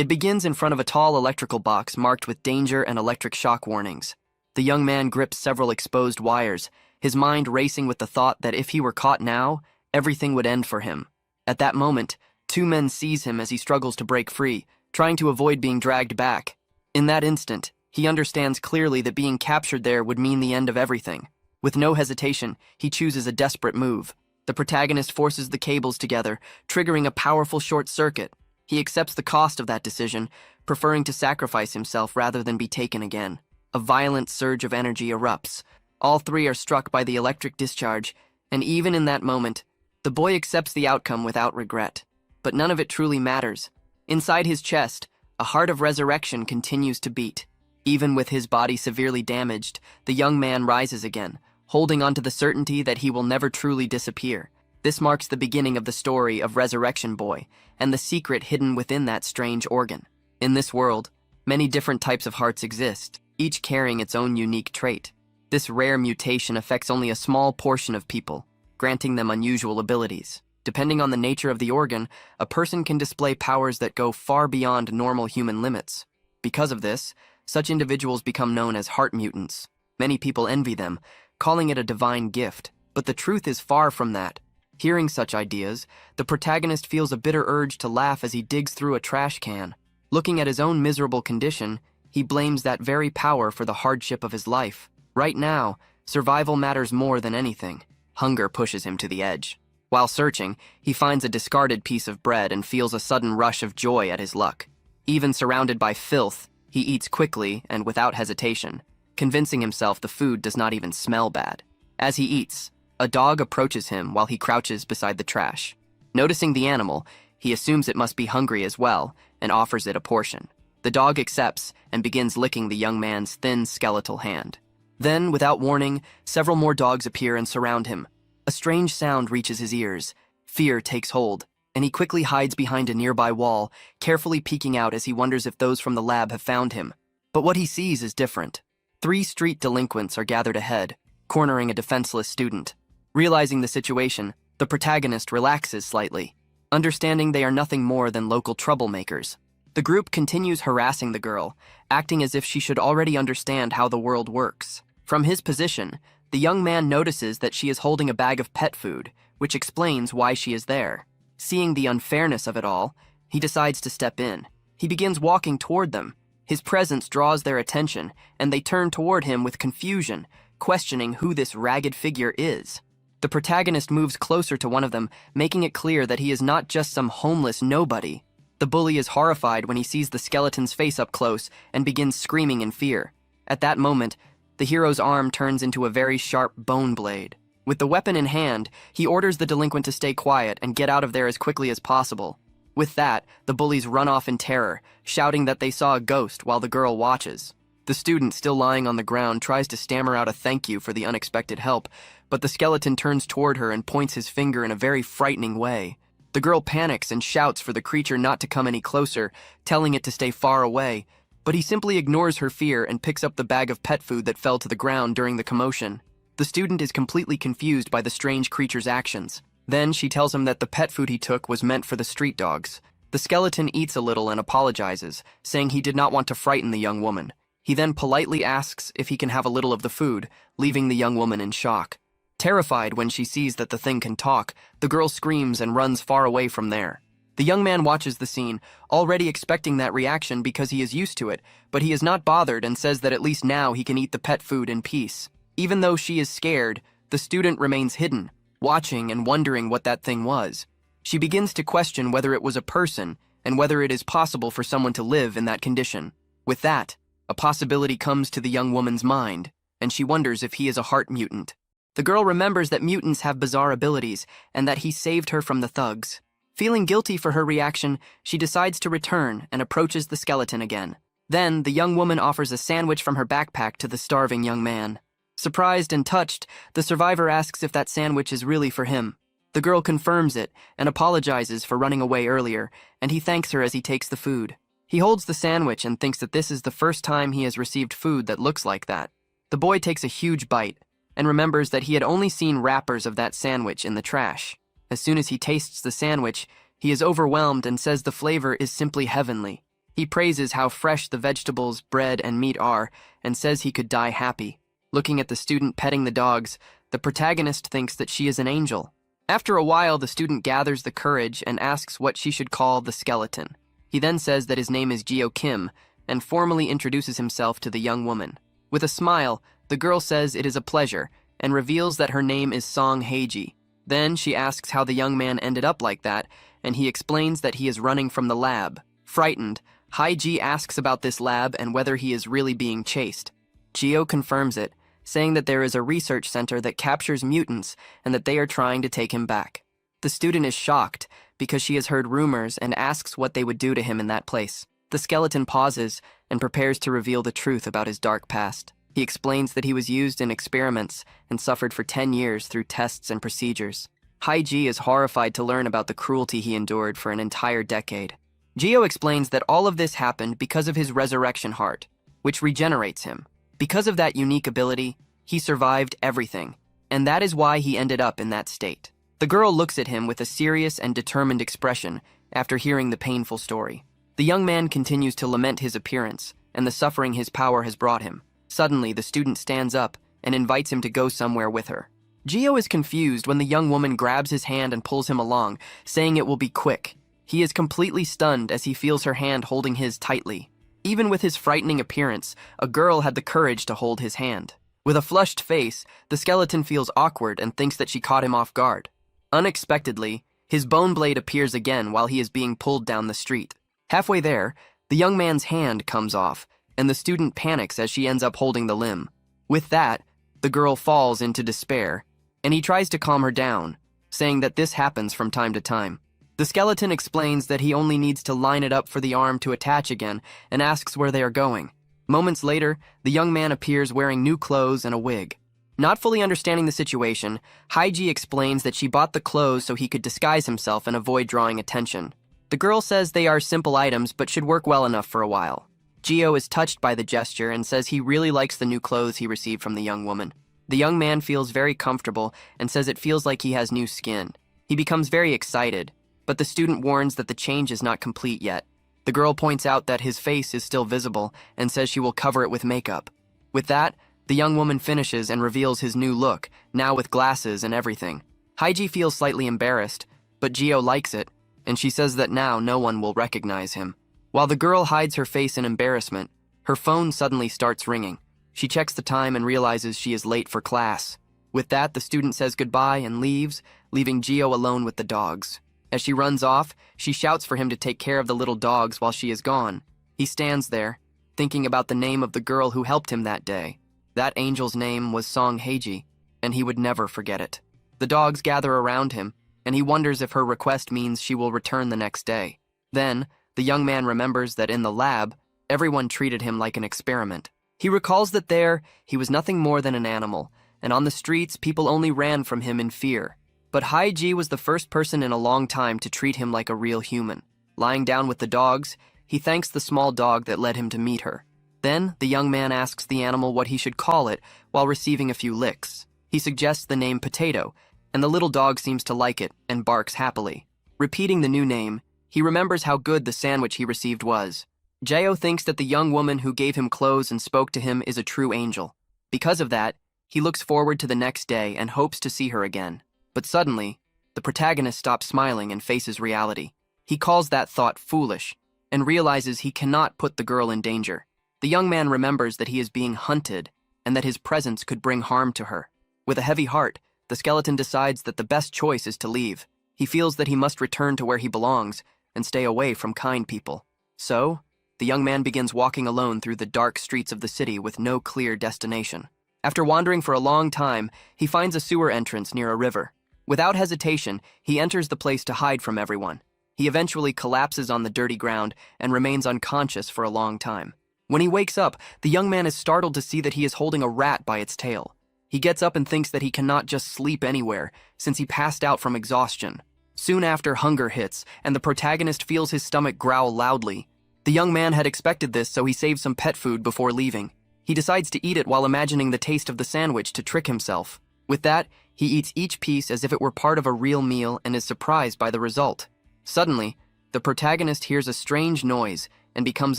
It begins in front of a tall electrical box marked with danger and electric shock warnings. The young man grips several exposed wires, his mind racing with the thought that if he were caught now, everything would end for him. At that moment, two men seize him as he struggles to break free, trying to avoid being dragged back. In that instant, he understands clearly that being captured there would mean the end of everything. With no hesitation, he chooses a desperate move. The protagonist forces the cables together, triggering a powerful short circuit. He accepts the cost of that decision, preferring to sacrifice himself rather than be taken again. A violent surge of energy erupts. All three are struck by the electric discharge, and even in that moment, the boy accepts the outcome without regret. But none of it truly matters. Inside his chest, a heart of resurrection continues to beat. Even with his body severely damaged, the young man rises again, holding on to the certainty that he will never truly disappear. This marks the beginning of the story of Resurrection Boy, and the secret hidden within that strange organ. In this world, many different types of hearts exist, each carrying its own unique trait. This rare mutation affects only a small portion of people, granting them unusual abilities. Depending on the nature of the organ, a person can display powers that go far beyond normal human limits. Because of this, such individuals become known as heart mutants. Many people envy them, calling it a divine gift, but the truth is far from that. Hearing such ideas, the protagonist feels a bitter urge to laugh as he digs through a trash can. Looking at his own miserable condition, he blames that very power for the hardship of his life. Right now, survival matters more than anything. Hunger pushes him to the edge. While searching, he finds a discarded piece of bread and feels a sudden rush of joy at his luck. Even surrounded by filth, he eats quickly and without hesitation, convincing himself the food does not even smell bad. As he eats, a dog approaches him while he crouches beside the trash. Noticing the animal, he assumes it must be hungry as well and offers it a portion. The dog accepts and begins licking the young man's thin skeletal hand. Then, without warning, several more dogs appear and surround him. A strange sound reaches his ears. Fear takes hold, and he quickly hides behind a nearby wall, carefully peeking out as he wonders if those from the lab have found him. But what he sees is different. 3 street delinquents are gathered ahead, cornering a defenseless student. Realizing the situation, the protagonist relaxes slightly, understanding they are nothing more than local troublemakers. The group continues harassing the girl, acting as if she should already understand how the world works. From his position, the young man notices that she is holding a bag of pet food, which explains why she is there. Seeing the unfairness of it all, he decides to step in. He begins walking toward them. His presence draws their attention, and they turn toward him with confusion, questioning who this ragged figure is. The protagonist moves closer to one of them, making it clear that he is not just some homeless nobody. The bully is horrified when he sees the skeleton's face up close and begins screaming in fear. At that moment, the hero's arm turns into a very sharp bone blade. With the weapon in hand, he orders the delinquent to stay quiet and get out of there as quickly as possible. With that, the bullies run off in terror, shouting that they saw a ghost while the girl watches. The student, still lying on the ground, tries to stammer out a thank you for the unexpected help, but the skeleton turns toward her and points his finger in a very frightening way. The girl panics and shouts for the creature not to come any closer, telling it to stay far away, but he simply ignores her fear and picks up the bag of pet food that fell to the ground during the commotion. The student is completely confused by the strange creature's actions. Then she tells him that the pet food he took was meant for the street dogs. The skeleton eats a little and apologizes, saying he did not want to frighten the young woman. He then politely asks if he can have a little of the food, leaving the young woman in shock. Terrified when she sees that the thing can talk, the girl screams and runs far away from there. The young man watches the scene, already expecting that reaction because he is used to it, but he is not bothered and says that at least now he can eat the pet food in peace. Even though she is scared, the student remains hidden, watching and wondering what that thing was. She begins to question whether it was a person and whether it is possible for someone to live in that condition. With that, a possibility comes to the young woman's mind, and she wonders if he is a heart mutant. The girl remembers that mutants have bizarre abilities and that he saved her from the thugs. Feeling guilty for her reaction, she decides to return and approaches the skeleton again. Then, the young woman offers a sandwich from her backpack to the starving young man. Surprised and touched, the survivor asks if that sandwich is really for him. The girl confirms it and apologizes for running away earlier, and he thanks her as he takes the food. He holds the sandwich and thinks that this is the first time he has received food that looks like that. The boy takes a huge bite and remembers that he had only seen wrappers of that sandwich in the trash. As soon as he tastes the sandwich, he is overwhelmed and says the flavor is simply heavenly. He He praises how fresh the vegetables, bread, and meat are, and says he could die happy. Looking at the student petting the dogs, the protagonist thinks that she is an angel. After a while, the student gathers the courage and asks what she should call the skeleton. He then says that his name is Jeo Kim, and formally introduces himself to the young woman. With a smile, the girl says it is a pleasure, and reveals that her name is Song Heiji. Then she asks how the young man ended up like that, and he explains that he is running from the lab. Frightened, Heiji asks about this lab and whether he is really being chased. Jeo confirms it, saying that there is a research center that captures mutants and that they are trying to take him back. The student is shocked because she has heard rumors and asks what they would do to him in that place. The skeleton pauses and prepares to reveal the truth about his dark past. He explains that he was used in experiments and suffered for 10 years through tests and procedures. Heiji is horrified to learn about the cruelty he endured for an entire decade. Jeo explains that all of this happened because of his resurrection heart, which regenerates him. Because of that unique ability, he survived everything, and that is why he ended up in that state. The girl looks at him with a serious and determined expression after hearing the painful story. The young man continues to lament his appearance and the suffering his power has brought him. Suddenly, the student stands up and invites him to go somewhere with her. Jeo is confused when the young woman grabs his hand and pulls him along, saying it will be quick. He is completely stunned as he feels her hand holding his tightly. Even with his frightening appearance, a girl had the courage to hold his hand. With a flushed face, the skeleton feels awkward and thinks that she caught him off guard. Unexpectedly, his bone blade appears again while he is being pulled down the street. Halfway there, the young man's hand comes off, and the student panics as she ends up holding the limb. With that, the girl falls into despair, and he tries to calm her down, saying that this happens from time to time. The skeleton explains that he only needs to line it up for the arm to attach again and asks where they are going. Moments later, the young man appears wearing new clothes and a wig. Not fully understanding the situation, Heiji explains that she bought the clothes so he could disguise himself and avoid drawing attention. The girl says they are simple items but should work well enough for a while. Jeo is touched by the gesture and says he really likes the new clothes he received from the young woman. The young man feels very comfortable and says it feels like he has new skin. He becomes very excited, but the student warns that the change is not complete yet. The girl points out that his face is still visible and says she will cover it with makeup. With that, the young woman finishes and reveals his new look, now with glasses and everything. Heiji feels slightly embarrassed, but Jeo likes it, and she says that now no one will recognize him. While the girl hides her face in embarrassment, her phone suddenly starts ringing. She checks the time and realizes she is late for class. With that, the student says goodbye and leaves, leaving Jeo alone with the dogs. As she runs off, she shouts for him to take care of the little dogs while she is gone. He stands there, thinking about the name of the girl who helped him that day. That angel's name was Song Heiji, and he would never forget it. The dogs gather around him, and he wonders if her request means she will return the next day. Then, the young man remembers that in the lab, everyone treated him like an experiment. He recalls that there, he was nothing more than an animal, and on the streets, people only ran from him in fear. But Heiji was the first person in a long time to treat him like a real human. Lying down with the dogs, he thanks the small dog that led him to meet her. Then, the young man asks the animal what he should call it while receiving a few licks. He suggests the name Potato, and the little dog seems to like it and barks happily. Repeating the new name, he remembers how good the sandwich he received was. Jeo thinks that the young woman who gave him clothes and spoke to him is a true angel. Because of that, he looks forward to the next day and hopes to see her again. But suddenly, the protagonist stops smiling and faces reality. He calls that thought foolish and realizes he cannot put the girl in danger. The young man remembers that he is being hunted and that his presence could bring harm to her. With a heavy heart, the skeleton decides that the best choice is to leave. He feels that he must return to where he belongs and stay away from kind people. So, the young man begins walking alone through the dark streets of the city with no clear destination. After wandering for a long time, he finds a sewer entrance near a river. Without hesitation, he enters the place to hide from everyone. He eventually collapses on the dirty ground and remains unconscious for a long time. When he wakes up, the young man is startled to see that he is holding a rat by its tail. He gets up and thinks that he cannot just sleep anywhere, since he passed out from exhaustion. Soon after, hunger hits, and the protagonist feels his stomach growl loudly. The young man had expected this, so he saves some pet food before leaving. He decides to eat it while imagining the taste of the sandwich to trick himself. With that, he eats each piece as if it were part of a real meal and is surprised by the result. Suddenly, the protagonist hears a strange noise, and becomes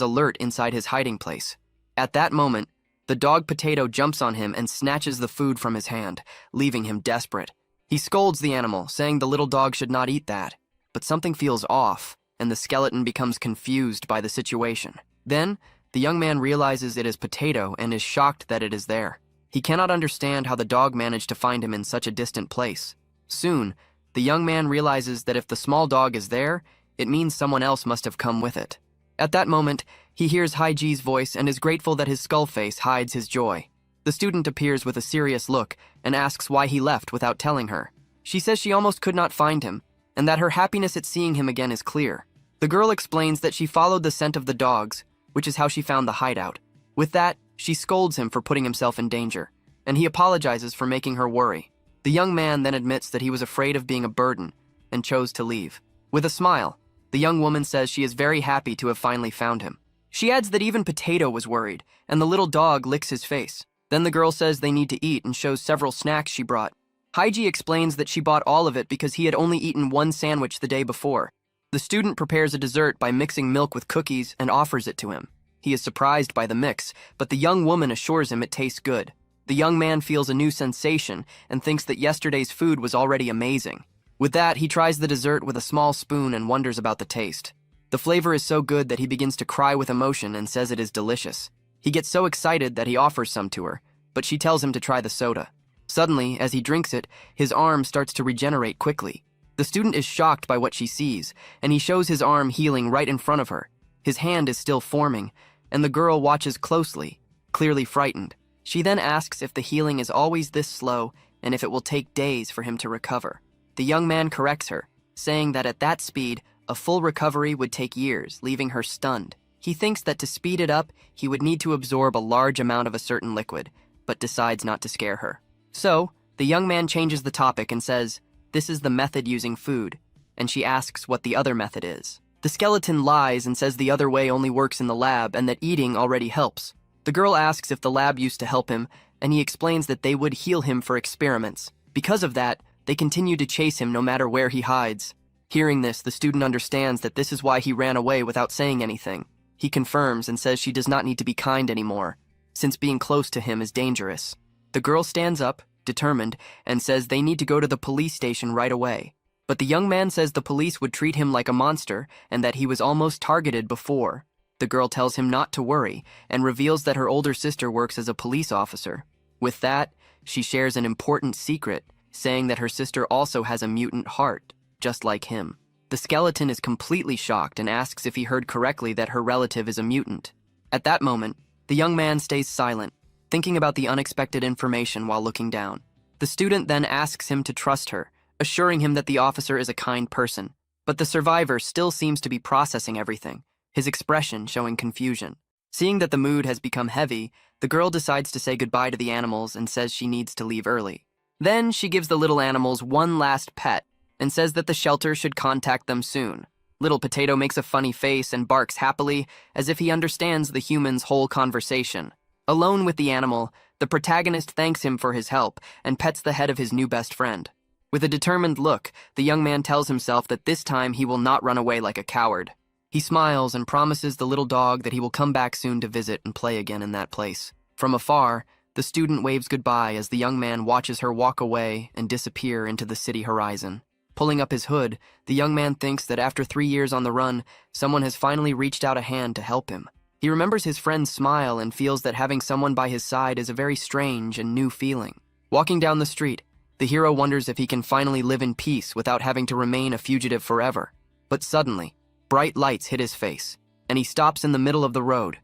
alert inside his hiding place. At that moment, the dog Potato jumps on him and snatches the food from his hand, leaving him desperate. He scolds the animal, saying the little dog should not eat that. But something feels off, and the skeleton becomes confused by the situation. Then, the young man realizes it is Potato and is shocked that it is there. He cannot understand how the dog managed to find him in such a distant place. Soon, the young man realizes that if the small dog is there, it means someone else must have come with it. At that moment, he hears Haiji's voice and is grateful that his skull face hides his joy. The student appears with a serious look and asks why he left without telling her. She says she almost could not find him, and that her happiness at seeing him again is clear. The girl explains that she followed the scent of the dogs, which is how she found the hideout. With that, she scolds him for putting himself in danger, and he apologizes for making her worry. The young man then admits that he was afraid of being a burden and chose to leave. With a smile, the young woman says she is very happy to have finally found him. She adds that even Potato was worried, and the little dog licks his face. Then the girl says they need to eat and shows several snacks she brought. Haiji explains that she bought all of it because he had only eaten one sandwich the day before. The student prepares a dessert by mixing milk with cookies and offers it to him. He is surprised by the mix, but the young woman assures him it tastes good. The young man feels a new sensation and thinks that yesterday's food was already amazing. With that, he tries the dessert with a small spoon and wonders about the taste. The flavor is so good that he begins to cry with emotion and says it is delicious. He gets so excited that he offers some to her, but she tells him to try the soda. Suddenly, as he drinks it, his arm starts to regenerate quickly. The student is shocked by what she sees, and he shows his arm healing right in front of her. His hand is still forming, and the girl watches closely, clearly frightened. She then asks if the healing is always this slow and if it will take days for him to recover. The young man corrects her, saying that at that speed, a full recovery would take years, leaving her stunned. He thinks that to speed it up, he would need to absorb a large amount of a certain liquid, but decides not to scare her. So, the young man changes the topic and says, "This is the method using food," and she asks what the other method is. The skeleton lies and says the other way only works in the lab and that eating already helps. The girl asks if the lab used to help him, and he explains that they would heal him for experiments. Because of that, they continue to chase him no matter where he hides. Hearing this, the student understands that this is why he ran away without saying anything. He confirms and says she does not need to be kind anymore, since being close to him is dangerous. The girl stands up, determined, and says they need to go to the police station right away. But the young man says the police would treat him like a monster and that he was almost targeted before. The girl tells him not to worry and reveals that her older sister works as a police officer. With that, she shares an important secret, saying that her sister also has a mutant heart, just like him. The skeleton is completely shocked and asks if he heard correctly that her relative is a mutant. At that moment, the young man stays silent, thinking about the unexpected information while looking down. The student then asks him to trust her, assuring him that the officer is a kind person. But the survivor still seems to be processing everything, his expression showing confusion. Seeing that the mood has become heavy, the girl decides to say goodbye to the animals and says she needs to leave early. Then she gives the little animals one last pet and says that the shelter should contact them soon. Little Potato makes a funny face and barks happily as if he understands the human's whole conversation. Alone with the animal, the protagonist thanks him for his help and pets the head of his new best friend. With a determined look, the young man tells himself that this time he will not run away like a coward. He smiles and promises the little dog that he will come back soon to visit and play again in that place. From afar, the student waves goodbye as the young man watches her walk away and disappear into the city horizon. Pulling up his hood, the young man thinks that after 3 years on the run, someone has finally reached out a hand to help him. He remembers his friend's smile and feels that having someone by his side is a very strange and new feeling. Walking down the street, the hero wonders if he can finally live in peace without having to remain a fugitive forever. But suddenly, bright lights hit his face, and he stops in the middle of the road.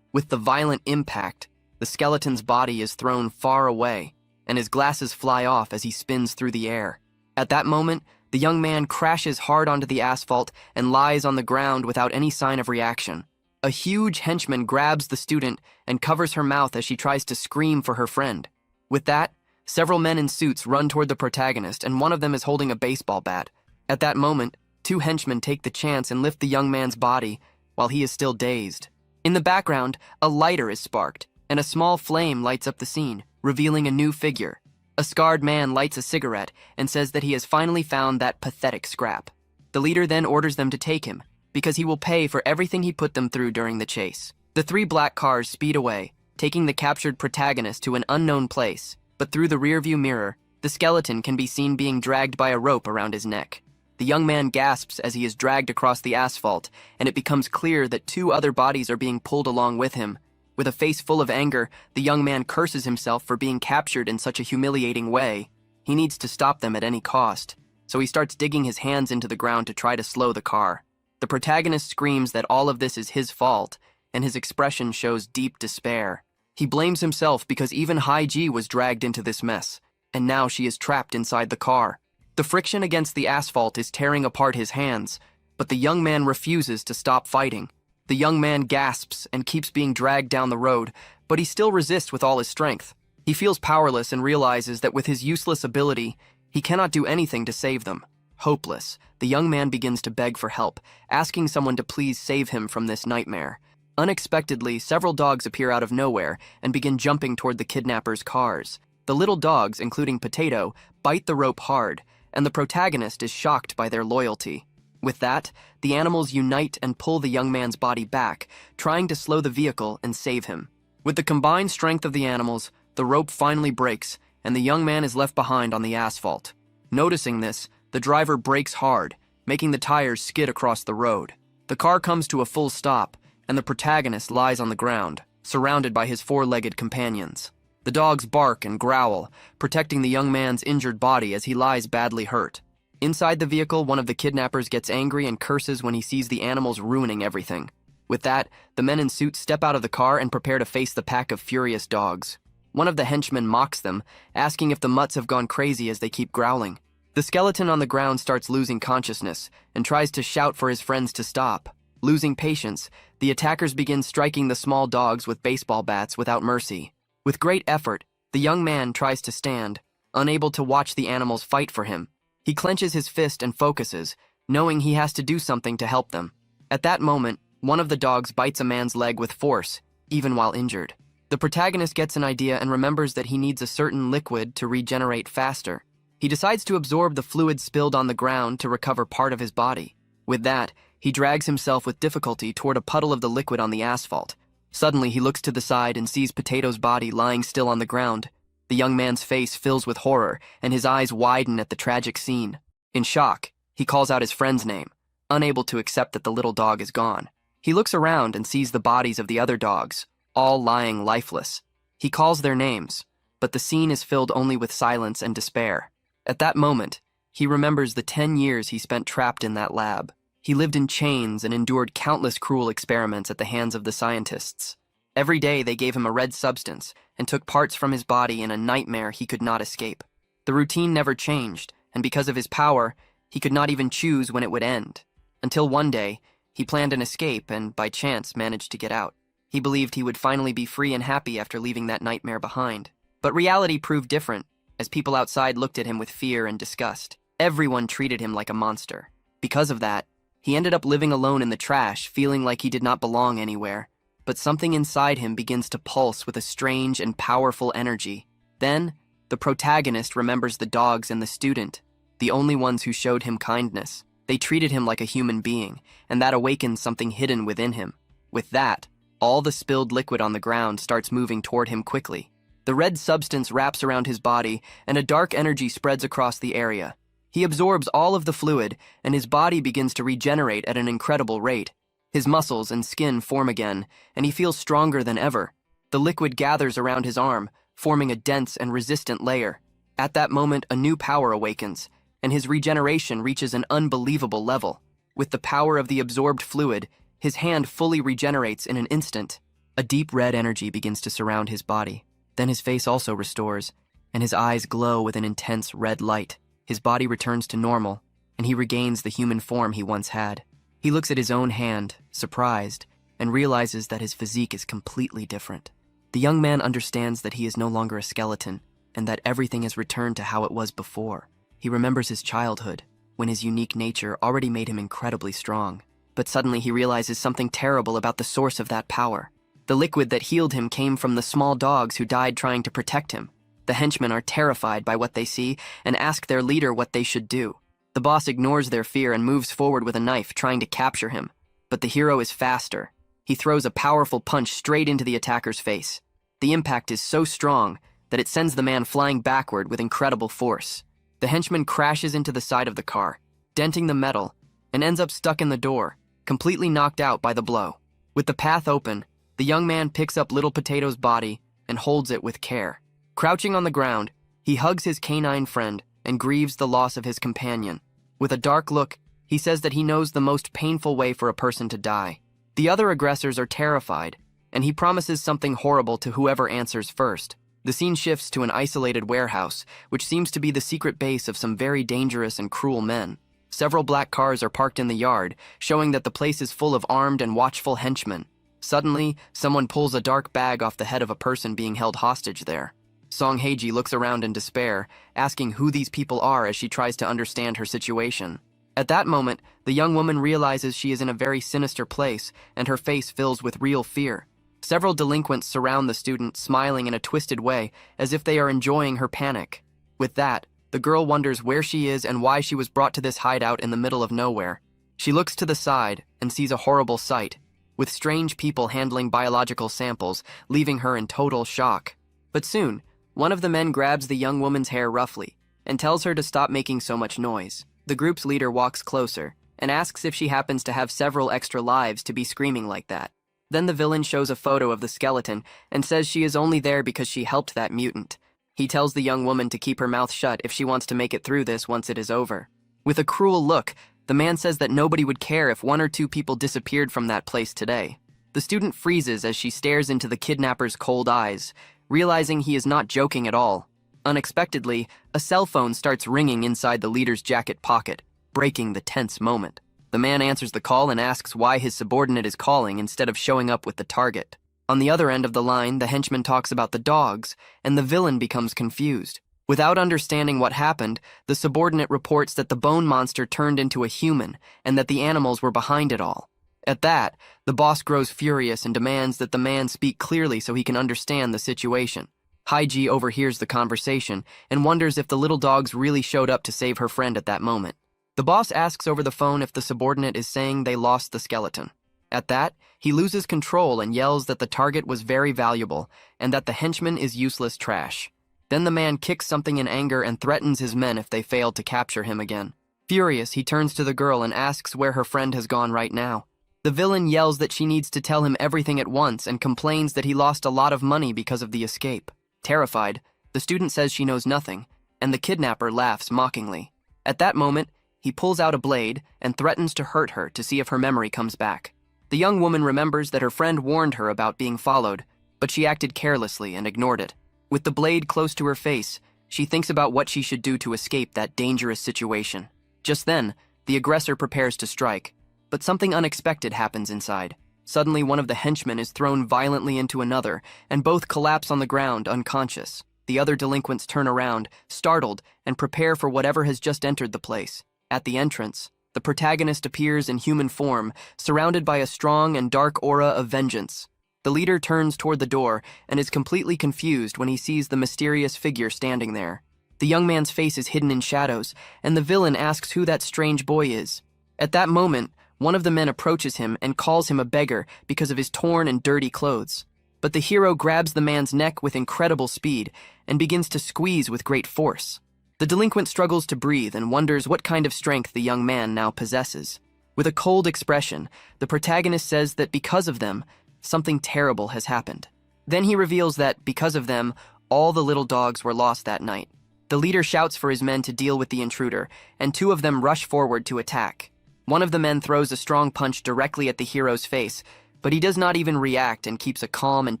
With the violent impact, the skeleton's body is thrown far away, and his glasses fly off as he spins through the air. At that moment, the young man crashes hard onto the asphalt and lies on the ground without any sign of reaction. A huge henchman grabs the student and covers her mouth as she tries to scream for her friend. With that, several men in suits run toward the protagonist, and one of them is holding a baseball bat. At that moment, 2 henchmen take the chance and lift the young man's body while he is still dazed. In the background, a lighter is sparked, and a small flame lights up the scene, revealing a new figure. A scarred man lights a cigarette and says that he has finally found that pathetic scrap. The leader then orders them to take him, because he will pay for everything he put them through during the chase. The three black cars speed away, taking the captured protagonist to an unknown place, but through the rearview mirror, the skeleton can be seen being dragged by a rope around his neck. The young man gasps as he is dragged across the asphalt, and it becomes clear that two other bodies are being pulled along with him. With a face full of anger, the young man curses himself for being captured in such a humiliating way. He needs to stop them at any cost, so he starts digging his hands into the ground to try to slow the car. The protagonist screams that all of this is his fault, and his expression shows deep despair. He blames himself because even High G was dragged into this mess, and now she is trapped inside the car. The friction against the asphalt is tearing apart his hands, but the young man refuses to stop fighting. The young man gasps and keeps being dragged down the road, but he still resists with all his strength. He feels powerless and realizes that with his useless ability, he cannot do anything to save them. Hopeless, the young man begins to beg for help, asking someone to please save him from this nightmare. Unexpectedly, several dogs appear out of nowhere and begin jumping toward the kidnappers' cars. The little dogs, including Potato, bite the rope hard, and the protagonist is shocked by their loyalty. With that, the animals unite and pull the young man's body back, trying to slow the vehicle and save him. With the combined strength of the animals, the rope finally breaks, and the young man is left behind on the asphalt. Noticing this, the driver brakes hard, making the tires skid across the road. The car comes to a full stop, and the protagonist lies on the ground, surrounded by his four-legged companions. The dogs bark and growl, protecting the young man's injured body as he lies badly hurt. Inside the vehicle, one of the kidnappers gets angry and curses when he sees the animals ruining everything. With that, the men in suits step out of the car and prepare to face the pack of furious dogs. One of the henchmen mocks them, asking if the mutts have gone crazy as they keep growling. The skeleton on the ground starts losing consciousness and tries to shout for his friends to stop. Losing patience, the attackers begin striking the small dogs with baseball bats without mercy. With great effort, the young man tries to stand, unable to watch the animals fight for him. He clenches his fist and focuses, knowing he has to do something to help them. At that moment, one of the dogs bites a man's leg with force, even while injured. The protagonist gets an idea and remembers that he needs a certain liquid to regenerate faster. He decides to absorb the fluid spilled on the ground to recover part of his body. With that, he drags himself with difficulty toward a puddle of the liquid on the asphalt. Suddenly, he looks to the side and sees Potato's body lying still on the ground. The young man's face fills with horror, and his eyes widen at the tragic scene. In shock, he calls out his friend's name, unable to accept that the little dog is gone. He looks around and sees the bodies of the other dogs, all lying lifeless. He calls their names, but the scene is filled only with silence and despair. At that moment, he remembers the 10 years he spent trapped in that lab. He lived in chains and endured countless cruel experiments at the hands of the scientists. Every day they gave him a red substance and took parts from his body in a nightmare he could not escape. The routine never changed, and because of his power, he could not even choose when it would end. Until one day, he planned an escape and, by chance, managed to get out. He believed he would finally be free and happy after leaving that nightmare behind. But reality proved different, as people outside looked at him with fear and disgust. Everyone treated him like a monster. Because of that, he ended up living alone in the trash, feeling like he did not belong anywhere. But something inside him begins to pulse with a strange and powerful energy. Then, the protagonist remembers the dogs and the student, the only ones who showed him kindness. They treated him like a human being, and that awakens something hidden within him. With that, all the spilled liquid on the ground starts moving toward him quickly. The red substance wraps around his body, and a dark energy spreads across the area. He absorbs all of the fluid, and his body begins to regenerate at an incredible rate. His muscles and skin form again, and he feels stronger than ever. The liquid gathers around his arm, forming a dense and resistant layer. At that moment, a new power awakens, and his regeneration reaches an unbelievable level. With the power of the absorbed fluid, his hand fully regenerates in an instant. A deep red energy begins to surround his body. Then his face also restores, and his eyes glow with an intense red light. His body returns to normal, and he regains the human form he once had. He looks at his own hand, surprised, and realizes that his physique is completely different. The young man understands that he is no longer a skeleton, and that everything has returned to how it was before. He remembers his childhood, when his unique nature already made him incredibly strong. But suddenly he realizes something terrible about the source of that power. The liquid that healed him came from the small dogs who died trying to protect him. The henchmen are terrified by what they see and ask their leader what they should do. The boss ignores their fear and moves forward with a knife, trying to capture him. but the hero is faster. He throws a powerful punch straight into the attacker's face. The impact is so strong that it sends the man flying backward with incredible force. The henchman crashes into the side of the car, denting the metal, and ends up stuck in the door, completely knocked out by the blow. With the path open, the young man picks up Little Potato's body and holds it with care. Crouching on the ground, he hugs his canine friend and grieves the loss of his companion. With a dark look, he says that he knows the most painful way for a person to die. The other aggressors are terrified, and he promises something horrible to whoever answers first. The scene shifts to an isolated warehouse, which seems to be the secret base of some very dangerous and cruel men. Several black cars are parked in the yard, showing that the place is full of armed and watchful henchmen. Suddenly, someone pulls a dark bag off the head of a person being held hostage there. Song Hae-ji looks around in despair, asking who these people are as she tries to understand her situation. At that moment, the young woman realizes she is in a very sinister place, and her face fills with real fear. Several delinquents surround the student, smiling in a twisted way, as if they are enjoying her panic. With that, the girl wonders where she is and why she was brought to this hideout in the middle of nowhere. She looks to the side and sees a horrible sight, with strange people handling biological samples, leaving her in total shock. But soon, one of the men grabs the young woman's hair roughly and tells her to stop making so much noise. The group's leader walks closer and asks if she happens to have several extra lives to be screaming like that. Then the villain shows a photo of the skeleton and says she is only there because she helped that mutant. He tells the young woman to keep her mouth shut if she wants to make it through this once it is over. With a cruel look, the man says that nobody would care if 1 or 2 people disappeared from that place today. The student freezes as she stares into the kidnapper's cold eyes, realizing he is not joking at all. Unexpectedly, a cell phone starts ringing inside the leader's jacket pocket, breaking the tense moment. The man answers the call and asks why his subordinate is calling instead of showing up with the target. On the other end of the line, the henchman talks about the dogs, and the villain becomes confused. Without understanding what happened, the subordinate reports that the bone monster turned into a human, and that the animals were behind it all. At that, the boss grows furious and demands that the man speak clearly so he can understand the situation. Hae-ji overhears the conversation and wonders if the little dogs really showed up to save her friend at that moment. The boss asks over the phone if the subordinate is saying they lost the skeleton. At that, he loses control and yells that the target was very valuable and that the henchman is useless trash. Then the man kicks something in anger and threatens his men if they fail to capture him again. Furious, he turns to the girl and asks where her friend has gone right now. The villain yells that she needs to tell him everything at once and complains that he lost a lot of money because of the escape. Terrified, the student says she knows nothing, and the kidnapper laughs mockingly. At that moment, he pulls out a blade and threatens to hurt her to see if her memory comes back. The young woman remembers that her friend warned her about being followed, but she acted carelessly and ignored it. With the blade close to her face, she thinks about what she should do to escape that dangerous situation. Just then, the aggressor prepares to strike, but something unexpected happens inside. Suddenly, one of the henchmen is thrown violently into another, and both collapse on the ground unconscious. The other delinquents turn around, startled, and prepare for whatever has just entered the place. At the entrance, the protagonist appears in human form, surrounded by a strong and dark aura of vengeance. The leader turns toward the door and is completely confused when he sees the mysterious figure standing there. The young man's face is hidden in shadows, and the villain asks who that strange boy is. At that moment, one of the men approaches him and calls him a beggar because of his torn and dirty clothes. But the hero grabs the man's neck with incredible speed and begins to squeeze with great force. The delinquent struggles to breathe and wonders what kind of strength the young man now possesses. With a cold expression, the protagonist says that because of them, something terrible has happened. Then he reveals that, because of them, all the little dogs were lost that night. The leader shouts for his men to deal with the intruder, and 2 of them rush forward to attack. One of the men throws a strong punch directly at the hero's face, but he does not even react and keeps a calm and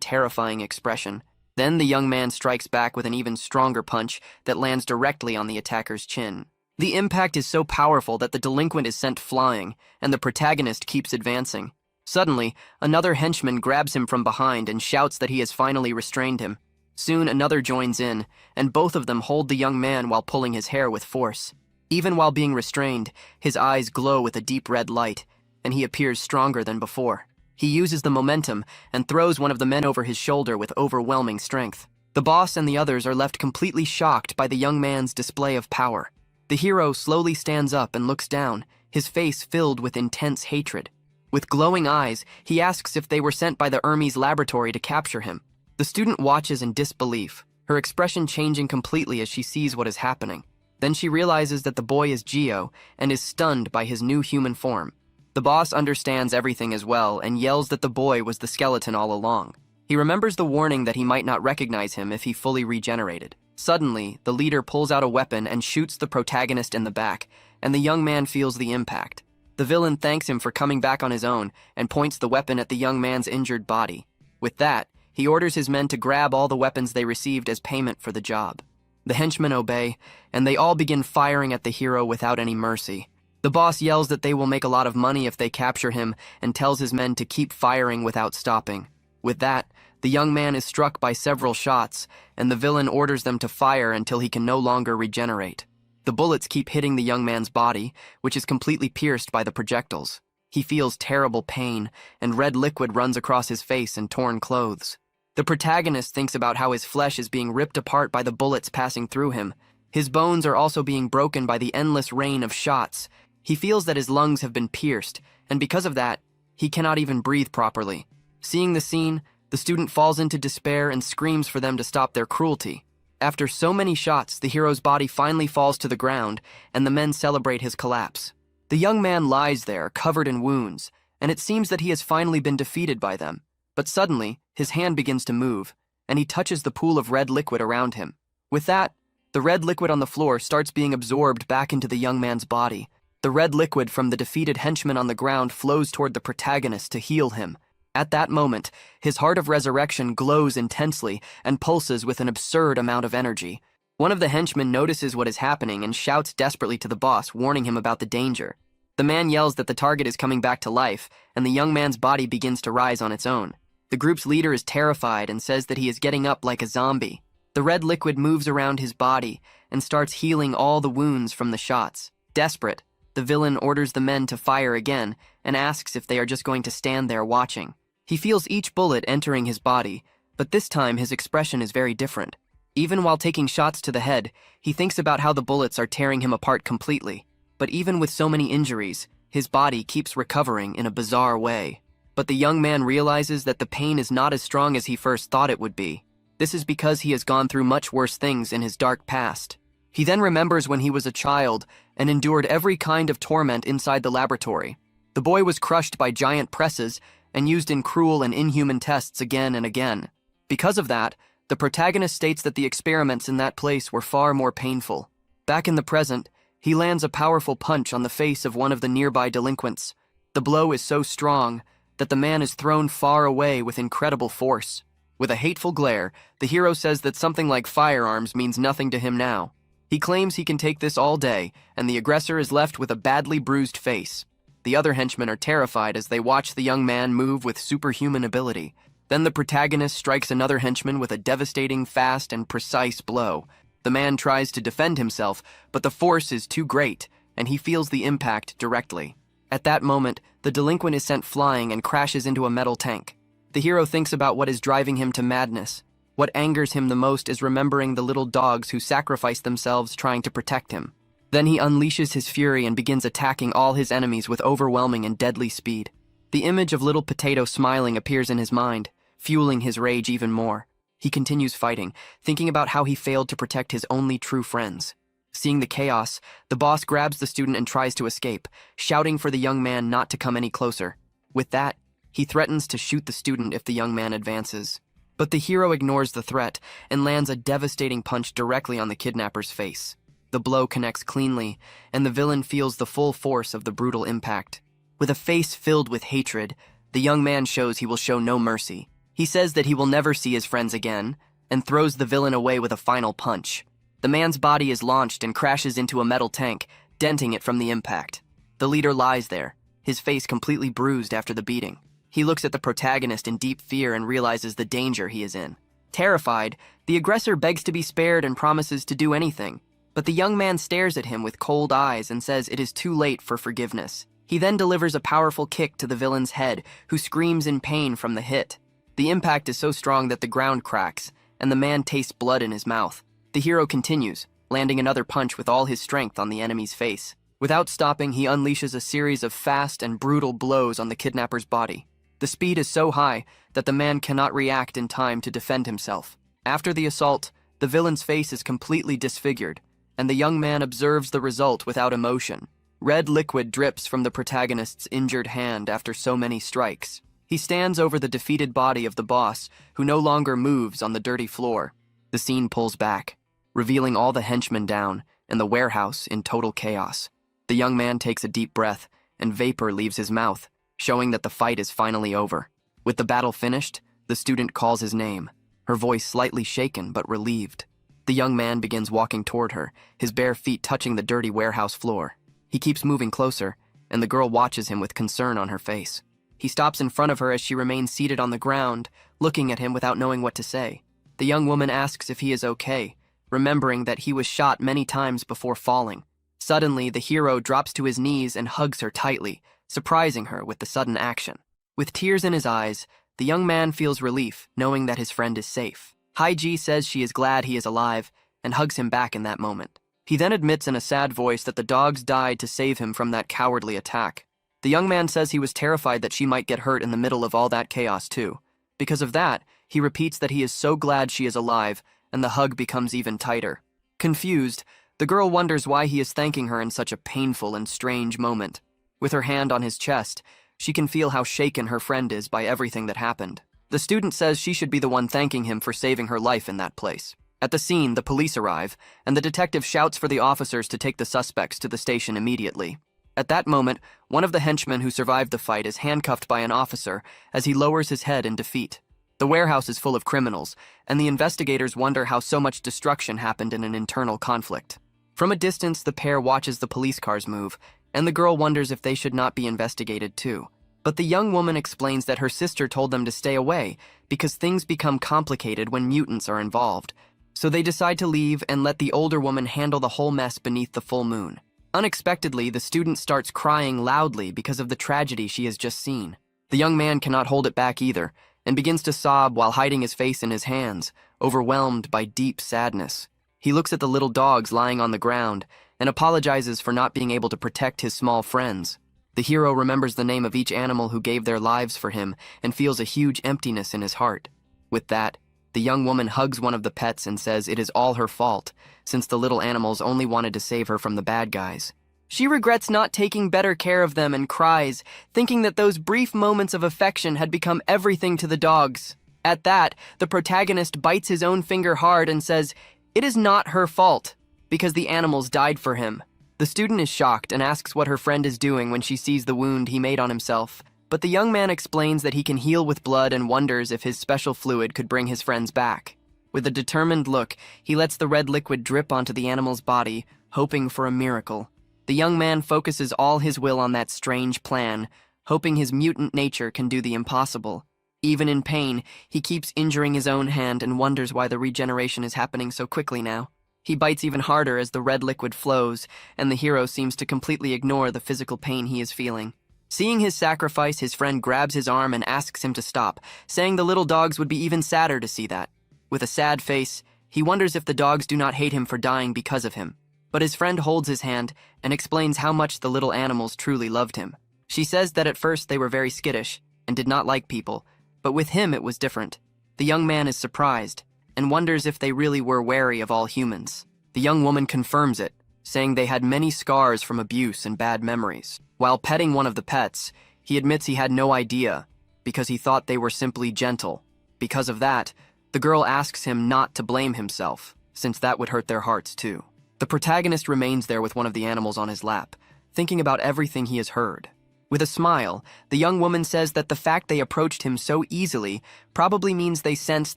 terrifying expression. Then the young man strikes back with an even stronger punch that lands directly on the attacker's chin. The impact is so powerful that the delinquent is sent flying, and the protagonist keeps advancing. Suddenly, another henchman grabs him from behind and shouts that he has finally restrained him. Soon another joins in, and both of them hold the young man while pulling his hair with force. Even while being restrained, his eyes glow with a deep red light, and he appears stronger than before. He uses the momentum and throws one of the men over his shoulder with overwhelming strength. The boss and the others are left completely shocked by the young man's display of power. The hero slowly stands up and looks down, his face filled with intense hatred. With glowing eyes, he asks if they were sent by the Hermes laboratory to capture him. The student watches in disbelief, her expression changing completely as she sees what is happening. Then she realizes that the boy is Geo and is stunned by his new human form. The boss understands everything as well and yells that the boy was the skeleton all along. He remembers the warning that he might not recognize him if he fully regenerated. Suddenly, the leader pulls out a weapon and shoots the protagonist in the back, and the young man feels the impact. The villain thanks him for coming back on his own and points the weapon at the young man's injured body. With that, he orders his men to grab all the weapons they received as payment for the job. The henchmen obey, and they all begin firing at the hero without any mercy. The boss yells that they will make a lot of money if they capture him and tells his men to keep firing without stopping. With that, the young man is struck by several shots, and the villain orders them to fire until he can no longer regenerate. The bullets keep hitting the young man's body, which is completely pierced by the projectiles. He feels terrible pain, and red liquid runs across his face and torn clothes. The protagonist thinks about how his flesh is being ripped apart by the bullets passing through him. His bones are also being broken by the endless rain of shots. He feels that his lungs have been pierced, and because of that, he cannot even breathe properly. Seeing the scene, the student falls into despair and screams for them to stop their cruelty. After so many shots, the hero's body finally falls to the ground, and the men celebrate his collapse. The young man lies there, covered in wounds, and it seems that he has finally been defeated by them. But suddenly, his hand begins to move, and he touches the pool of red liquid around him. With that, the red liquid on the floor starts being absorbed back into the young man's body. The red liquid from the defeated henchman on the ground flows toward the protagonist to heal him. At that moment, his heart of resurrection glows intensely and pulses with an absurd amount of energy. One of the henchmen notices what is happening and shouts desperately to the boss, warning him about the danger. The man yells that the target is coming back to life, and the young man's body begins to rise on its own. The group's leader is terrified and says that he is getting up like a zombie. The red liquid moves around his body and starts healing all the wounds from the shots. Desperate, the villain orders the men to fire again and asks if they are just going to stand there watching. He feels each bullet entering his body, but this time his expression is very different. Even while taking shots to the head, he thinks about how the bullets are tearing him apart completely. But even with so many injuries, his body keeps recovering in a bizarre way. But the young man realizes that the pain is not as strong as he first thought it would be. This is because he has gone through much worse things in his dark past. He then remembers when he was a child and endured every kind of torment inside the laboratory. The boy was crushed by giant presses and used in cruel and inhuman tests again and again. Because of that, the protagonist states that the experiments in that place were far more painful. Back in the present, he lands a powerful punch on the face of one of the nearby delinquents. The blow is so strong that the man is thrown far away with incredible force. With a hateful glare, the hero says that something like firearms means nothing to him now. He claims he can take this all day, and the aggressor is left with a badly bruised face. The other henchmen are terrified as they watch the young man move with superhuman ability. Then the protagonist strikes another henchman with a devastating, fast, and precise blow. The man tries to defend himself, but the force is too great, and he feels the impact directly. At that moment, the delinquent is sent flying and crashes into a metal tank. The hero thinks about what is driving him to madness. What angers him the most is remembering the little dogs who sacrificed themselves trying to protect him. Then he unleashes his fury and begins attacking all his enemies with overwhelming and deadly speed. The image of little Potato smiling appears in his mind, fueling his rage even more. He continues fighting, thinking about how he failed to protect his only true friends. Seeing the chaos, the boss grabs the student and tries to escape, shouting for the young man not to come any closer. With that, he threatens to shoot the student if the young man advances. But the hero ignores the threat and lands a devastating punch directly on the kidnapper's face. The blow connects cleanly, and the villain feels the full force of the brutal impact. With a face filled with hatred, the young man shows he will show no mercy. He says that he will never see his friends again, and throws the villain away with a final punch. The man's body is launched and crashes into a metal tank, denting it from the impact. The leader lies there, his face completely bruised after the beating. He looks at the protagonist in deep fear and realizes the danger he is in. Terrified, the aggressor begs to be spared and promises to do anything. But the young man stares at him with cold eyes and says it is too late for forgiveness. He then delivers a powerful kick to the villain's head, who screams in pain from the hit. The impact is so strong that the ground cracks, and the man tastes blood in his mouth. The hero continues, landing another punch with all his strength on the enemy's face. Without stopping, he unleashes a series of fast and brutal blows on the kidnapper's body. The speed is so high that the man cannot react in time to defend himself. After the assault, the villain's face is completely disfigured, and the young man observes the result without emotion. Red liquid drips from the protagonist's injured hand after so many strikes. He stands over the defeated body of the boss, who no longer moves on the dirty floor. The scene pulls back, revealing all the henchmen down and the warehouse in total chaos. The young man takes a deep breath, and vapor leaves his mouth, showing that the fight is finally over. With the battle finished, the student calls his name, her voice slightly shaken but relieved. The young man begins walking toward her, his bare feet touching the dirty warehouse floor. He keeps moving closer, and the girl watches him with concern on her face. He stops in front of her as she remains seated on the ground, looking at him without knowing what to say. The young woman asks if he is okay, remembering that he was shot many times before falling. Suddenly, the hero drops to his knees and hugs her tightly, surprising her with the sudden action. With tears in his eyes, the young man feels relief, knowing that his friend is safe. Haiji says she is glad he is alive, and hugs him back in that moment. He then admits in a sad voice that the dogs died to save him from that cowardly attack. The young man says he was terrified that she might get hurt in the middle of all that chaos too. Because of that, he repeats that he is so glad she is alive, and the hug becomes even tighter. Confused, the girl wonders why he is thanking her in such a painful and strange moment. With her hand on his chest, she can feel how shaken her friend is by everything that happened. The student says she should be the one thanking him for saving her life in that place. At the scene, the police arrive, and the detective shouts for the officers to take the suspects to the station immediately. At that moment, one of the henchmen who survived the fight is handcuffed by an officer as he lowers his head in defeat. The warehouse is full of criminals, and the investigators wonder how so much destruction happened in an internal conflict. From a distance, the pair watches the police cars move, and the girl wonders if they should not be investigated too. But the young woman explains that her sister told them to stay away because things become complicated when mutants are involved. So they decide to leave and let the older woman handle the whole mess beneath the full moon. Unexpectedly, the student starts crying loudly because of the tragedy she has just seen. The young man cannot hold it back either, and begins to sob while hiding his face in his hands, overwhelmed by deep sadness. He looks at the little dogs lying on the ground and apologizes for not being able to protect his small friends. The hero remembers the name of each animal who gave their lives for him and feels a huge emptiness in his heart. With that, the young woman hugs one of the pets and says it is all her fault, since the little animals only wanted to save her from the bad guys. She regrets not taking better care of them and cries, thinking that those brief moments of affection had become everything to the dogs. At that, the protagonist bites his own finger hard and says, it is not her fault, because the animals died for him. The student is shocked and asks what her friend is doing when she sees the wound he made on himself. But the young man explains that he can heal with blood and wonders if his special fluid could bring his friends back. With a determined look, he lets the red liquid drip onto the animal's body, hoping for a miracle. The young man focuses all his will on that strange plan, hoping his mutant nature can do the impossible. Even in pain, he keeps injuring his own hand and wonders why the regeneration is happening so quickly now. He bites even harder as the red liquid flows, and the hero seems to completely ignore the physical pain he is feeling. Seeing his sacrifice, his friend grabs his arm and asks him to stop, saying the little dogs would be even sadder to see that. With a sad face, he wonders if the dogs do not hate him for dying because of him. But his friend holds his hand and explains how much the little animals truly loved him. She says that at first they were very skittish and did not like people, but with him it was different. The young man is surprised and wonders if they really were wary of all humans. The young woman confirms it, saying they had many scars from abuse and bad memories. While petting one of the pets, he admits he had no idea because he thought they were simply gentle. Because of that, the girl asks him not to blame himself, since that would hurt their hearts too. The protagonist remains there with one of the animals on his lap, thinking about everything he has heard. With a smile, the young woman says that the fact they approached him so easily probably means they sensed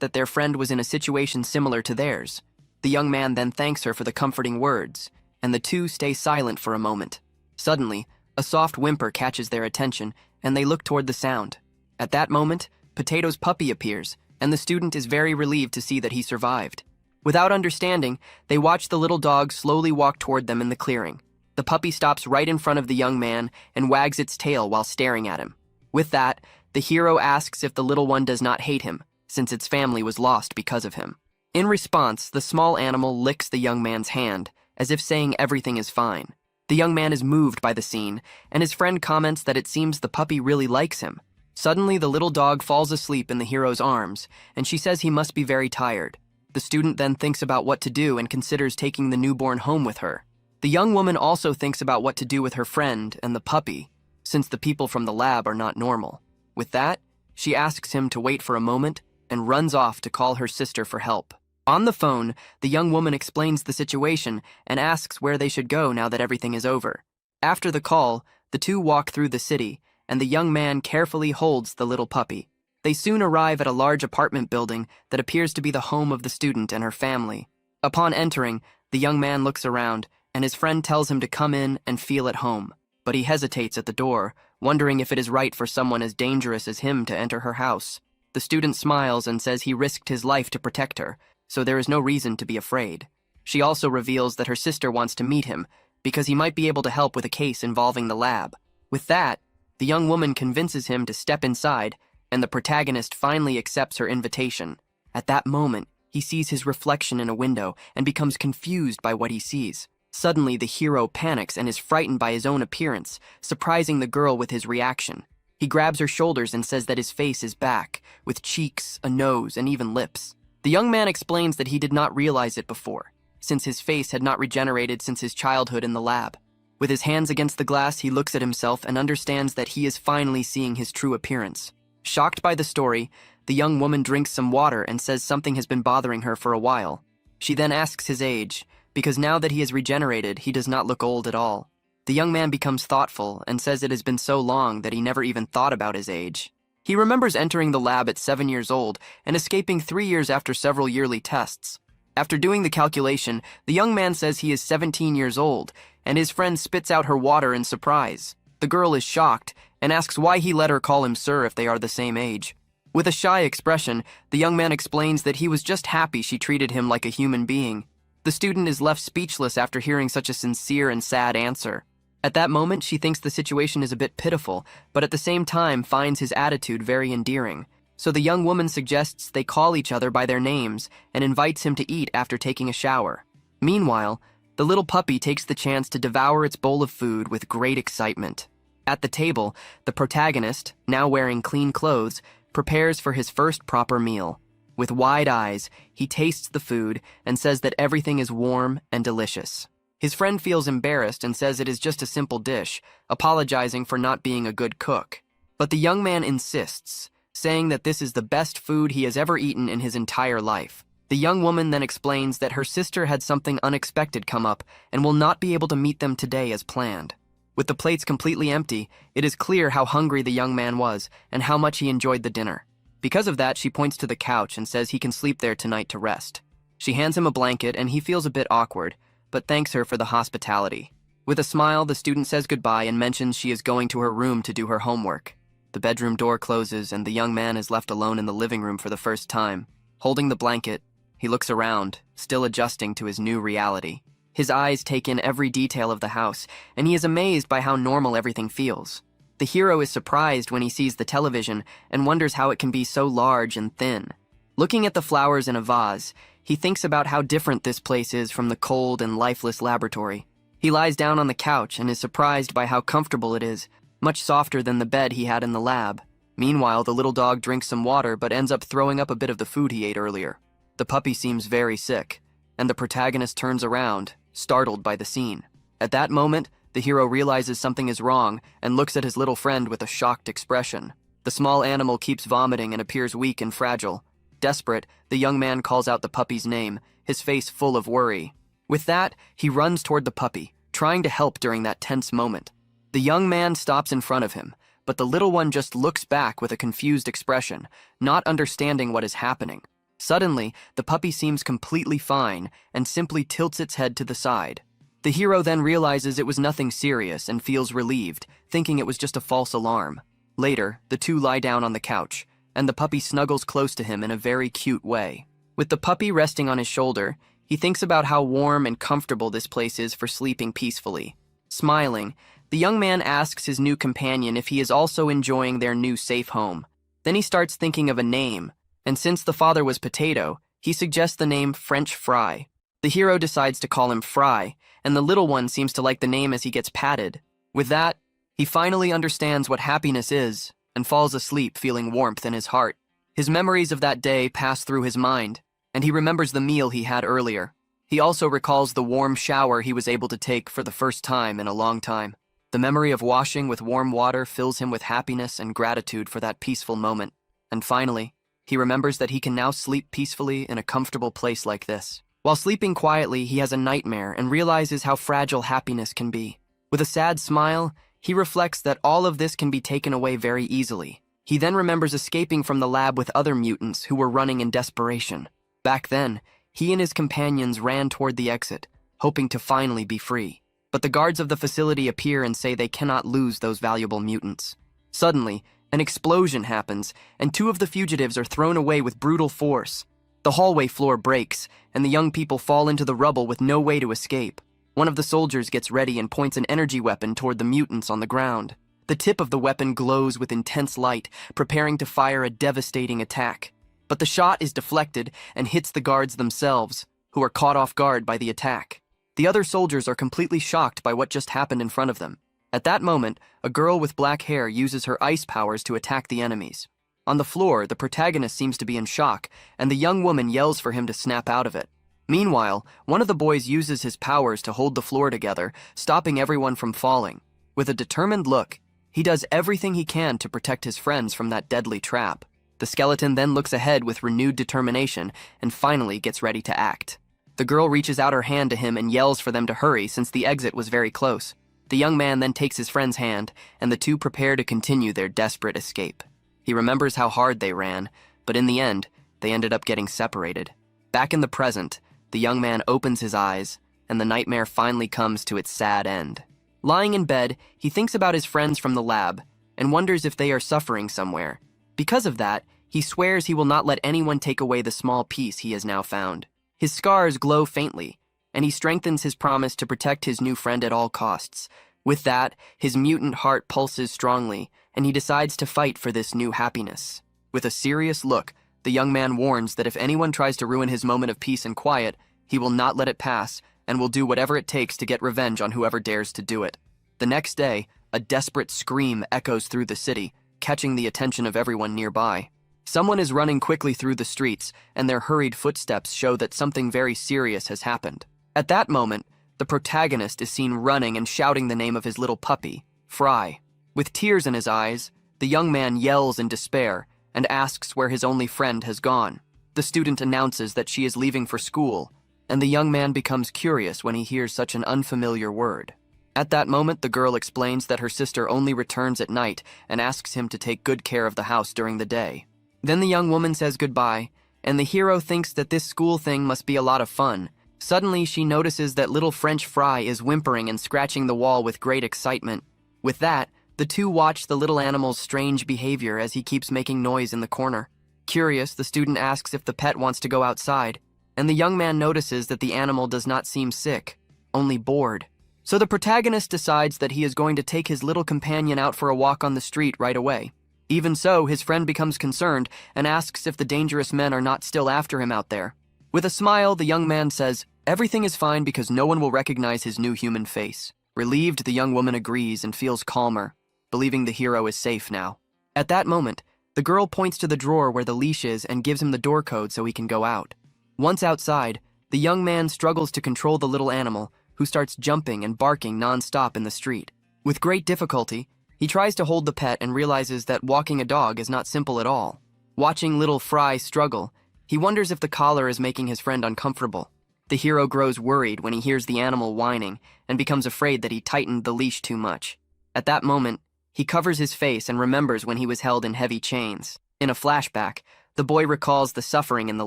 that their friend was in a situation similar to theirs. The young man then thanks her for the comforting words, and the two stay silent for a moment. Suddenly, a soft whimper catches their attention, and they look toward the sound. At that moment, Potato's puppy appears, and the student is very relieved to see that he survived. Without understanding, they watch the little dog slowly walk toward them in the clearing. The puppy stops right in front of the young man and wags its tail while staring at him. With that, the hero asks if the little one does not hate him, since its family was lost because of him. In response, the small animal licks the young man's hand, as if saying everything is fine. The young man is moved by the scene, and his friend comments that it seems the puppy really likes him. Suddenly, the little dog falls asleep in the hero's arms, and she says he must be very tired. The student then thinks about what to do and considers taking the newborn home with her. The young woman also thinks about what to do with her friend and the puppy, since the people from the lab are not normal. With that, she asks him to wait for a moment and runs off to call her sister for help. On the phone, the young woman explains the situation and asks where they should go now that everything is over. After the call, the two walk through the city, and the young man carefully holds the little puppy. They soon arrive at a large apartment building that appears to be the home of the student and her family. Upon entering, the young man looks around, and his friend tells him to come in and feel at home. But he hesitates at the door, wondering if it is right for someone as dangerous as him to enter her house. The student smiles and says he risked his life to protect her, so there is no reason to be afraid. She also reveals that her sister wants to meet him, because he might be able to help with a case involving the lab. With that, the young woman convinces him to step inside, and the protagonist finally accepts her invitation. At that moment, he sees his reflection in a window and becomes confused by what he sees. Suddenly, the hero panics and is frightened by his own appearance, surprising the girl with his reaction. He grabs her shoulders and says that his face is back, with cheeks, a nose, and even lips. The young man explains that he did not realize it before, since his face had not regenerated since his childhood in the lab. With his hands against the glass, he looks at himself and understands that he is finally seeing his true appearance. Shocked by the story, the young woman drinks some water and says something has been bothering her for a while. She then asks his age, because now that he has regenerated, he does not look old at all. The young man becomes thoughtful and says it has been so long that he never even thought about his age. He remembers entering the lab at 7 years old and escaping 3 years after several yearly tests. After doing the calculation, the young man says he is 17 years old, and his friend spits out her water in surprise. The girl is shocked and asks why he let her call him sir if they are the same age. With a shy expression, the young man explains that he was just happy she treated him like a human being. The student is left speechless after hearing such a sincere and sad answer. At that moment, she thinks the situation is a bit pitiful, but at the same time finds his attitude very endearing. So the young woman suggests they call each other by their names and invites him to eat after taking a shower. Meanwhile, the little puppy takes the chance to devour its bowl of food with great excitement. At the table, the protagonist, now wearing clean clothes, prepares for his first proper meal. With wide eyes, he tastes the food and says that everything is warm and delicious. His friend feels embarrassed and says it is just a simple dish, apologizing for not being a good cook. But the young man insists, saying that this is the best food he has ever eaten in his entire life. The young woman then explains that her sister had something unexpected come up and will not be able to meet them today as planned. With the plates completely empty, it is clear how hungry the young man was and how much he enjoyed the dinner. Because of that, she points to the couch and says he can sleep there tonight to rest. She hands him a blanket and he feels a bit awkward, but thanks her for the hospitality. With a smile, the student says goodbye and mentions she is going to her room to do her homework. The bedroom door closes and the young man is left alone in the living room for the first time. Holding the blanket, he looks around, still adjusting to his new reality. His eyes take in every detail of the house, and he is amazed by how normal everything feels. The hero is surprised when he sees the television and wonders how it can be so large and thin. Looking at the flowers in a vase, he thinks about how different this place is from the cold and lifeless laboratory. He lies down on the couch and is surprised by how comfortable it is, much softer than the bed he had in the lab. Meanwhile, the little dog drinks some water but ends up throwing up a bit of the food he ate earlier. The puppy seems very sick, and the protagonist turns around, startled by the scene. At that moment, the hero realizes something is wrong and looks at his little friend with a shocked expression. The small animal keeps vomiting and appears weak and fragile. Desperate, the young man calls out the puppy's name, his face full of worry. With that, he runs toward the puppy, trying to help during that tense moment. The young man stops in front of him, but the little one just looks back with a confused expression, not understanding what is happening. Suddenly, the puppy seems completely fine and simply tilts its head to the side. The hero then realizes it was nothing serious and feels relieved, thinking it was just a false alarm. Later, the two lie down on the couch, and the puppy snuggles close to him in a very cute way. With the puppy resting on his shoulder, he thinks about how warm and comfortable this place is for sleeping peacefully. Smiling, the young man asks his new companion if he is also enjoying their new safe home. Then he starts thinking of a name, and since the father was Potato, he suggests the name French Fry. The hero decides to call him Fry, and the little one seems to like the name as he gets patted. With that, he finally understands what happiness is and falls asleep feeling warmth in his heart. His memories of that day pass through his mind, and he remembers the meal he had earlier. He also recalls the warm shower he was able to take for the first time in a long time. The memory of washing with warm water fills him with happiness and gratitude for that peaceful moment. And finally, he remembers that he can now sleep peacefully in a comfortable place like this. While sleeping quietly, he has a nightmare and realizes how fragile happiness can be. With a sad smile, he reflects that all of this can be taken away very easily. He then remembers escaping from the lab with other mutants who were running in desperation. Back then, he and his companions ran toward the exit, hoping to finally be free. But the guards of the facility appear and say they cannot lose those valuable mutants. Suddenly, an explosion happens, and two of the fugitives are thrown away with brutal force. The hallway floor breaks, and the young people fall into the rubble with no way to escape. One of the soldiers gets ready and points an energy weapon toward the mutants on the ground. The tip of the weapon glows with intense light, preparing to fire a devastating attack. But the shot is deflected and hits the guards themselves, who are caught off guard by the attack. The other soldiers are completely shocked by what just happened in front of them. At that moment, a girl with black hair uses her ice powers to attack the enemies. On the floor, the protagonist seems to be in shock, and the young woman yells for him to snap out of it. Meanwhile, one of the boys uses his powers to hold the floor together, stopping everyone from falling. With a determined look, he does everything he can to protect his friends from that deadly trap. The skeleton then looks ahead with renewed determination and finally gets ready to act. The girl reaches out her hand to him and yells for them to hurry since the exit was very close. The young man then takes his friend's hand, and the two prepare to continue their desperate escape. He remembers how hard they ran, but in the end, they ended up getting separated. Back in the present, the young man opens his eyes, and the nightmare finally comes to its sad end. Lying in bed, he thinks about his friends from the lab and wonders if they are suffering somewhere. Because of that, he swears he will not let anyone take away the small peace he has now found. His scars glow faintly, and he strengthens his promise to protect his new friend at all costs. With that, his mutant heart pulses strongly, and he decides to fight for this new happiness. With a serious look, the young man warns that if anyone tries to ruin his moment of peace and quiet, he will not let it pass and will do whatever it takes to get revenge on whoever dares to do it. The next day, a desperate scream echoes through the city, catching the attention of everyone nearby. Someone is running quickly through the streets, and their hurried footsteps show that something very serious has happened. At that moment, the protagonist is seen running and shouting the name of his little puppy, Fry. With tears in his eyes, the young man yells in despair and asks where his only friend has gone. The student announces that she is leaving for school, and the young man becomes curious when he hears such an unfamiliar word. At that moment, the girl explains that her sister only returns at night and asks him to take good care of the house during the day. Then the young woman says goodbye, and the hero thinks that this school thing must be a lot of fun. Suddenly, she notices that little French Fry is whimpering and scratching the wall with great excitement. With that, the two watch the little animal's strange behavior as he keeps making noise in the corner. Curious, the student asks if the pet wants to go outside, and the young man notices that the animal does not seem sick, only bored. So the protagonist decides that he is going to take his little companion out for a walk on the street right away. Even so, his friend becomes concerned and asks if the dangerous men are not still after him out there. With a smile, the young man says, everything is fine because no one will recognize his new human face. Relieved, the young woman agrees and feels calmer, believing the hero is safe now. At that moment, the girl points to the drawer where the leash is and gives him the door code so he can go out. Once outside, the young man struggles to control the little animal, who starts jumping and barking non-stop in the street. With great difficulty, he tries to hold the pet and realizes that walking a dog is not simple at all. Watching little Fry struggle, he wonders if the collar is making his friend uncomfortable. The hero grows worried when he hears the animal whining and becomes afraid that he tightened the leash too much. At that moment, he covers his face and remembers when he was held in heavy chains. In a flashback, the boy recalls the suffering in the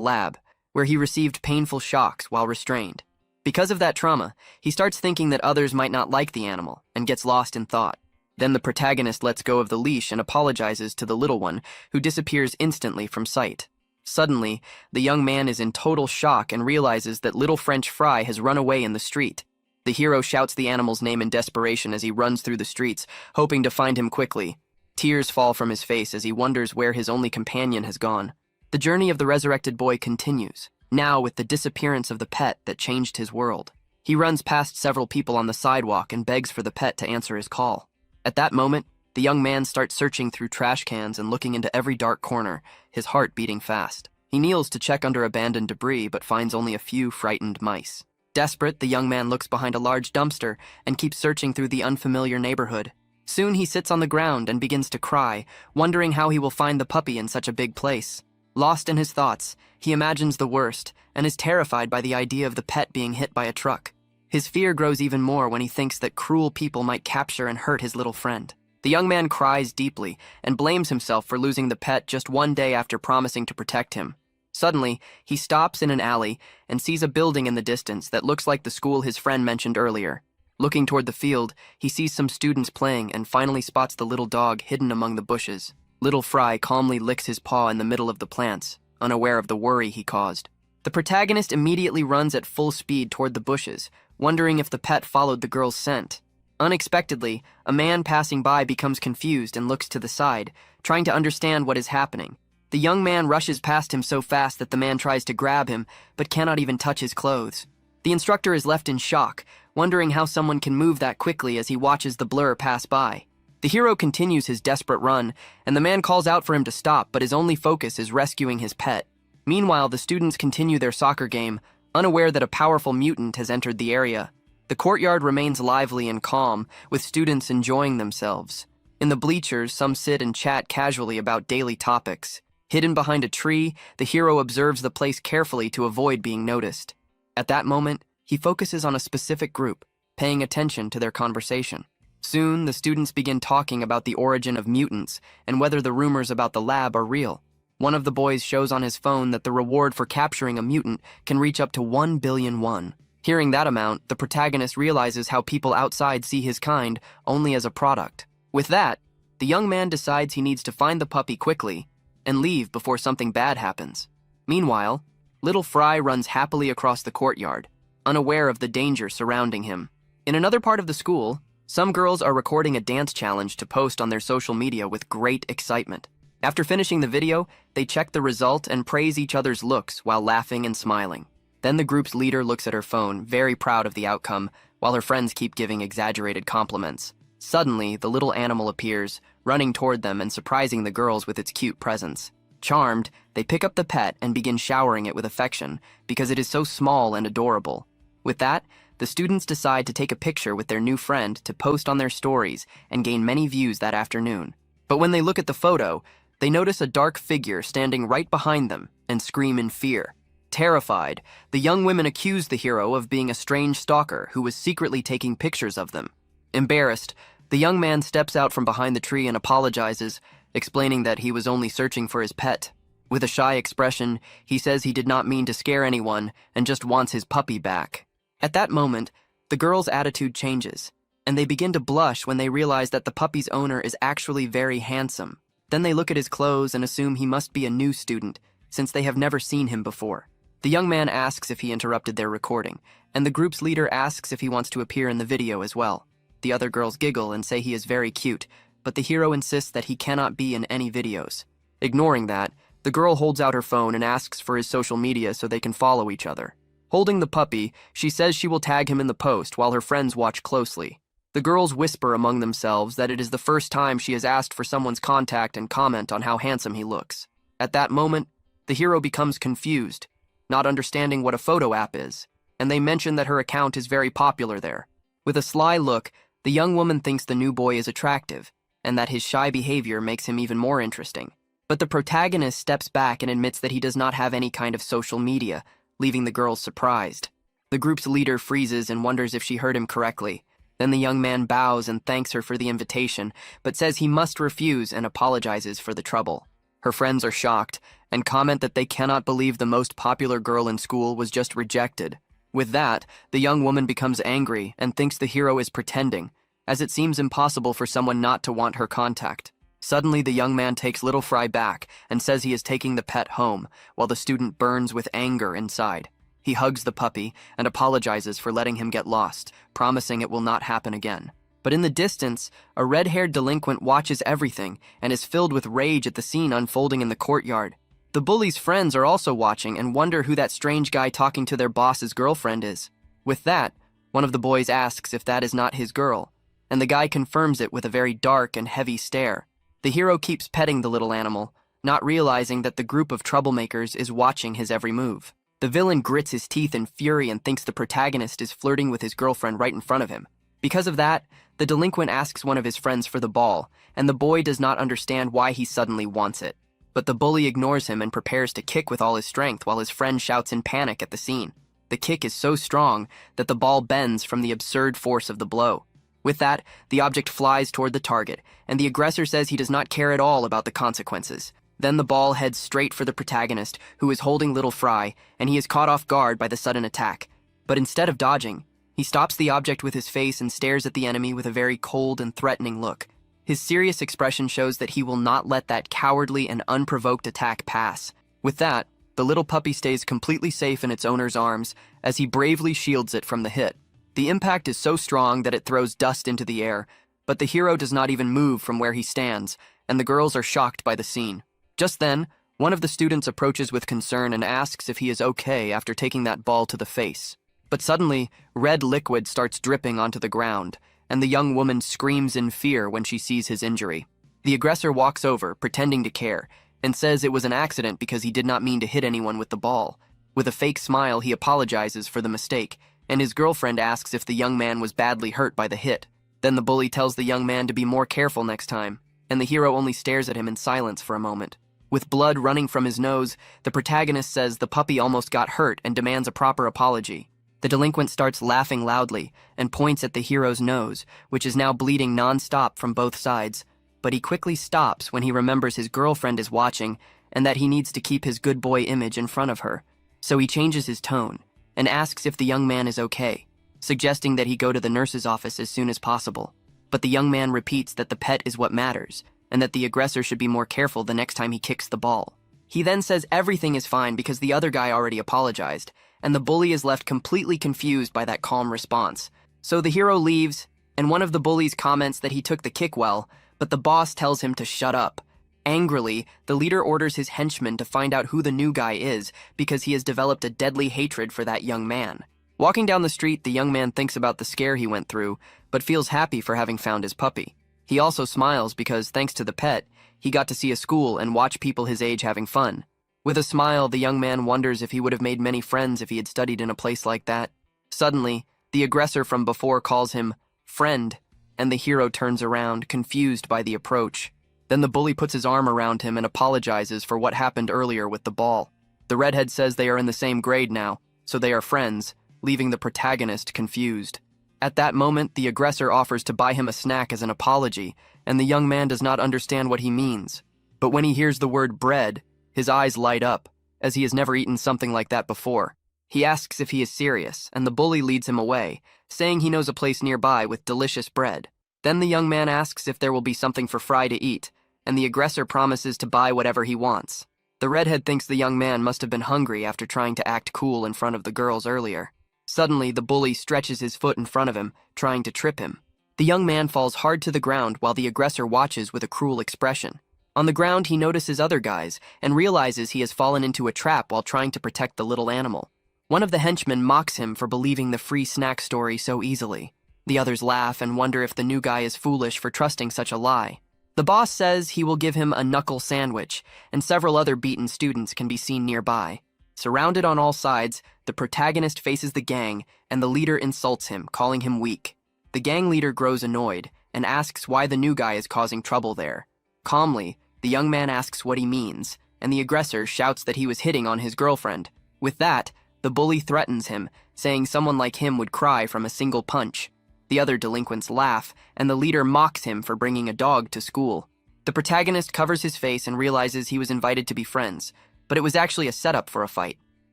lab, where he received painful shocks while restrained. Because of that trauma, he starts thinking that others might not like the animal and gets lost in thought. Then the protagonist lets go of the leash and apologizes to the little one, who disappears instantly from sight. Suddenly, the young man is in total shock and realizes that little French Fry has run away in the street. The hero shouts the animal's name in desperation as he runs through the streets, hoping to find him quickly. Tears fall from his face as he wonders where his only companion has gone. The journey of the resurrected boy continues, now with the disappearance of the pet that changed his world. He runs past several people on the sidewalk and begs for the pet to answer his call. At that moment, the young man starts searching through trash cans and looking into every dark corner, his heart beating fast. He kneels to check under abandoned debris but finds only a few frightened mice. Desperate, the young man looks behind a large dumpster and keeps searching through the unfamiliar neighborhood. Soon he sits on the ground and begins to cry, wondering how he will find the puppy in such a big place. Lost in his thoughts, he imagines the worst and is terrified by the idea of the pet being hit by a truck. His fear grows even more when he thinks that cruel people might capture and hurt his little friend. The young man cries deeply and blames himself for losing the pet just one day after promising to protect him. Suddenly, he stops in an alley and sees a building in the distance that looks like the school his friend mentioned earlier. Looking toward the field, he sees some students playing and finally spots the little dog hidden among the bushes. Little Fry calmly licks his paw in the middle of the plants, unaware of the worry he caused. The protagonist immediately runs at full speed toward the bushes, wondering if the pet followed the girl's scent. Unexpectedly, a man passing by becomes confused and looks to the side, trying to understand what is happening. The young man rushes past him so fast that the man tries to grab him, but cannot even touch his clothes. The instructor is left in shock, wondering how someone can move that quickly as he watches the blur pass by. The hero continues his desperate run, and the man calls out for him to stop, but his only focus is rescuing his pet. Meanwhile, the students continue their soccer game, unaware that a powerful mutant has entered the area. The courtyard remains lively and calm, with students enjoying themselves. In the bleachers, some sit and chat casually about daily topics. Hidden behind a tree, the hero observes the place carefully to avoid being noticed. At that moment, he focuses on a specific group, paying attention to their conversation. Soon, the students begin talking about the origin of mutants and whether the rumors about the lab are real. One of the boys shows on his phone that the reward for capturing a mutant can reach up to 1 billion won. Hearing that amount, the protagonist realizes how people outside see his kind only as a product. With that, the young man decides he needs to find the puppy quickly and leave before something bad happens. Meanwhile, little Fry runs happily across the courtyard, unaware of the danger surrounding him. In another part of the school, some girls are recording a dance challenge to post on their social media with great excitement. After finishing the video, they check the result and praise each other's looks while laughing and smiling. Then the group's leader looks at her phone, very proud of the outcome, while her friends keep giving exaggerated compliments. Suddenly, the little animal appears, running toward them and surprising the girls with its cute presence. Charmed, they pick up the pet and begin showering it with affection because it is so small and adorable. With that, the students decide to take a picture with their new friend to post on their stories and gain many views that afternoon. But when they look at the photo, they notice a dark figure standing right behind them and scream in fear. Terrified, the young women accuse the hero of being a strange stalker who was secretly taking pictures of them. Embarrassed, the young man steps out from behind the tree and apologizes, explaining that he was only searching for his pet. With a shy expression, he says he did not mean to scare anyone and just wants his puppy back. At that moment, the girls' attitude changes, and they begin to blush when they realize that the puppy's owner is actually very handsome. Then they look at his clothes and assume he must be a new student, since they have never seen him before. The young man asks if he interrupted their recording, and the group's leader asks if he wants to appear in the video as well. The other girls giggle and say he is very cute, but the hero insists that he cannot be in any videos. Ignoring that, the girl holds out her phone and asks for his social media so they can follow each other. Holding the puppy, she says she will tag him in the post while her friends watch closely. The girls whisper among themselves that it is the first time she has asked for someone's contact and comment on how handsome he looks. At that moment, the hero becomes confused, not understanding what a photo app is, and they mention that her account is very popular there. With a sly look, the young woman thinks the new boy is attractive, and that his shy behavior makes him even more interesting. But the protagonist steps back and admits that he does not have any kind of social media, leaving the girls surprised. The group's leader freezes and wonders if she heard him correctly. Then the young man bows and thanks her for the invitation, but says he must refuse and apologizes for the trouble. Her friends are shocked and comment that they cannot believe the most popular girl in school was just rejected. With that, the young woman becomes angry and thinks the hero is pretending, as it seems impossible for someone not to want her contact. Suddenly, the young man takes little Fry back and says he is taking the pet home, while the student burns with anger inside. He hugs the puppy and apologizes for letting him get lost, promising it will not happen again. But in the distance, a red-haired delinquent watches everything and is filled with rage at the scene unfolding in the courtyard. The bully's friends are also watching and wonder who that strange guy talking to their boss's girlfriend is. With that, One of the boys asks if that is not his girl, and the guy confirms it with a very dark and heavy stare. The hero keeps petting the little animal, not realizing that the group of troublemakers is watching his every move. The villain grits his teeth in fury and thinks the protagonist is flirting with his girlfriend right in front of him. Because of that, the delinquent asks one of his friends for the ball, and the boy does not understand why he suddenly wants it. But the bully ignores him and prepares to kick with all his strength while his friend shouts in panic at the scene. The kick is so strong that the ball bends from the absurd force of the blow. With that, the object flies toward the target, and the aggressor says he does not care at all about the consequences. Then the ball heads straight for the protagonist, who is holding little Fry, and he is caught off guard by the sudden attack. But instead of dodging, he stops the object with his face and stares at the enemy with a very cold and threatening look. His serious expression shows that he will not let that cowardly and unprovoked attack pass. With that, the little puppy stays completely safe in its owner's arms as he bravely shields it from the hit. The impact is so strong that it throws dust into the air, but the hero does not even move from where he stands, and the girls are shocked by the scene. Just then, one of the students approaches with concern and asks if he is okay after taking that ball to the face. But suddenly, red liquid starts dripping onto the ground, and the young woman screams in fear when she sees his injury. The aggressor walks over, pretending to care, and says it was an accident because he did not mean to hit anyone with the ball. With a fake smile, he apologizes for the mistake, and his girlfriend asks if the young man was badly hurt by the hit. Then the bully tells the young man to be more careful next time, and the hero only stares at him in silence for a moment. With blood running from his nose, the protagonist says the puppy almost got hurt and demands a proper apology. The delinquent starts laughing loudly and points at the hero's nose, which is now bleeding non-stop from both sides. But he quickly stops when he remembers his girlfriend is watching and that he needs to keep his good boy image in front of her. So he changes his tone and asks if the young man is okay, suggesting that he go to the nurse's office as soon as possible. But the young man repeats that the pet is what matters, and that the aggressor should be more careful the next time he kicks the ball. He then says everything is fine because the other guy already apologized, and the bully is left completely confused by that calm response. So the hero leaves, and one of the bullies comments that he took the kick well, but the boss tells him to shut up. Angrily, the leader orders his henchmen to find out who the new guy is because he has developed a deadly hatred for that young man. Walking down the street, the young man thinks about the scare he went through, but feels happy for having found his puppy. He also smiles because, thanks to the pet, he got to see a school and watch people his age having fun. With a smile, the young man wonders if he would have made many friends if he had studied in a place like that. Suddenly, the aggressor from before calls him friend, and the hero turns around, confused by the approach. Then the bully puts his arm around him and apologizes for what happened earlier with the ball. The redhead says they are in the same grade now, so they are friends, leaving the protagonist confused. At that moment, the aggressor offers to buy him a snack as an apology, and the young man does not understand what he means. But when he hears the word bread, his eyes light up, as he has never eaten something like that before. He asks if he is serious, and the bully leads him away, saying he knows a place nearby with delicious bread. Then the young man asks if there will be something for Fry to eat, and the aggressor promises to buy whatever he wants. The redhead thinks the young man must have been hungry after trying to act cool in front of the girls earlier. Suddenly, the bully stretches his foot in front of him, trying to trip him. The young man falls hard to the ground while the aggressor watches with a cruel expression. On the ground, he notices other guys and realizes he has fallen into a trap while trying to protect the little animal. One of the henchmen mocks him for believing the free snack story so easily. The others laugh and wonder if the new guy is foolish for trusting such a lie. The boss says he will give him a knuckle sandwich, and several other beaten students can be seen nearby. Surrounded on all sides, the protagonist faces the gang, and the leader insults him, calling him weak. The gang leader grows annoyed and asks why the new guy is causing trouble there. Calmly, the young man asks what he means, and the aggressor shouts that he was hitting on his girlfriend. With that, the bully threatens him, saying someone like him would cry from a single punch. The other delinquents laugh, and the leader mocks him for bringing a dog to school. The protagonist covers his face and realizes he was invited to be friends, but it was actually a setup for a fight.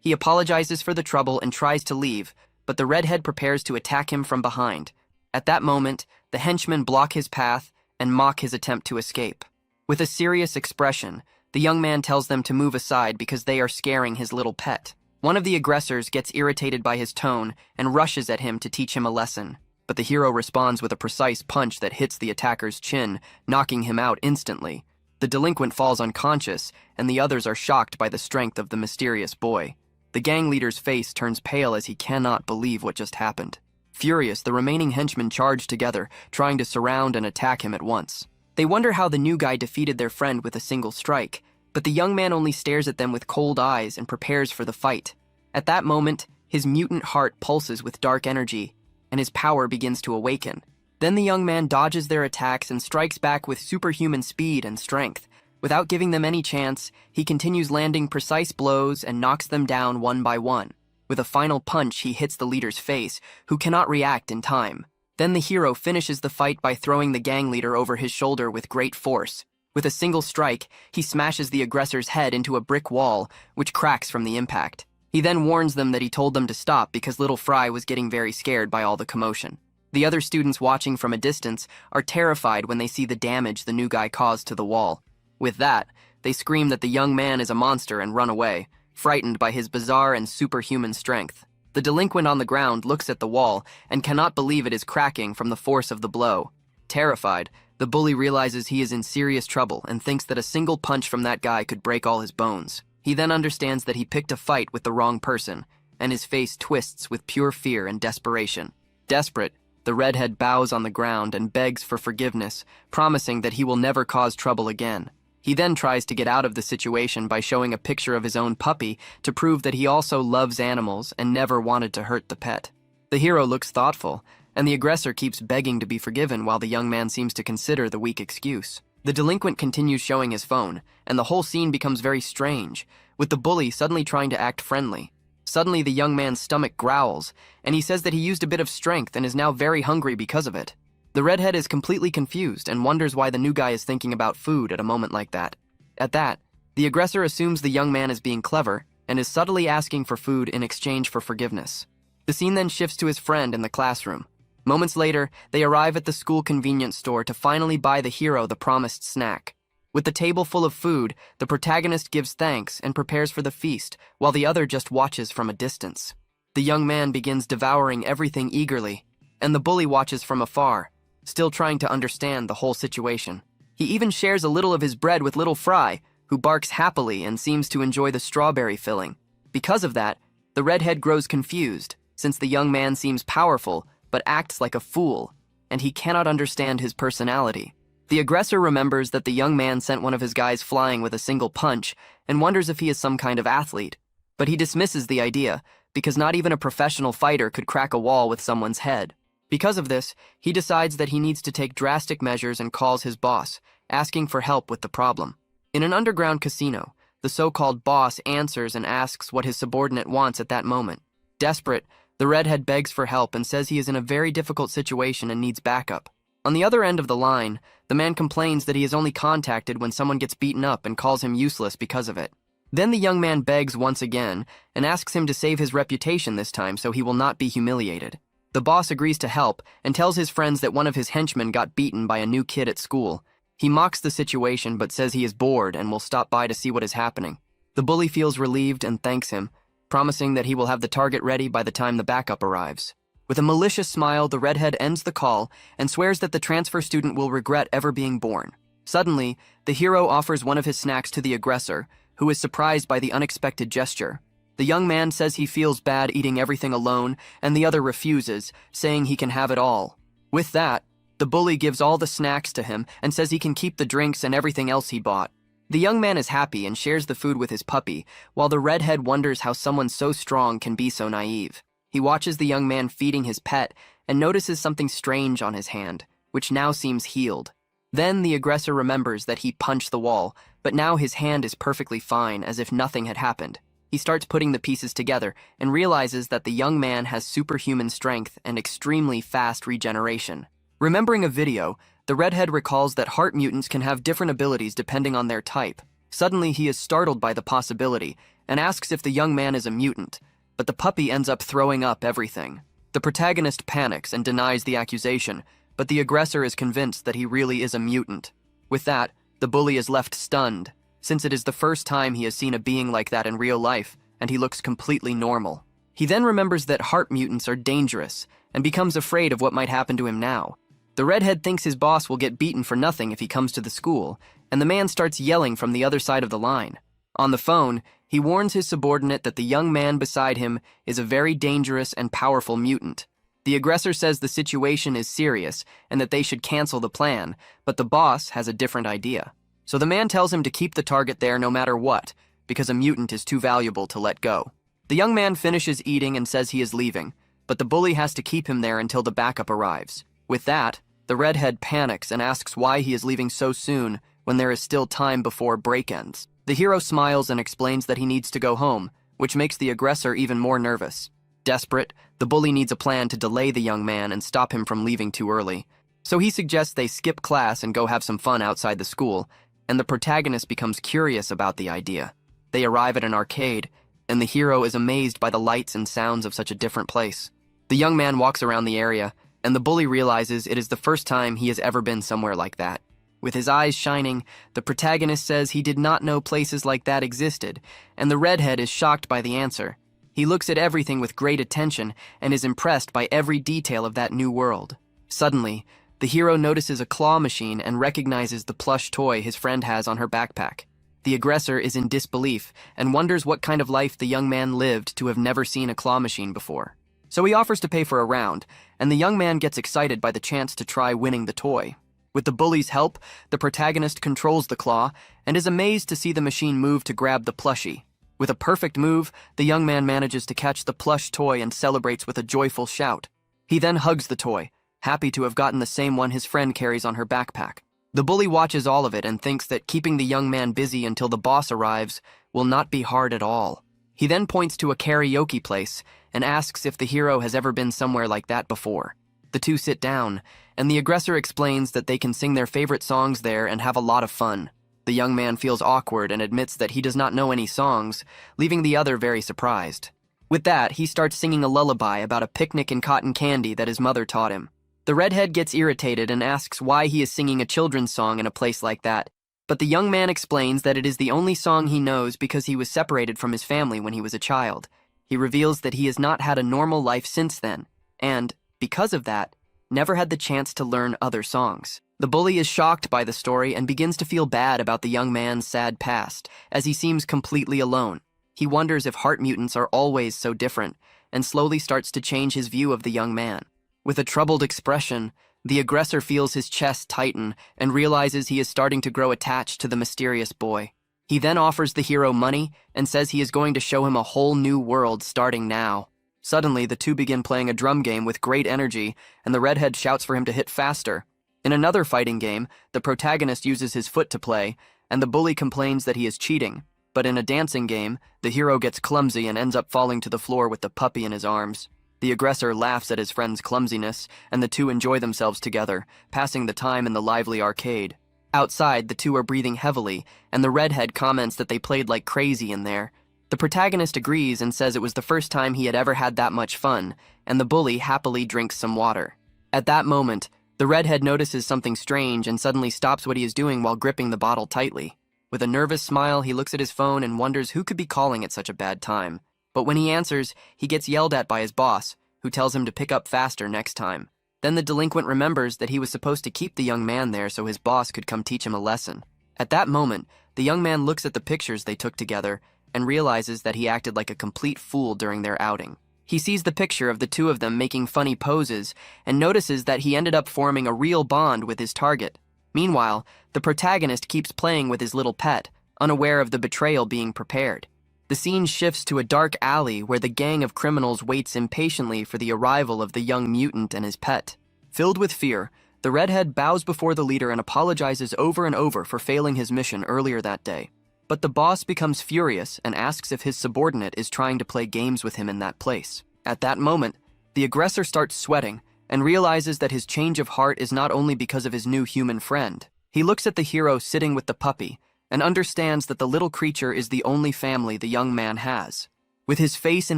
He apologizes for the trouble and tries to leave, but the redhead prepares to attack him from behind. At that moment, the henchmen block his path and mock his attempt to escape. With a serious expression, the young man tells them to move aside because they are scaring his little pet. One of the aggressors gets irritated by his tone and rushes at him to teach him a lesson. But the hero responds with a precise punch that hits the attacker's chin, knocking him out instantly. The delinquent falls unconscious, and the others are shocked by the strength of the mysterious boy. The gang leader's face turns pale as he cannot believe what just happened. Furious, the remaining henchmen charge together, trying to surround and attack him at once. They wonder how the new guy defeated their friend with a single strike, but the young man only stares at them with cold eyes and prepares for the fight. At that moment, his mutant heart pulses with dark energy, and his power begins to awaken. Then the young man dodges their attacks and strikes back with superhuman speed and strength. Without giving them any chance, he continues landing precise blows and knocks them down one by one. With a final punch, he hits the leader's face, who cannot react in time. Then the hero finishes the fight by throwing the gang leader over his shoulder with great force. With a single strike, he smashes the aggressor's head into a brick wall, which cracks from the impact. He then warns them that he told them to stop because little Fry was getting very scared by all the commotion. The other students watching from a distance are terrified when they see the damage the new guy caused to the wall. With that, they scream that the young man is a monster and run away, frightened by his bizarre and superhuman strength. The delinquent on the ground looks at the wall and cannot believe it is cracking from the force of the blow. Terrified, the bully realizes he is in serious trouble and thinks that a single punch from that guy could break all his bones. He then understands that he picked a fight with the wrong person, and his face twists with pure fear and desperation. Desperate, the redhead bows on the ground and begs for forgiveness, promising that he will never cause trouble again. He then tries to get out of the situation by showing a picture of his own puppy to prove that he also loves animals and never wanted to hurt the pet. The hero looks thoughtful, and the aggressor keeps begging to be forgiven while the young man seems to consider the weak excuse. The delinquent continues showing his phone, and the whole scene becomes very strange, with the bully suddenly trying to act friendly. Suddenly, the young man's stomach growls, and he says that he used a bit of strength and is now very hungry because of it. The redhead is completely confused and wonders why the new guy is thinking about food at a moment like that. At that, the aggressor assumes the young man is being clever and is subtly asking for food in exchange for forgiveness. The scene then shifts to his friend in the classroom. Moments later, they arrive at the school convenience store to finally buy the hero the promised snack. With the table full of food, the protagonist gives thanks and prepares for the feast, while the other just watches from a distance. The young man begins devouring everything eagerly, and the bully watches from afar, still trying to understand the whole situation. He even shares a little of his bread with little Fry, who barks happily and seems to enjoy the strawberry filling. Because of that, the redhead grows confused, since the young man seems powerful, but acts like a fool, and he cannot understand his personality. The aggressor remembers that the young man sent one of his guys flying with a single punch and wonders if he is some kind of athlete. But he dismisses the idea, because not even a professional fighter could crack a wall with someone's head. Because of this, he decides that he needs to take drastic measures and calls his boss, asking for help with the problem. In an underground casino, the so-called boss answers and asks what his subordinate wants at that moment. Desperate, the redhead begs for help and says he is in a very difficult situation and needs backup. On the other end of the line, the man complains that he is only contacted when someone gets beaten up and calls him useless because of it. Then the young man begs once again and asks him to save his reputation this time so he will not be humiliated. The boss agrees to help and tells his friends that one of his henchmen got beaten by a new kid at school. He mocks the situation but says he is bored and will stop by to see what is happening. The bully feels relieved and thanks him, promising that he will have the target ready by the time the backup arrives. With a malicious smile, the redhead ends the call and swears that the transfer student will regret ever being born. Suddenly, the hero offers one of his snacks to the aggressor, who is surprised by the unexpected gesture. The young man says he feels bad eating everything alone, and the other refuses, saying he can have it all. With that, the bully gives all the snacks to him and says he can keep the drinks and everything else he bought. The young man is happy and shares the food with his puppy, while the redhead wonders how someone so strong can be so naive. He watches the young man feeding his pet and notices something strange on his hand, which now seems healed. Then the aggressor remembers that he punched the wall, but now his hand is perfectly fine, as if nothing had happened. He starts putting the pieces together and realizes that the young man has superhuman strength and extremely fast regeneration. Remembering a video, the redhead recalls that heart mutants can have different abilities depending on their type. Suddenly he is startled by the possibility and asks if the young man is a mutant, but the puppy ends up throwing up everything. The protagonist panics and denies the accusation, but the aggressor is convinced that he really is a mutant. With that, the bully is left stunned, since it is the first time he has seen a being like that in real life, and he looks completely normal. He then remembers that heart mutants are dangerous, and becomes afraid of what might happen to him now. The redhead thinks his boss will get beaten for nothing if he comes to the school, and the man starts yelling from the other side of the line. On the phone, he warns his subordinate that the young man beside him is a very dangerous and powerful mutant. The aggressor says the situation is serious and that they should cancel the plan, but the boss has a different idea. So the man tells him to keep the target there no matter what, because a mutant is too valuable to let go. The young man finishes eating and says he is leaving, but the bully has to keep him there until the backup arrives. With that, the redhead panics and asks why he is leaving so soon when there is still time before break ends. The hero smiles and explains that he needs to go home, which makes the aggressor even more nervous. Desperate, the bully needs a plan to delay the young man and stop him from leaving too early. So he suggests they skip class and go have some fun outside the school, and the protagonist becomes curious about the idea. They arrive at an arcade, and the hero is amazed by the lights and sounds of such a different place. The young man walks around the area, and the bully realizes it is the first time he has ever been somewhere like that. With his eyes shining, the protagonist says he did not know places like that existed, and the redhead is shocked by the answer. He looks at everything with great attention and is impressed by every detail of that new world. Suddenly, the hero notices a claw machine and recognizes the plush toy his friend has on her backpack. The aggressor is in disbelief and wonders what kind of life the young man lived to have never seen a claw machine before. So he offers to pay for a round, and the young man gets excited by the chance to try winning the toy. With the bully's help, the protagonist controls the claw and is amazed to see the machine move to grab the plushie. With a perfect move, the young man manages to catch the plush toy and celebrates with a joyful shout. He then hugs the toy, happy to have gotten the same one his friend carries on her backpack. The bully watches all of it and thinks that keeping the young man busy until the boss arrives will not be hard at all. He then points to a karaoke place and asks if the hero has ever been somewhere like that before. The two sit down, and the aggressor explains that they can sing their favorite songs there and have a lot of fun. The young man feels awkward and admits that he does not know any songs, leaving the other very surprised. With that, he starts singing a lullaby about a picnic and cotton candy that his mother taught him. The redhead gets irritated and asks why he is singing a children's song in a place like that, but the young man explains that it is the only song he knows because he was separated from his family when he was a child. He reveals that he has not had a normal life since then, and, because of that, never had the chance to learn other songs. The bully is shocked by the story and begins to feel bad about the young man's sad past, as he seems completely alone. He wonders if heart mutants are always so different, and slowly starts to change his view of the young man. With a troubled expression, the aggressor feels his chest tighten and realizes he is starting to grow attached to the mysterious boy. He then offers the hero money and says he is going to show him a whole new world starting now. Suddenly, the two begin playing a drum game with great energy, and the redhead shouts for him to hit faster. In another fighting game, the protagonist uses his foot to play, and the bully complains that he is cheating. But in a dancing game, the hero gets clumsy and ends up falling to the floor with the puppy in his arms. The aggressor laughs at his friend's clumsiness, and the two enjoy themselves together, passing the time in the lively arcade. Outside, the two are breathing heavily, and the redhead comments that they played like crazy in there. The protagonist agrees and says it was the first time he had ever had that much fun, and the bully happily drinks some water. At that moment, the redhead notices something strange and suddenly stops what he is doing while gripping the bottle tightly. With a nervous smile, he looks at his phone and wonders who could be calling at such a bad time. But when he answers, he gets yelled at by his boss, who tells him to pick up faster next time. Then the delinquent remembers that he was supposed to keep the young man there so his boss could come teach him a lesson. At that moment, the young man looks at the pictures they took together and realizes that he acted like a complete fool during their outing. He sees the picture of the two of them making funny poses and notices that he ended up forming a real bond with his target. Meanwhile, the protagonist keeps playing with his little pet, unaware of the betrayal being prepared. The scene shifts to a dark alley where the gang of criminals waits impatiently for the arrival of the young mutant and his pet. Filled with fear, the redhead bows before the leader and apologizes over and over for failing his mission earlier that day. But the boss becomes furious and asks if his subordinate is trying to play games with him in that place. At that moment, the aggressor starts sweating and realizes that his change of heart is not only because of his new human friend. He looks at the hero sitting with the puppy and understands that the little creature is the only family the young man has. With his face in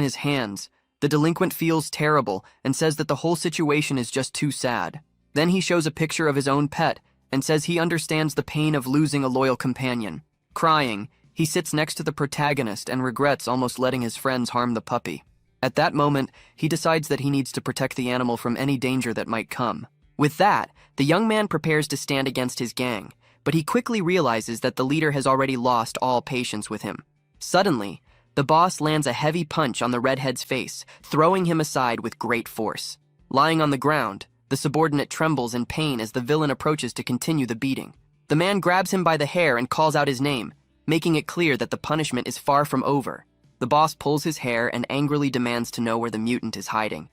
his hands, the delinquent feels terrible and says that the whole situation is just too sad. Then he shows a picture of his own pet and says he understands the pain of losing a loyal companion. Crying, he sits next to the protagonist and regrets almost letting his friends harm the puppy. At that moment, he decides that he needs to protect the animal from any danger that might come. With that, the young man prepares to stand against his gang, but he quickly realizes that the leader has already lost all patience with him. Suddenly, the boss lands a heavy punch on the redhead's face, throwing him aside with great force. Lying on the ground, the subordinate trembles in pain as the villain approaches to continue the beating. The man grabs him by the hair and calls out his name, making it clear that the punishment is far from over. The boss pulls his hair and angrily demands to know where the mutant is hiding.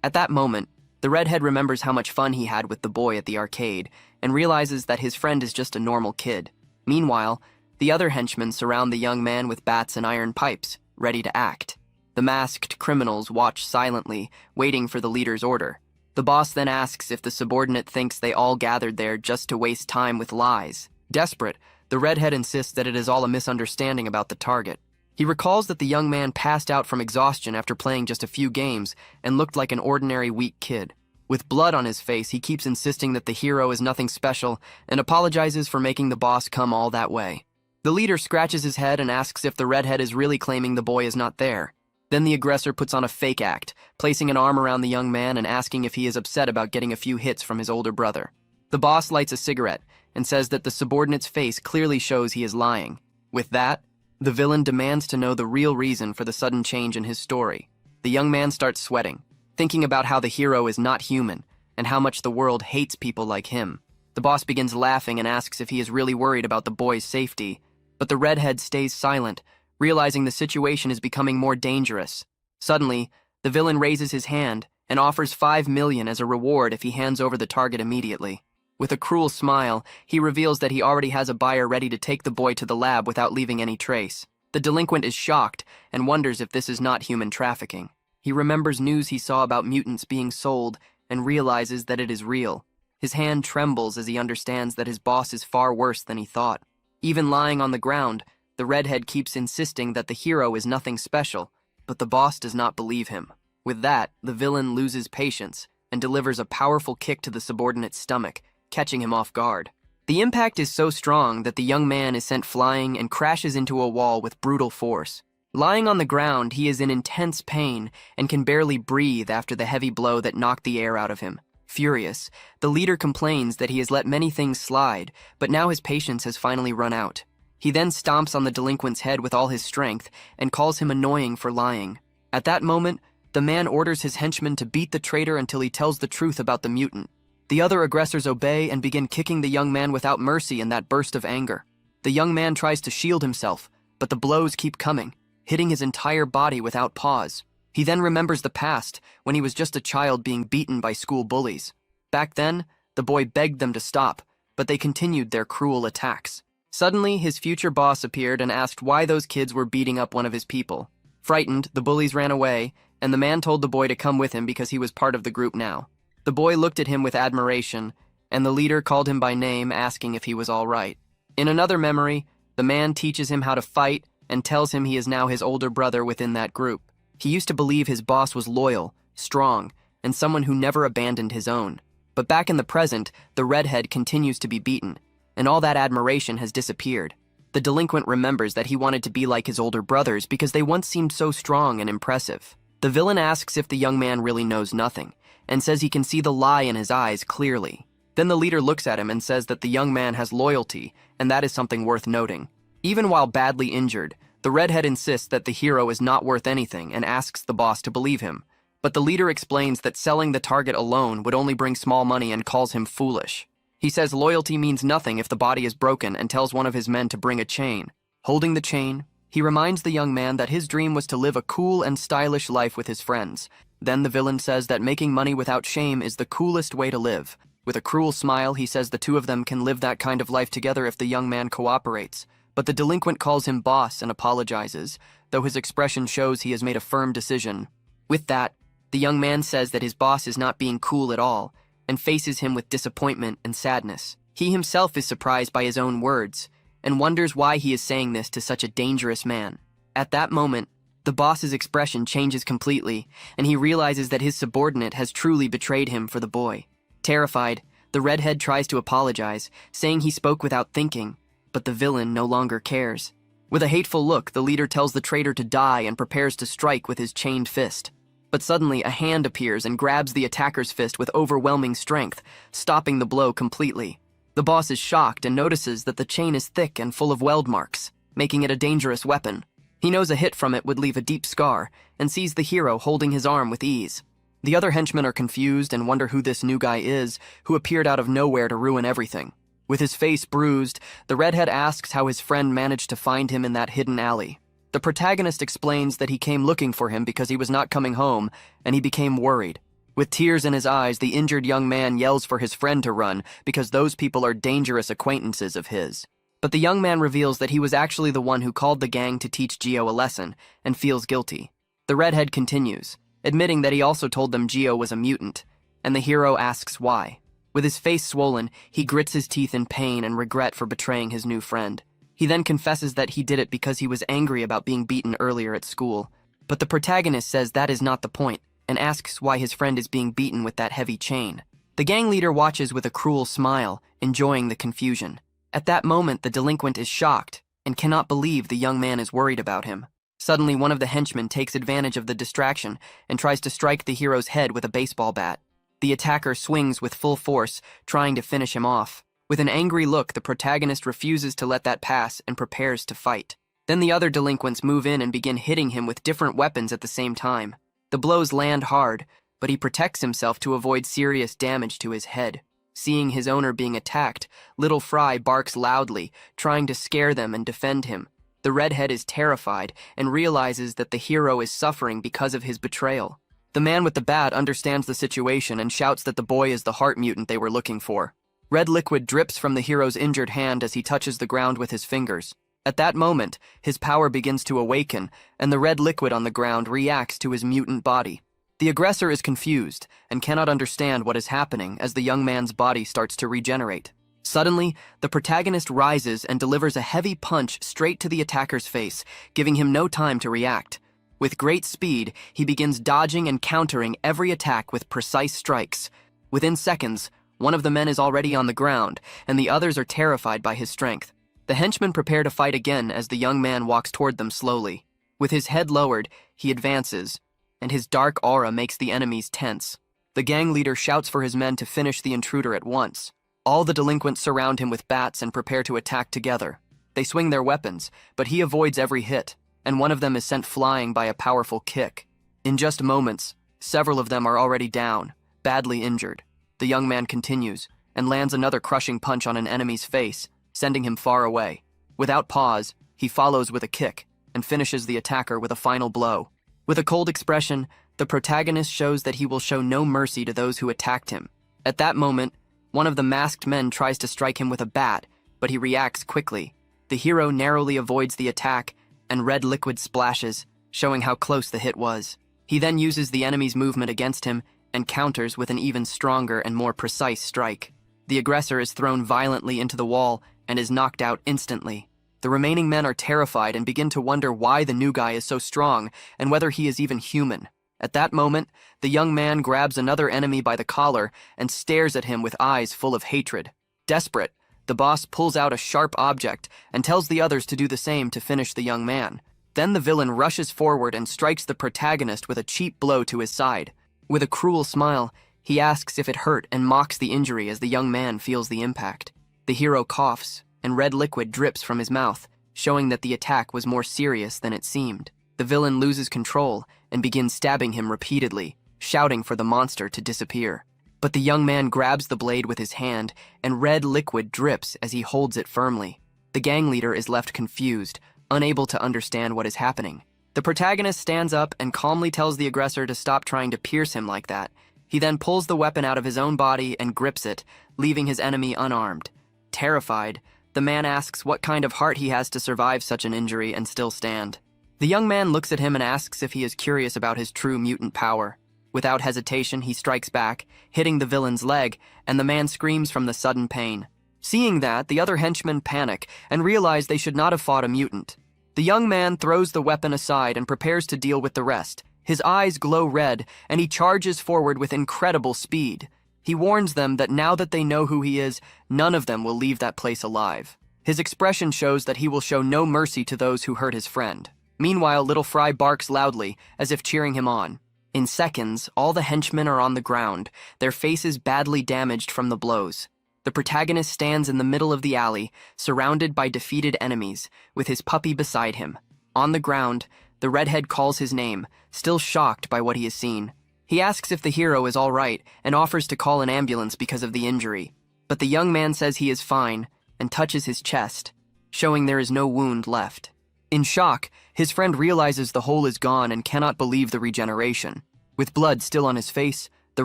At that moment, the redhead remembers how much fun he had with the boy at the arcade and realizes that his friend is just a normal kid. Meanwhile, the other henchmen surround the young man with bats and iron pipes, ready to act. The masked criminals watch silently, waiting for the leader's order. The boss then asks if the subordinate thinks they all gathered there just to waste time with lies. Desperate, the redhead insists that it is all a misunderstanding about the target. He recalls that the young man passed out from exhaustion after playing just a few games and looked like an ordinary weak kid. With blood on his face, he keeps insisting that the hero is nothing special and apologizes for making the boss come all that way. The leader scratches his head and asks if the redhead is really claiming the boy is not there. Then the aggressor puts on a fake act, placing an arm around the young man and asking if he is upset about getting a few hits from his older brother. The boss lights a cigarette and says that the subordinate's face clearly shows he is lying. With that, the villain demands to know the real reason for the sudden change in his story. The young man starts sweating, thinking about how the hero is not human and how much the world hates people like him. The boss begins laughing and asks if he is really worried about the boy's safety, but the redhead stays silent, realizing the situation is becoming more dangerous. Suddenly, the villain raises his hand and offers 5 million as a reward if he hands over the target immediately. With a cruel smile, he reveals that he already has a buyer ready to take the boy to the lab without leaving any trace. The delinquent is shocked and wonders if this is not human trafficking. He remembers news he saw about mutants being sold and realizes that it is real. His hand trembles as he understands that his boss is far worse than he thought. Even lying on the ground, the redhead keeps insisting that the hero is nothing special, but the boss does not believe him. With that, the villain loses patience and delivers a powerful kick to the subordinate's stomach, catching him off guard. The impact is so strong that the young man is sent flying and crashes into a wall with brutal force. Lying on the ground, he is in intense pain and can barely breathe after the heavy blow that knocked the air out of him. Furious, the leader complains that he has let many things slide, but now his patience has finally run out. He then stomps on the delinquent's head with all his strength and calls him annoying for lying. At that moment, the man orders his henchmen to beat the traitor until he tells the truth about the mutant. The other aggressors obey and begin kicking the young man without mercy in that burst of anger. The young man tries to shield himself, but the blows keep coming, hitting his entire body without pause. He then remembers the past, when he was just a child being beaten by school bullies. Back then, the boy begged them to stop, but they continued their cruel attacks. Suddenly, his future boss appeared and asked why those kids were beating up one of his people. Frightened, the bullies ran away, and the man told the boy to come with him because he was part of the group now. The boy looked at him with admiration, and the leader called him by name, asking if he was all right. In another memory, the man teaches him how to fight and tells him he is now his older brother within that group. He used to believe his boss was loyal, strong, and someone who never abandoned his own. But back in the present, the redhead continues to be beaten, and all that admiration has disappeared. The delinquent remembers that he wanted to be like his older brothers because they once seemed so strong and impressive. The villain asks if the young man really knows nothing, and says he can see the lie in his eyes clearly. Then the leader looks at him and says that the young man has loyalty, and that is something worth noting. Even while badly injured, the redhead insists that the hero is not worth anything and asks the boss to believe him. But the leader explains that selling the target alone would only bring small money and calls him foolish. He says loyalty means nothing if the body is broken and tells one of his men to bring a chain. Holding the chain, he reminds the young man that his dream was to live a cool and stylish life with his friends. Then the villain says that making money without shame is the coolest way to live. With a cruel smile, he says the two of them can live that kind of life together if the young man cooperates. But the delinquent calls him boss and apologizes, though his expression shows he has made a firm decision. With that, the young man says that his boss is not being cool at all, and faces him with disappointment and sadness. He himself is surprised by his own words, and wonders why he is saying this to such a dangerous man. At that moment, the boss's expression changes completely, and he realizes that his subordinate has truly betrayed him for the boy. Terrified, the redhead tries to apologize, saying he spoke without thinking, but the villain no longer cares. With a hateful look, the leader tells the traitor to die and prepares to strike with his chained fist. But suddenly, a hand appears and grabs the attacker's fist with overwhelming strength, stopping the blow completely. The boss is shocked and notices that the chain is thick and full of weld marks, making it a dangerous weapon. He knows a hit from it would leave a deep scar, and sees the hero holding his arm with ease. The other henchmen are confused and wonder who this new guy is, who appeared out of nowhere to ruin everything. With his face bruised, the redhead asks how his friend managed to find him in that hidden alley. The protagonist explains that he came looking for him because he was not coming home, and he became worried. With tears in his eyes, the injured young man yells for his friend to run because those people are dangerous acquaintances of his. But the young man reveals that he was actually the one who called the gang to teach Gio a lesson, and feels guilty. The redhead continues, admitting that he also told them Gio was a mutant, and the hero asks why. With his face swollen, he grits his teeth in pain and regret for betraying his new friend. He then confesses that he did it because he was angry about being beaten earlier at school. But the protagonist says that is not the point, and asks why his friend is being beaten with that heavy chain. The gang leader watches with a cruel smile, enjoying the confusion. At that moment, the delinquent is shocked and cannot believe the young man is worried about him. Suddenly, one of the henchmen takes advantage of the distraction and tries to strike the hero's head with a baseball bat. The attacker swings with full force, trying to finish him off. With an angry look, the protagonist refuses to let that pass and prepares to fight. Then the other delinquents move in and begin hitting him with different weapons at the same time. The blows land hard, but he protects himself to avoid serious damage to his head. Seeing his owner being attacked, Little Fry barks loudly, trying to scare them and defend him. The redhead is terrified and realizes that the hero is suffering because of his betrayal. The man with the bat understands the situation and shouts that the boy is the heart mutant they were looking for. Red liquid drips from the hero's injured hand as he touches the ground with his fingers. At that moment, his power begins to awaken, and the red liquid on the ground reacts to his mutant body. The aggressor is confused and cannot understand what is happening as the young man's body starts to regenerate. Suddenly, the protagonist rises and delivers a heavy punch straight to the attacker's face, giving him no time to react. With great speed, he begins dodging and countering every attack with precise strikes. Within seconds, one of the men is already on the ground, and the others are terrified by his strength. The henchmen prepare to fight again as the young man walks toward them slowly. With his head lowered, he advances, and his dark aura makes the enemies tense. The gang leader shouts for his men to finish the intruder at once. All the delinquents surround him with bats and prepare to attack together. They swing their weapons, but he avoids every hit, and one of them is sent flying by a powerful kick. In just moments, several of them are already down, badly injured. The young man continues, and lands another crushing punch on an enemy's face, sending him far away. Without pause, he follows with a kick, and finishes the attacker with a final blow. With a cold expression, the protagonist shows that he will show no mercy to those who attacked him. At that moment, one of the masked men tries to strike him with a bat, but he reacts quickly. The hero narrowly avoids the attack, and red liquid splashes, showing how close the hit was. He then uses the enemy's movement against him and counters with an even stronger and more precise strike. The aggressor is thrown violently into the wall and is knocked out instantly. The remaining men are terrified and begin to wonder why the new guy is so strong and whether he is even human. At that moment, the young man grabs another enemy by the collar and stares at him with eyes full of hatred. Desperate, the boss pulls out a sharp object and tells the others to do the same to finish the young man. Then the villain rushes forward and strikes the protagonist with a cheap blow to his side. With a cruel smile, he asks if it hurt and mocks the injury as the young man feels the impact. The hero coughs, and red liquid drips from his mouth, showing that the attack was more serious than it seemed. The villain loses control and begins stabbing him repeatedly, shouting for the monster to disappear. But the young man grabs the blade with his hand, and red liquid drips as he holds it firmly. The gang leader is left confused, unable to understand what is happening. The protagonist stands up and calmly tells the aggressor to stop trying to pierce him like that. He then pulls the weapon out of his own body and grips it, leaving his enemy unarmed. Terrified, the man asks what kind of heart he has to survive such an injury and still stand. The young man looks at him and asks if he is curious about his true mutant power. Without hesitation, he strikes back, hitting the villain's leg, and the man screams from the sudden pain. Seeing that, the other henchmen panic and realize they should not have fought a mutant. The young man throws the weapon aside and prepares to deal with the rest. His eyes glow red, and he charges forward with incredible speed. He warns them that now that they know who he is, none of them will leave that place alive. His expression shows that he will show no mercy to those who hurt his friend. Meanwhile, Little Fry barks loudly, as if cheering him on. In seconds, all the henchmen are on the ground, their faces badly damaged from the blows. The protagonist stands in the middle of the alley, surrounded by defeated enemies, with his puppy beside him. On the ground, the redhead calls his name, still shocked by what he has seen. He asks if the hero is all right and offers to call an ambulance because of the injury. But the young man says he is fine and touches his chest, showing there is no wound left. In shock, his friend realizes the hole is gone and cannot believe the regeneration. With blood still on his face, the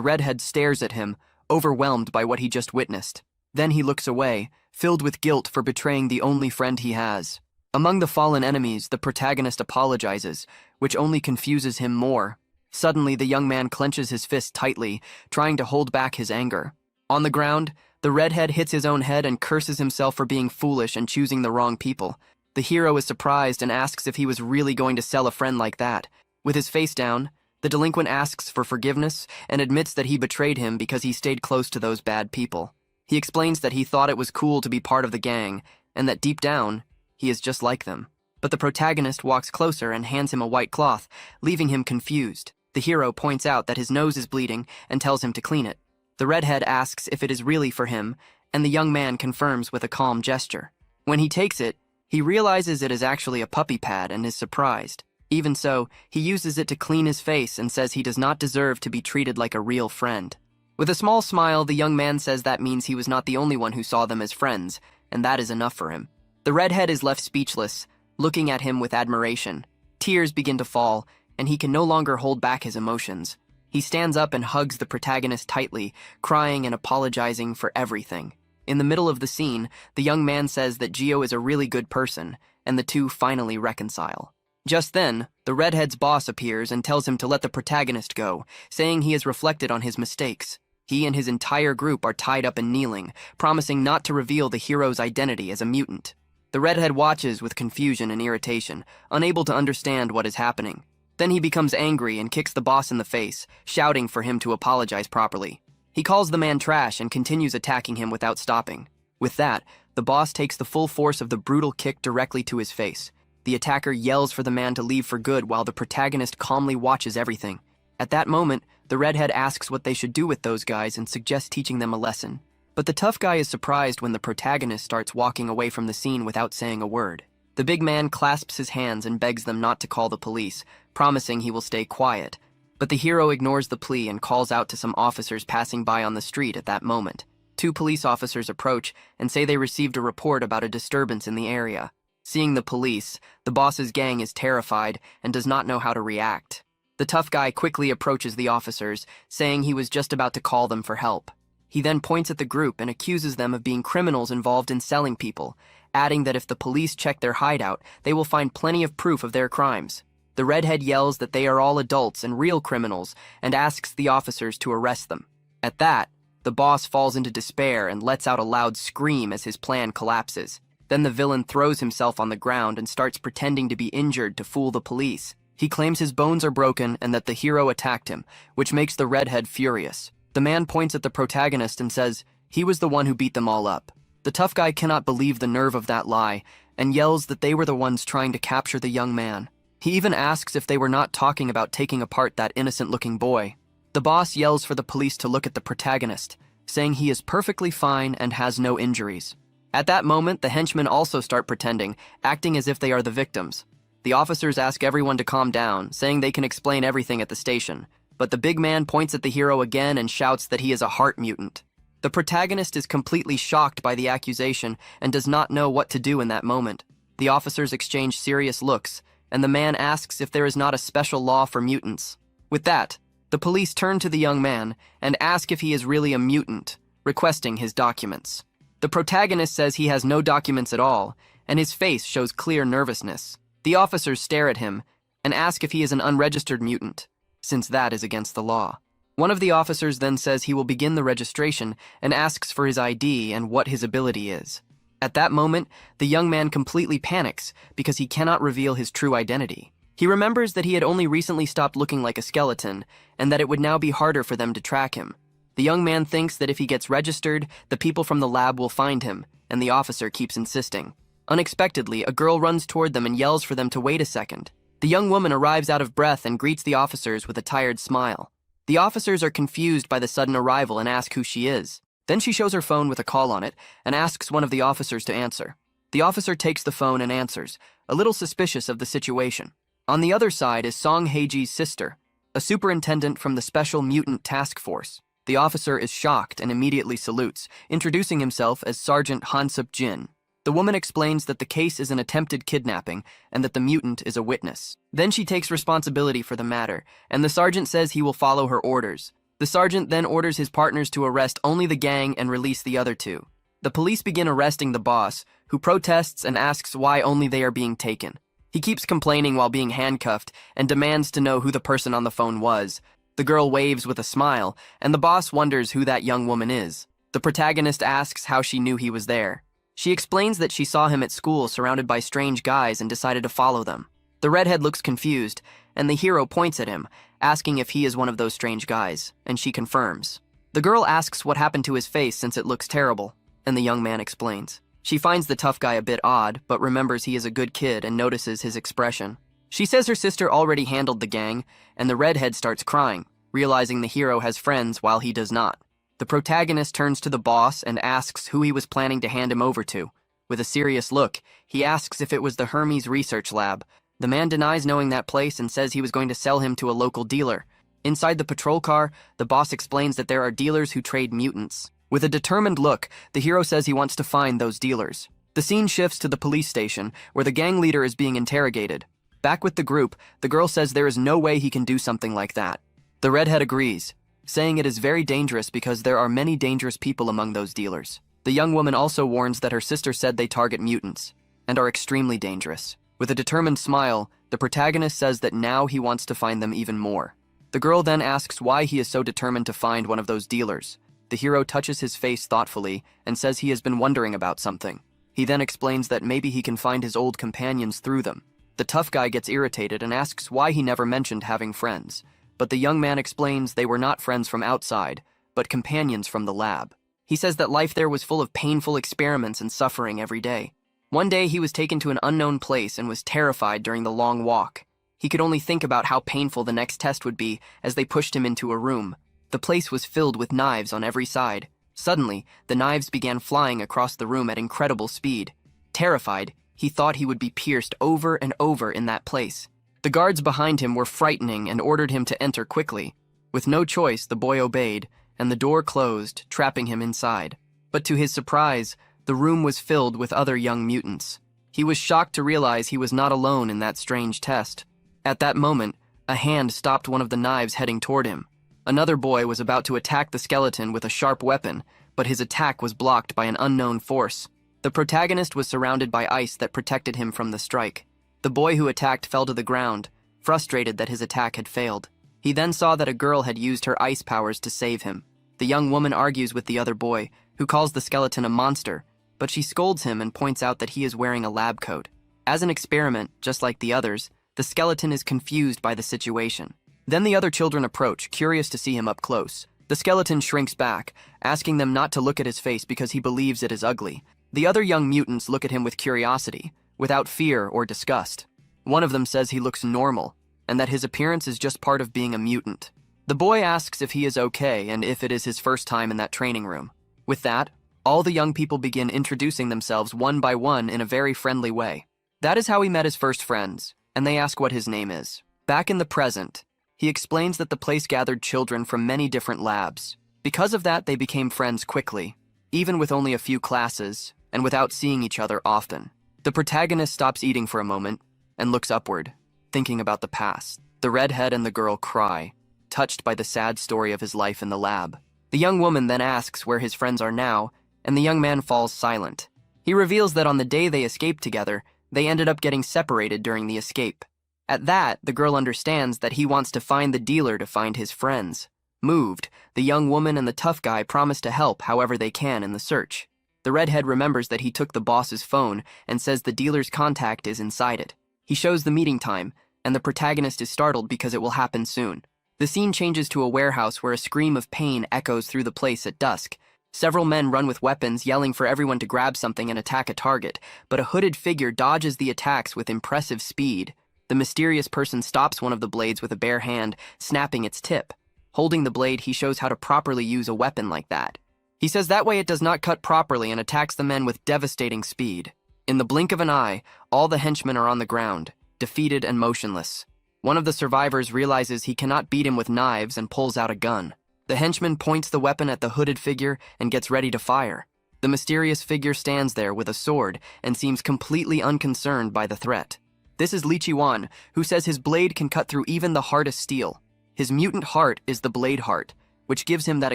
redhead stares at him, overwhelmed by what he just witnessed. Then he looks away, filled with guilt for betraying the only friend he has. Among the fallen enemies, the protagonist apologizes, which only confuses him more. Suddenly, the young man clenches his fist tightly, trying to hold back his anger. On the ground, the redhead hits his own head and curses himself for being foolish and choosing the wrong people. The hero is surprised and asks if he was really going to sell a friend like that. With his face down, the delinquent asks for forgiveness and admits that he betrayed him because he stayed close to those bad people. He explains that he thought it was cool to be part of the gang, and that deep down, he is just like them. But the protagonist walks closer and hands him a white cloth, leaving him confused. The hero points out that his nose is bleeding and tells him to clean it. The redhead asks if it is really for him, and the young man confirms with a calm gesture. When he takes it, he realizes it is actually a puppy pad and is surprised. Even so, he uses it to clean his face and says he does not deserve to be treated like a real friend. With a small smile, the young man says that means he was not the only one who saw them as friends, and that is enough for him. The redhead is left speechless, looking at him with admiration. Tears begin to fall, and he can no longer hold back his emotions. He stands up and hugs the protagonist tightly, crying and apologizing for everything. In the middle of the scene, the young man says that Gio is a really good person, and the two finally reconcile. Just then, the redhead's boss appears and tells him to let the protagonist go, saying he has reflected on his mistakes. He and his entire group are tied up and kneeling, promising not to reveal the hero's identity as a mutant. The redhead watches with confusion and irritation, unable to understand what is happening. Then he becomes angry and kicks the boss in the face, shouting for him to apologize properly. He calls the man trash and continues attacking him without stopping. With that, the boss takes the full force of the brutal kick directly to his face. The attacker yells for the man to leave for good while the protagonist calmly watches everything. At that moment, the redhead asks what they should do with those guys and suggests teaching them a lesson. But the tough guy is surprised when the protagonist starts walking away from the scene without saying a word. The big man clasps his hands and begs them not to call the police, promising he will stay quiet. But the hero ignores the plea and calls out to some officers passing by on the street at that moment. 2 police officers approach and say they received a report about a disturbance in the area. Seeing the police, the boss's gang is terrified and does not know how to react. The tough guy quickly approaches the officers, saying he was just about to call them for help. He then points at the group and accuses them of being criminals involved in selling people, adding that if the police check their hideout, they will find plenty of proof of their crimes. The redhead yells that they are all adults and real criminals and asks the officers to arrest them. At that, the boss falls into despair and lets out a loud scream as his plan collapses. Then the villain throws himself on the ground and starts pretending to be injured to fool the police. He claims his bones are broken and that the hero attacked him, which makes the redhead furious. The man points at the protagonist and says he was the one who beat them all up. The tough guy cannot believe the nerve of that lie and yells that they were the ones trying to capture the young man. He even asks if they were not talking about taking apart that innocent-looking boy. The boss yells for the police to look at the protagonist, saying he is perfectly fine and has no injuries. At that moment, the henchmen also start pretending, acting as if they are the victims. The officers ask everyone to calm down, saying they can explain everything at the station. But the big man points at the hero again and shouts that he is a heart mutant. The protagonist is completely shocked by the accusation and does not know what to do in that moment. The officers exchange serious looks, and the man asks if there is not a special law for mutants. With that, the police turn to the young man and ask if he is really a mutant, requesting his documents. The protagonist says he has no documents at all, and his face shows clear nervousness. The officers stare at him and ask if he is an unregistered mutant, since that is against the law. One of the officers then says he will begin the registration and asks for his ID and what his ability is. At that moment, the young man completely panics because he cannot reveal his true identity. He remembers that he had only recently stopped looking like a skeleton and that it would now be harder for them to track him. The young man thinks that if he gets registered, the people from the lab will find him, and the officer keeps insisting. Unexpectedly, a girl runs toward them and yells for them to wait a second. The young woman arrives out of breath and greets the officers with a tired smile. The officers are confused by the sudden arrival and ask who she is. Then she shows her phone with a call on it and asks one of the officers to answer. The officer takes the phone and answers, a little suspicious of the situation. On the other side is Song Hae-ji's sister, a superintendent from the Special Mutant Task Force. The officer is shocked and immediately salutes, introducing himself as Sergeant Han-sup Jin. The woman explains that the case is an attempted kidnapping and that the mutant is a witness. Then she takes responsibility for the matter, and the sergeant says he will follow her orders. The sergeant then orders his partners to arrest only the gang and release the other two. The police begin arresting the boss, who protests and asks why only they are being taken. He keeps complaining while being handcuffed and demands to know who the person on the phone was. The girl waves with a smile, and the boss wonders who that young woman is. The protagonist asks how she knew he was there. She explains that she saw him at school surrounded by strange guys and decided to follow them. The redhead looks confused, and the hero points at him, asking if he is one of those strange guys, and she confirms. The girl asks what happened to his face since it looks terrible, and the young man explains. She finds the tough guy a bit odd, but remembers he is a good kid and notices his expression. She says her sister already handled the gang, and the redhead starts crying, realizing the hero has friends while he does not. The protagonist turns to the boss and asks who he was planning to hand him over to. With a serious look, he asks if it was the Hermes research lab. The man denies knowing that place and says he was going to sell him to a local dealer. Inside the patrol car, the boss explains that there are dealers who trade mutants. With a determined look, the hero says he wants to find those dealers. The scene shifts to the police station, where the gang leader is being interrogated. Back with the group, the girl says there is no way he can do something like that. The redhead agrees, saying it is very dangerous because there are many dangerous people among those dealers. The young woman also warns that her sister said they target mutants, and are extremely dangerous. With a determined smile, the protagonist says that now he wants to find them even more. The girl then asks why he is so determined to find one of those dealers. The hero touches his face thoughtfully and says he has been wondering about something. He then explains that maybe he can find his old companions through them. The tough guy gets irritated and asks why he never mentioned having friends. But the young man explains they were not friends from outside, but companions from the lab. He says that life there was full of painful experiments and suffering every day. One day he was taken to an unknown place and was terrified during the long walk. He could only think about how painful the next test would be as they pushed him into a room. The place was filled with knives on every side. Suddenly, the knives began flying across the room at incredible speed. Terrified, he thought he would be pierced over and over in that place. The guards behind him were frightening and ordered him to enter quickly. With no choice, the boy obeyed, and the door closed, trapping him inside. But to his surprise, the room was filled with other young mutants. He was shocked to realize he was not alone in that strange test. At that moment, a hand stopped one of the knives heading toward him. Another boy was about to attack the skeleton with a sharp weapon, but his attack was blocked by an unknown force. The protagonist was surrounded by ice that protected him from the strike. The boy who attacked fell to the ground, frustrated that his attack had failed. He then saw that a girl had used her ice powers to save him. The young woman argues with the other boy, who calls the skeleton a monster, but she scolds him and points out that he is wearing a lab coat. As an experiment, just like the others, the skeleton is confused by the situation. Then the other children approach, curious to see him up close. The skeleton shrinks back, asking them not to look at his face because he believes it is ugly. The other young mutants look at him with curiosity, without fear or disgust. One of them says he looks normal, and that his appearance is just part of being a mutant. The boy asks if he is okay and if it is his first time in that training room. With that, all the young people begin introducing themselves one by one in a very friendly way. That is how he met his first friends, and they ask what his name is. Back in the present, he explains that the place gathered children from many different labs. Because of that, they became friends quickly, even with only a few classes, and without seeing each other often. The protagonist stops eating for a moment and looks upward, thinking about the past. The redhead and the girl cry, touched by the sad story of his life in the lab. The young woman then asks where his friends are now, and the young man falls silent. He reveals that on the day they escaped together, they ended up getting separated during the escape. At that, the girl understands that he wants to find the dealer to find his friends. Moved, the young woman and the tough guy promise to help however they can in the search. The redhead remembers that he took the boss's phone and says the dealer's contact is inside it. He shows the meeting time, and the protagonist is startled because it will happen soon. The scene changes to a warehouse where a scream of pain echoes through the place at dusk. Several men run with weapons, yelling for everyone to grab something and attack a target, but a hooded figure dodges the attacks with impressive speed. The mysterious person stops one of the blades with a bare hand, snapping its tip. Holding the blade, he shows how to properly use a weapon like that. He says that way it does not cut properly and attacks the men with devastating speed. In the blink of an eye, all the henchmen are on the ground, defeated and motionless. One of the survivors realizes he cannot beat him with knives and pulls out a gun. The henchman points the weapon at the hooded figure and gets ready to fire. The mysterious figure stands there with a sword and seems completely unconcerned by the threat. This is Li Qiwan, who says his blade can cut through even the hardest steel. His mutant heart is the blade heart, which gives him that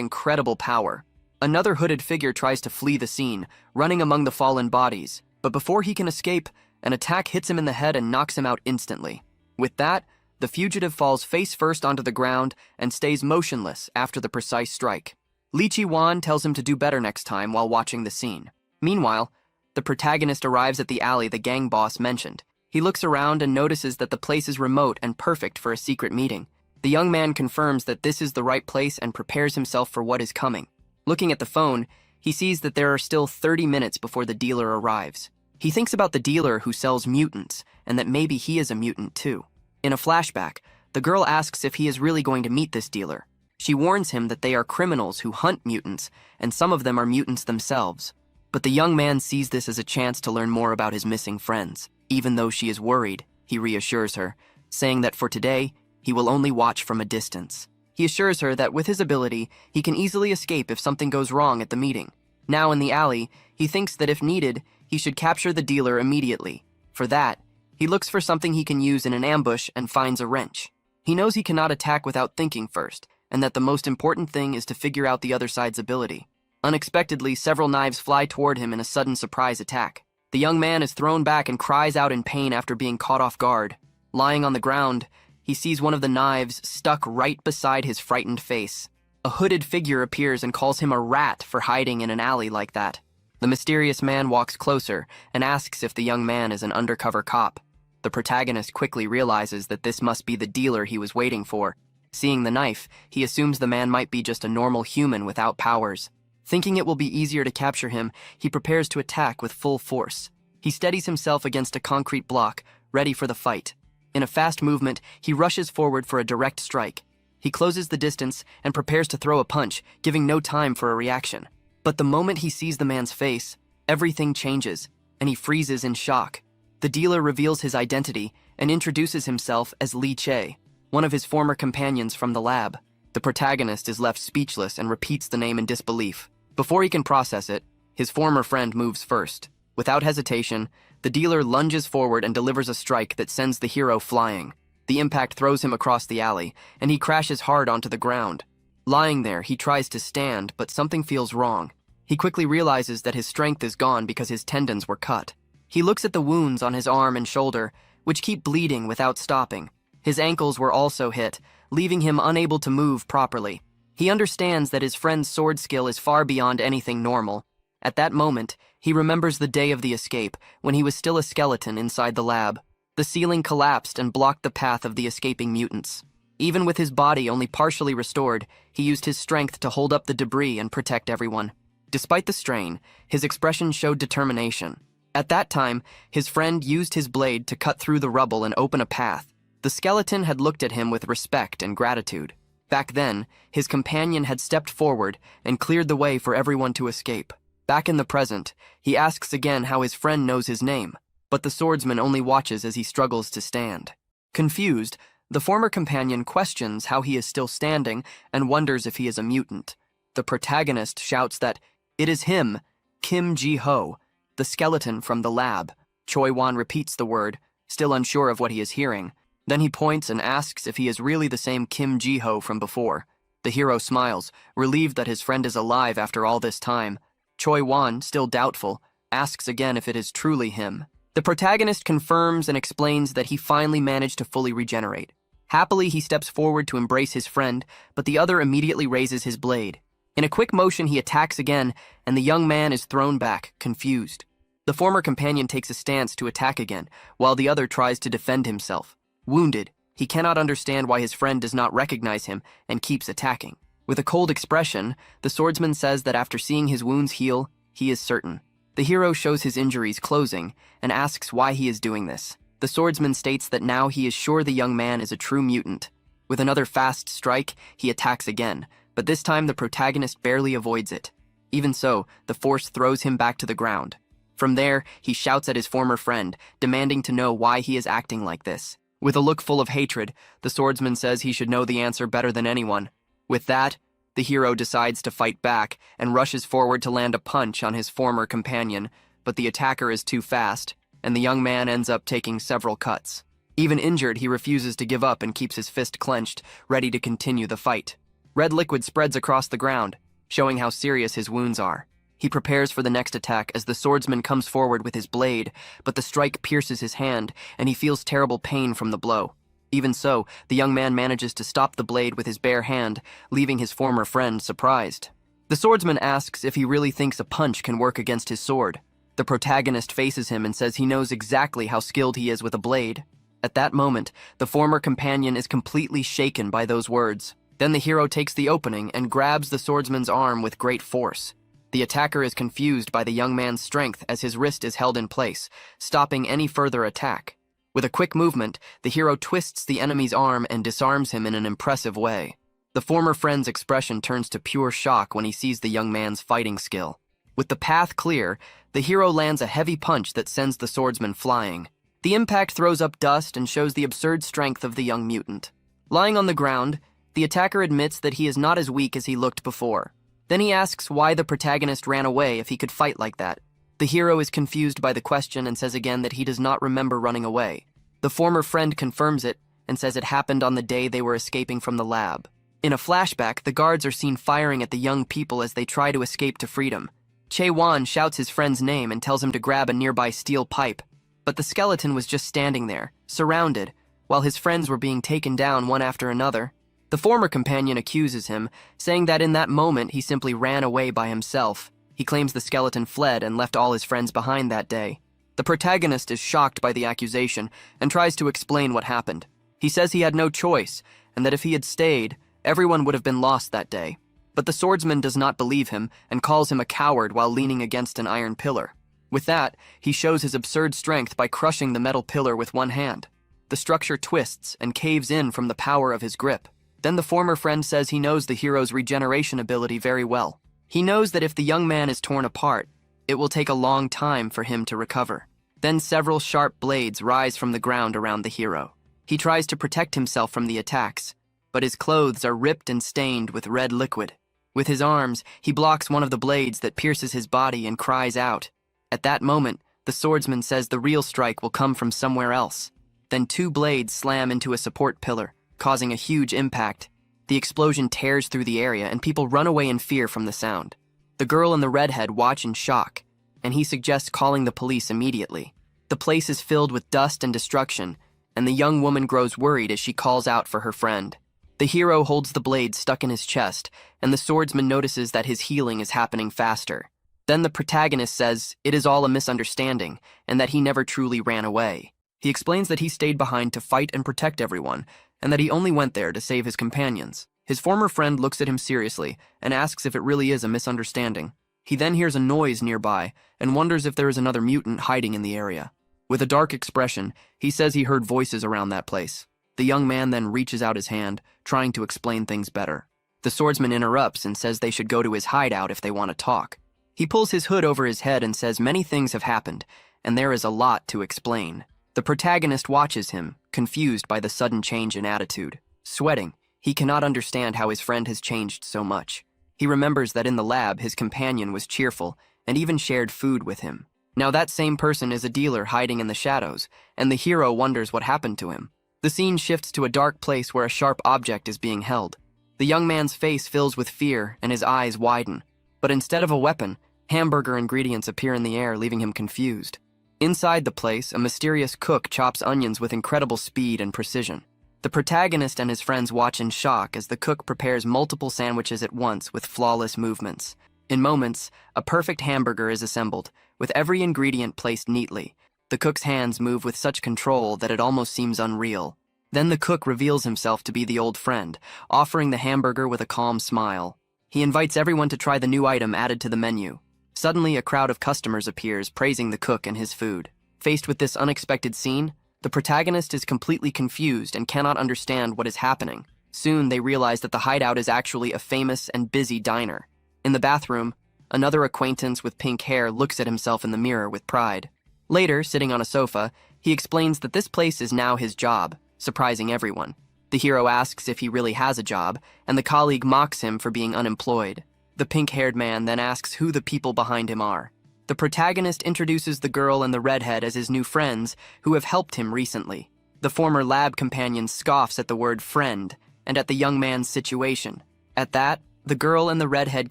incredible power. Another hooded figure tries to flee the scene, running among the fallen bodies, but before he can escape, an attack hits him in the head and knocks him out instantly. With that, the fugitive falls face first onto the ground and stays motionless after the precise strike. Li Qiwan tells him to do better next time while watching the scene. Meanwhile, the protagonist arrives at the alley the gang boss mentioned. He looks around and notices that the place is remote and perfect for a secret meeting. The young man confirms that this is the right place and prepares himself for what is coming. Looking at the phone, he sees that there are still 30 minutes before the dealer arrives. He thinks about the dealer who sells mutants and that maybe he is a mutant too. In a flashback, the girl asks if he is really going to meet this dealer. She warns him that they are criminals who hunt mutants, and some of them are mutants themselves. But the young man sees this as a chance to learn more about his missing friends. Even though she is worried, he reassures her, saying that for today, he will only watch from a distance. He assures her that with his ability, he can easily escape if something goes wrong at the meeting. Now in the alley, he thinks that if needed, he should capture the dealer immediately. For that, he looks for something he can use in an ambush and finds a wrench. He knows he cannot attack without thinking first, and that the most important thing is to figure out the other side's ability. Unexpectedly, several knives fly toward him in a sudden surprise attack. The young man is thrown back and cries out in pain after being caught off guard. Lying on the ground, he sees one of the knives stuck right beside his frightened face. A hooded figure appears and calls him a rat for hiding in an alley like that. The mysterious man walks closer and asks if the young man is an undercover cop. The protagonist quickly realizes that this must be the dealer he was waiting for. Seeing the knife, he assumes the man might be just a normal human without powers. Thinking it will be easier to capture him, he prepares to attack with full force. He steadies himself against a concrete block, ready for the fight. In a fast movement, he rushes forward for a direct strike. He closes the distance and prepares to throw a punch, giving no time for a reaction. But the moment he sees the man's face, everything changes, and he freezes in shock. The dealer reveals his identity and introduces himself as Li Che, one of his former companions from the lab. The protagonist is left speechless and repeats the name in disbelief. Before he can process it, his former friend moves first. Without hesitation, the dealer lunges forward and delivers a strike that sends the hero flying. The impact throws him across the alley, and he crashes hard onto the ground. Lying there, he tries to stand, but something feels wrong. He quickly realizes that his strength is gone because his tendons were cut. He looks at the wounds on his arm and shoulder, which keep bleeding without stopping. His ankles were also hit, leaving him unable to move properly. He understands that his friend's sword skill is far beyond anything normal. At that moment, he remembers the day of the escape, when he was still a skeleton inside the lab. The ceiling collapsed and blocked the path of the escaping mutants. Even with his body only partially restored, he used his strength to hold up the debris and protect everyone. Despite the strain, his expression showed determination. At that time, his friend used his blade to cut through the rubble and open a path. The skeleton had looked at him with respect and gratitude. Back then, his companion had stepped forward and cleared the way for everyone to escape. Back in the present, he asks again how his friend knows his name, but the swordsman only watches as he struggles to stand. Confused, the former companion questions how he is still standing and wonders if he is a mutant. The protagonist shouts that it is him, Kim Ji-ho, the skeleton from the lab. Choi-wan repeats the word, still unsure of what he is hearing. Then he points and asks if he is really the same Kim Ji-ho from before. The hero smiles, relieved that his friend is alive after all this time. Choi-wan, still doubtful, asks again if it is truly him. The protagonist confirms and explains that he finally managed to fully regenerate. Happily, he steps forward to embrace his friend, but the other immediately raises his blade. In a quick motion, he attacks again, and the young man is thrown back, confused. The former companion takes a stance to attack again, while the other tries to defend himself. Wounded, he cannot understand why his friend does not recognize him and keeps attacking. With a cold expression, the swordsman says that after seeing his wounds heal, he is certain. The hero shows his injuries closing and asks why he is doing this. The swordsman states that now he is sure the young man is a true mutant. With another fast strike, he attacks again, but this time the protagonist barely avoids it. Even so, the force throws him back to the ground. From there, he shouts at his former friend, demanding to know why he is acting like this. With a look full of hatred, the swordsman says he should know the answer better than anyone. With that, the hero decides to fight back and rushes forward to land a punch on his former companion, but the attacker is too fast, and the young man ends up taking several cuts. Even injured, he refuses to give up and keeps his fist clenched, ready to continue the fight. Red liquid spreads across the ground, showing how serious his wounds are. He prepares for the next attack as the swordsman comes forward with his blade, but the strike pierces his hand, and he feels terrible pain from the blow. Even so, the young man manages to stop the blade with his bare hand, leaving his former friend surprised. The swordsman asks if he really thinks a punch can work against his sword. The protagonist faces him and says he knows exactly how skilled he is with a blade. At that moment, the former companion is completely shaken by those words. Then the hero takes the opening and grabs the swordsman's arm with great force. The attacker is confused by the young man's strength as his wrist is held in place, stopping any further attack. With a quick movement, the hero twists the enemy's arm and disarms him in an impressive way. The former friend's expression turns to pure shock when he sees the young man's fighting skill. With the path clear, the hero lands a heavy punch that sends the swordsman flying. The impact throws up dust and shows the absurd strength of the young mutant. Lying on the ground, the attacker admits that he is not as weak as he looked before. Then he asks why the protagonist ran away if he could fight like that. The hero is confused by the question and says again that he does not remember running away. The former friend confirms it and says it happened on the day they were escaping from the lab. In a flashback, the guards are seen firing at the young people as they try to escape to freedom. Che-wan shouts his friend's name and tells him to grab a nearby steel pipe, but the skeleton was just standing there, surrounded, while his friends were being taken down one after another. The former companion accuses him, saying that in that moment he simply ran away by himself. He claims the skeleton fled and left all his friends behind that day. The protagonist is shocked by the accusation and tries to explain what happened. He says he had no choice, and that if he had stayed, everyone would have been lost that day. But the swordsman does not believe him and calls him a coward while leaning against an iron pillar. With that, he shows his absurd strength by crushing the metal pillar with one hand. The structure twists and caves in from the power of his grip. Then the former friend says he knows the hero's regeneration ability very well. He knows that if the young man is torn apart, it will take a long time for him to recover. Then several sharp blades rise from the ground around the hero. He tries to protect himself from the attacks, but his clothes are ripped and stained with red liquid. With his arms, he blocks one of the blades that pierces his body and cries out. At that moment, the swordsman says the real strike will come from somewhere else. Then two blades slam into a support pillar, causing a huge impact. The explosion tears through the area and people run away in fear from the sound. The girl and the redhead watch in shock, and he suggests calling the police immediately. The place is filled with dust and destruction, and the young woman grows worried as she calls out for her friend. The hero holds the blade stuck in his chest, and the swordsman notices that his healing is happening faster. Then the protagonist says it is all a misunderstanding, and that he never truly ran away. He explains that he stayed behind to fight and protect everyone, and that he only went there to save his companions. His former friend looks at him seriously and asks if it really is a misunderstanding. He then hears a noise nearby and wonders if there is another mutant hiding in the area. With a dark expression, he says he heard voices around that place. The young man then reaches out his hand, trying to explain things better. The swordsman interrupts and says they should go to his hideout if they want to talk. He pulls his hood over his head and says many things have happened, and there is a lot to explain. The protagonist watches him, confused by the sudden change in attitude. Sweating, he cannot understand how his friend has changed so much. He remembers that in the lab his companion was cheerful and even shared food with him. Now that same person is a dealer hiding in the shadows, and the hero wonders what happened to him. The scene shifts to a dark place where a sharp object is being held. The young man's face fills with fear and his eyes widen. But instead of a weapon, hamburger ingredients appear in the air, leaving him confused. Inside the place, a mysterious cook chops onions with incredible speed and precision. The protagonist and his friends watch in shock as the cook prepares multiple sandwiches at once with flawless movements. In moments, a perfect hamburger is assembled, with every ingredient placed neatly. The cook's hands move with such control that it almost seems unreal. Then the cook reveals himself to be the old friend, offering the hamburger with a calm smile. He invites everyone to try the new item added to the menu. Suddenly, a crowd of customers appears, praising the cook and his food. Faced with this unexpected scene, the protagonist is completely confused and cannot understand what is happening. Soon, they realize that the hideout is actually a famous and busy diner. In the bathroom, Another acquaintance with pink hair looks at himself in the mirror with pride. Later, sitting on a sofa, he explains that this place is now his job, surprising everyone. The hero asks if he really has a job, and the colleague mocks him for being unemployed. The pink-haired man then asks who the people behind him are. The protagonist introduces the girl and the redhead as his new friends who have helped him recently. The former lab companion scoffs at the word friend and at the young man's situation. At that, the girl and the redhead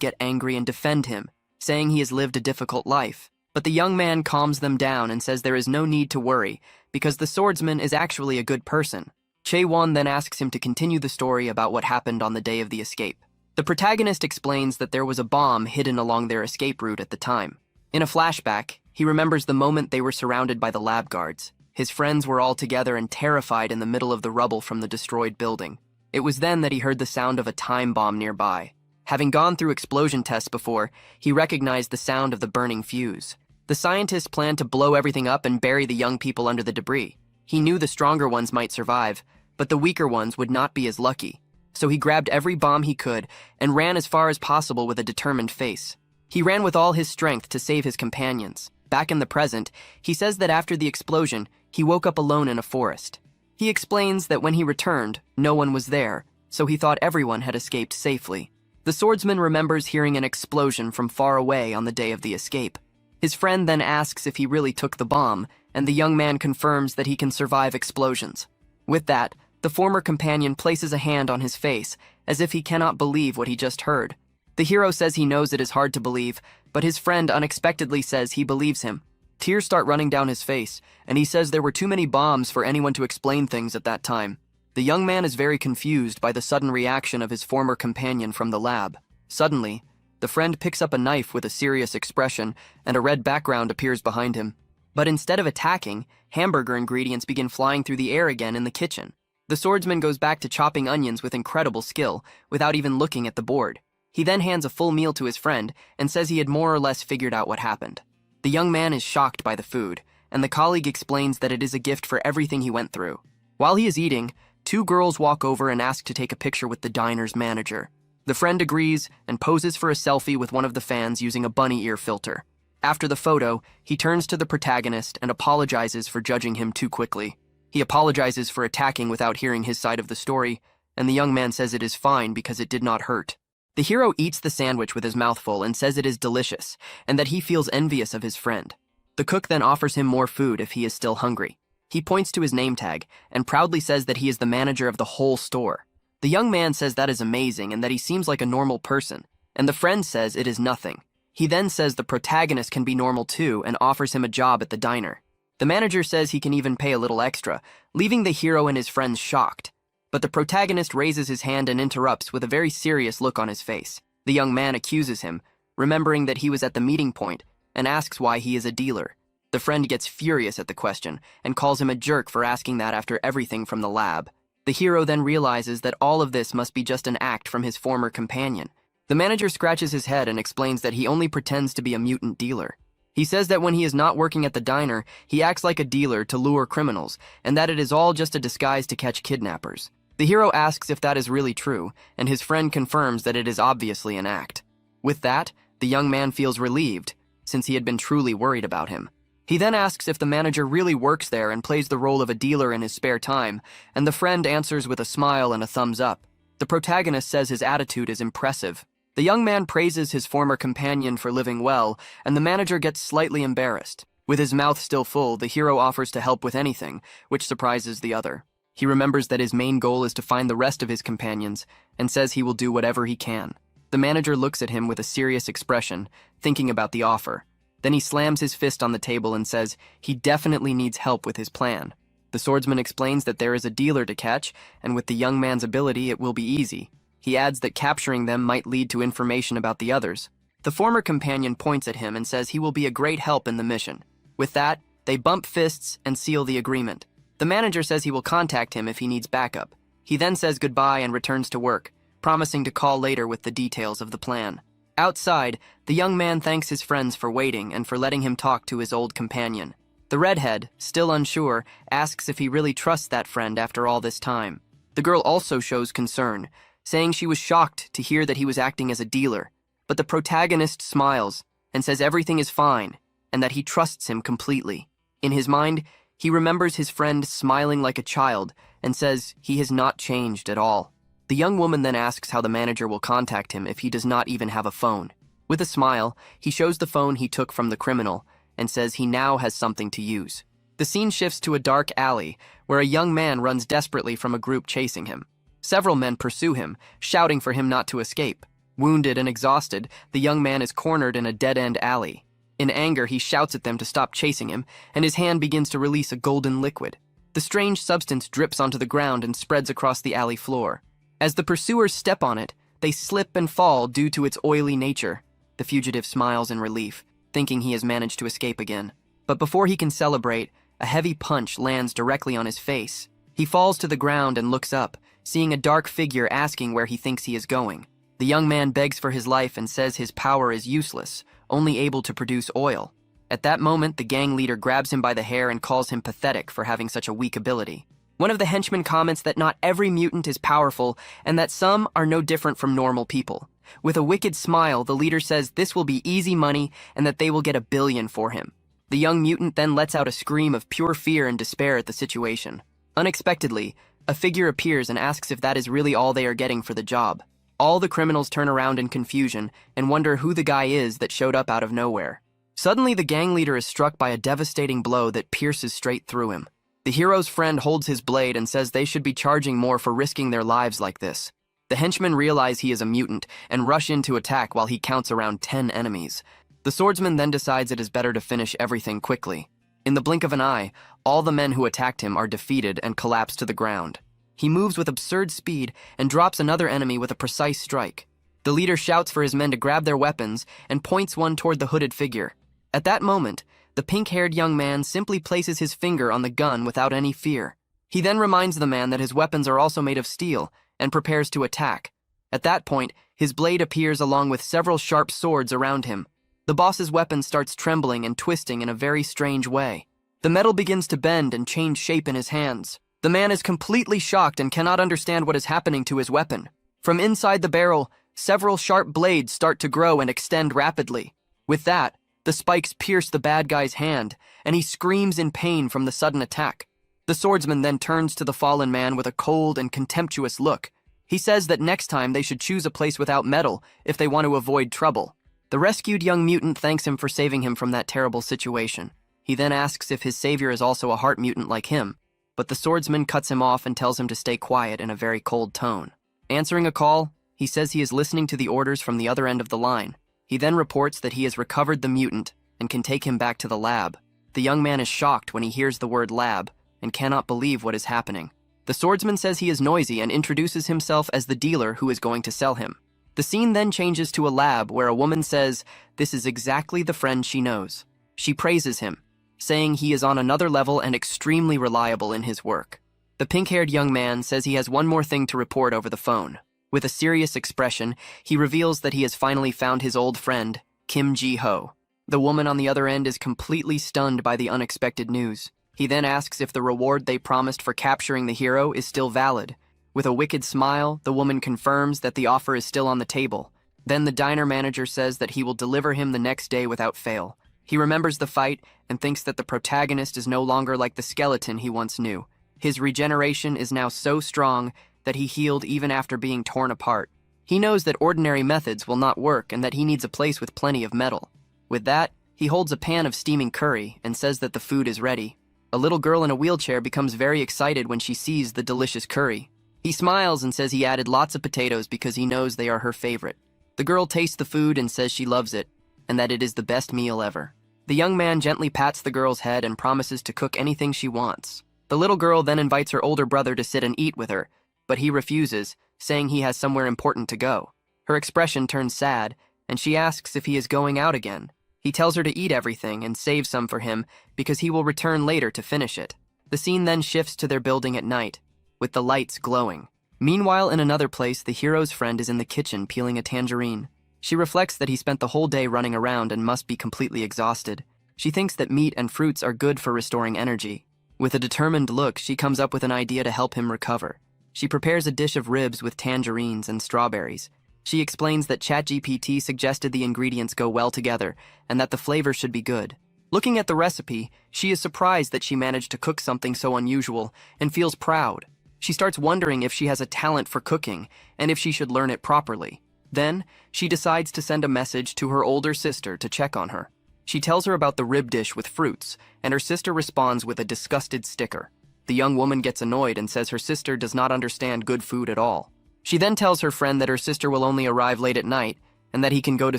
get angry and defend him, saying he has lived a difficult life. But the young man calms them down and says there is no need to worry because the swordsman is actually a good person. Chae-won then asks him to continue the story about what happened on the day of the escape. The protagonist explains that there was a bomb hidden along their escape route at the time. In a flashback, he remembers the moment they were surrounded by the lab guards. His friends were all together and terrified in the middle of the rubble from the destroyed building. It was then that he heard the sound of a time bomb nearby. Having gone through explosion tests before, he recognized the sound of the burning fuse. The scientists planned to blow everything up and bury the young people under the debris. He knew the stronger ones might survive, but the weaker ones would not be as lucky. So he grabbed every bomb he could and ran as far as possible with a determined face. He ran with all his strength to save his companions. Back in the present, he says that after the explosion, he woke up alone in a forest. He explains that when he returned, no one was there, so he thought everyone had escaped safely. The swordsman remembers hearing an explosion from far away on the day of the escape. His friend then asks if he really took the bomb, and the young man confirms that he can survive explosions. With that, the former companion places a hand on his face, as if he cannot believe what he just heard. The hero says he knows it is hard to believe, but his friend unexpectedly says he believes him. Tears start running down his face, and he says there were too many bombs for anyone to explain things at that time. The young man is very confused by the sudden reaction of his former companion from the lab. Suddenly, the friend picks up a knife with a serious expression, and a red background appears behind him. But instead of attacking, hamburger ingredients begin flying through the air again in the kitchen. The swordsman goes back to chopping onions with incredible skill, without even looking at the board. He then hands a full meal to his friend and says he had more or less figured out what happened. The young man is shocked by the food, and the colleague explains that it is a gift for everything he went through. While he is eating, two girls walk over and ask to take a picture with the diner's manager. The friend agrees and poses for a selfie with one of the fans using a bunny ear filter. After the photo, he turns to the protagonist and apologizes for judging him too quickly. He apologizes for attacking without hearing his side of the story, and the young man says it is fine because it did not hurt. The hero eats the sandwich with his mouth full and says it is delicious, and that he feels envious of his friend. The cook then offers him more food if he is still hungry. He points to his name tag and proudly says that he is the manager of the whole store. The young man says that is amazing and that he seems like a normal person, and the friend says it is nothing. He then says the protagonist can be normal too and offers him a job at the diner. The manager says he can even pay a little extra, leaving the hero and his friends shocked. But the protagonist raises his hand and interrupts with a very serious look on his face. The young man accuses him, remembering that he was at the meeting point, and asks why he is a dealer. The friend gets furious at the question and calls him a jerk for asking that after everything from the lab. The hero then realizes that all of this must be just an act from his former companion. The manager scratches his head and explains that he only pretends to be a mutant dealer. He says that when he is not working at the diner, he acts like a dealer to lure criminals, and that it is all just a disguise to catch kidnappers. The hero asks if that is really true, and his friend confirms that it is obviously an act. With that, the young man feels relieved, since he had been truly worried about him. He then asks if the manager really works there and plays the role of a dealer in his spare time, and the friend answers with a smile and a thumbs up. The protagonist says his attitude is impressive. The young man praises his former companion for living well, and the manager gets slightly embarrassed. With his mouth still full, the hero offers to help with anything, which surprises the other. He remembers that his main goal is to find the rest of his companions, and says he will do whatever he can. The manager looks at him with a serious expression, thinking about the offer. Then he slams his fist on the table and says he definitely needs help with his plan. The swordsman explains that there is a dealer to catch, and with the young man's ability it will be easy. He adds that capturing them might lead to information about the others. The former companion points at him and says he will be a great help in the mission. With that, they bump fists and seal the agreement. The manager says he will contact him if he needs backup. He then says goodbye and returns to work, promising to call later with the details of the plan. Outside, the young man thanks his friends for waiting and for letting him talk to his old companion. The redhead, still unsure, asks if he really trusts that friend after all this time. The girl also shows concern, saying she was shocked to hear that he was acting as a dealer, But the protagonist smiles and says everything is fine and that he trusts him completely. In his mind, he remembers his friend smiling like a child and says he has not changed at all. The young woman then asks how the manager will contact him if he does not even have a phone. With a smile, he shows the phone he took from the criminal and says he now has something to use. The scene shifts to a dark alley where a young man runs desperately from a group chasing him. Several men pursue him, shouting for him not to escape. Wounded and exhausted, the young man is cornered in a dead-end alley. In anger, he shouts at them to stop chasing him, and his hand begins to release a golden liquid. The strange substance drips onto the ground and spreads across the alley floor. As the pursuers step on it, they slip and fall due to its oily nature. The fugitive smiles in relief, thinking he has managed to escape again. But before he can celebrate, a heavy punch lands directly on his face. He falls to the ground and looks up, seeing a dark figure asking where he thinks he is going. The young man begs for his life and says his power is useless, only able to produce oil. At that moment, the gang leader grabs him by the hair and calls him pathetic for having such a weak ability. One of the henchmen comments that not every mutant is powerful and that some are no different from normal people. With a wicked smile, the leader says this will be easy money and that they will get $1 billion for him. The young mutant then lets out a scream of pure fear and despair at the situation. Unexpectedly, a figure appears and asks if that is really all they are getting for the job. All the criminals turn around in confusion and wonder who the guy is that showed up out of nowhere. Suddenly, the gang leader is struck by a devastating blow that pierces straight through him. The hero's friend holds his blade and says they should be charging more for risking their lives like this. The henchmen realize he is a mutant and rush in to attack while he counts around 10 enemies. The swordsman then decides it is better to finish everything quickly. In the blink of an eye, all the men who attacked him are defeated and collapse to the ground. He moves with absurd speed and drops another enemy with a precise strike. The leader shouts for his men to grab their weapons and points one toward the hooded figure. At that moment, the pink-haired young man simply places his finger on the gun without any fear. He then reminds the man that his weapons are also made of steel and prepares to attack. At that point, his blade appears along with several sharp swords around him. The boss's weapon starts trembling and twisting in a very strange way. The metal begins to bend and change shape in his hands. The man is completely shocked and cannot understand what is happening to his weapon. From inside the barrel, several sharp blades start to grow and extend rapidly. With that, the spikes pierce the bad guy's hand, and he screams in pain from the sudden attack. The swordsman then turns to the fallen man with a cold and contemptuous look. He says that next time they should choose a place without metal if they want to avoid trouble. The rescued young mutant thanks him for saving him from that terrible situation. He then asks if his savior is also a heart mutant like him, but the swordsman cuts him off and tells him to stay quiet in a very cold tone. Answering a call, he says he is listening to the orders from the other end of the line. He then reports that he has recovered the mutant and can take him back to the lab. The young man is shocked when he hears the word lab and cannot believe what is happening. The swordsman says he is noisy and introduces himself as the dealer who is going to sell him. The scene then changes to a lab where a woman says this is exactly the friend she knows. She praises him, saying he is on another level and extremely reliable in his work. The pink-haired young man says he has one more thing to report over the phone. With a serious expression, he reveals that he has finally found his old friend, Kim Ji-ho. The woman on the other end is completely stunned by the unexpected news. He then asks if the reward they promised for capturing the hero is still valid. With a wicked smile, the woman confirms that the offer is still on the table. Then the diner manager says that he will deliver him the next day without fail. He remembers the fight and thinks that the protagonist is no longer like the skeleton he once knew. His regeneration is now so strong that he healed even after being torn apart. He knows that ordinary methods will not work and that he needs a place with plenty of metal. With that, he holds a pan of steaming curry and says that the food is ready. A little girl in a wheelchair becomes very excited when she sees the delicious curry. He smiles and says he added lots of potatoes because he knows they are her favorite. The girl tastes the food and says she loves it and that it is the best meal ever. The young man gently pats the girl's head and promises to cook anything she wants. The little girl then invites her older brother to sit and eat with her, but he refuses, saying he has somewhere important to go. Her expression turns sad, and she asks if he is going out again. He tells her to eat everything and save some for him because he will return later to finish it. The scene then shifts to their building at night, with the lights glowing. Meanwhile, in another place, the hero's friend is in the kitchen peeling a tangerine. She reflects that he spent the whole day running around and must be completely exhausted. She thinks that meat and fruits are good for restoring energy. With a determined look, she comes up with an idea to help him recover. She prepares a dish of ribs with tangerines and strawberries. She explains that ChatGPT suggested the ingredients go well together and that the flavor should be good. Looking at the recipe, she is surprised that she managed to cook something so unusual and feels proud. She starts wondering if she has a talent for cooking and if she should learn it properly. Then, she decides to send a message to her older sister to check on her. She tells her about the rib dish with fruits, and her sister responds with a disgusted sticker. The young woman gets annoyed and says her sister does not understand good food at all. She then tells her friend that her sister will only arrive late at night and that he can go to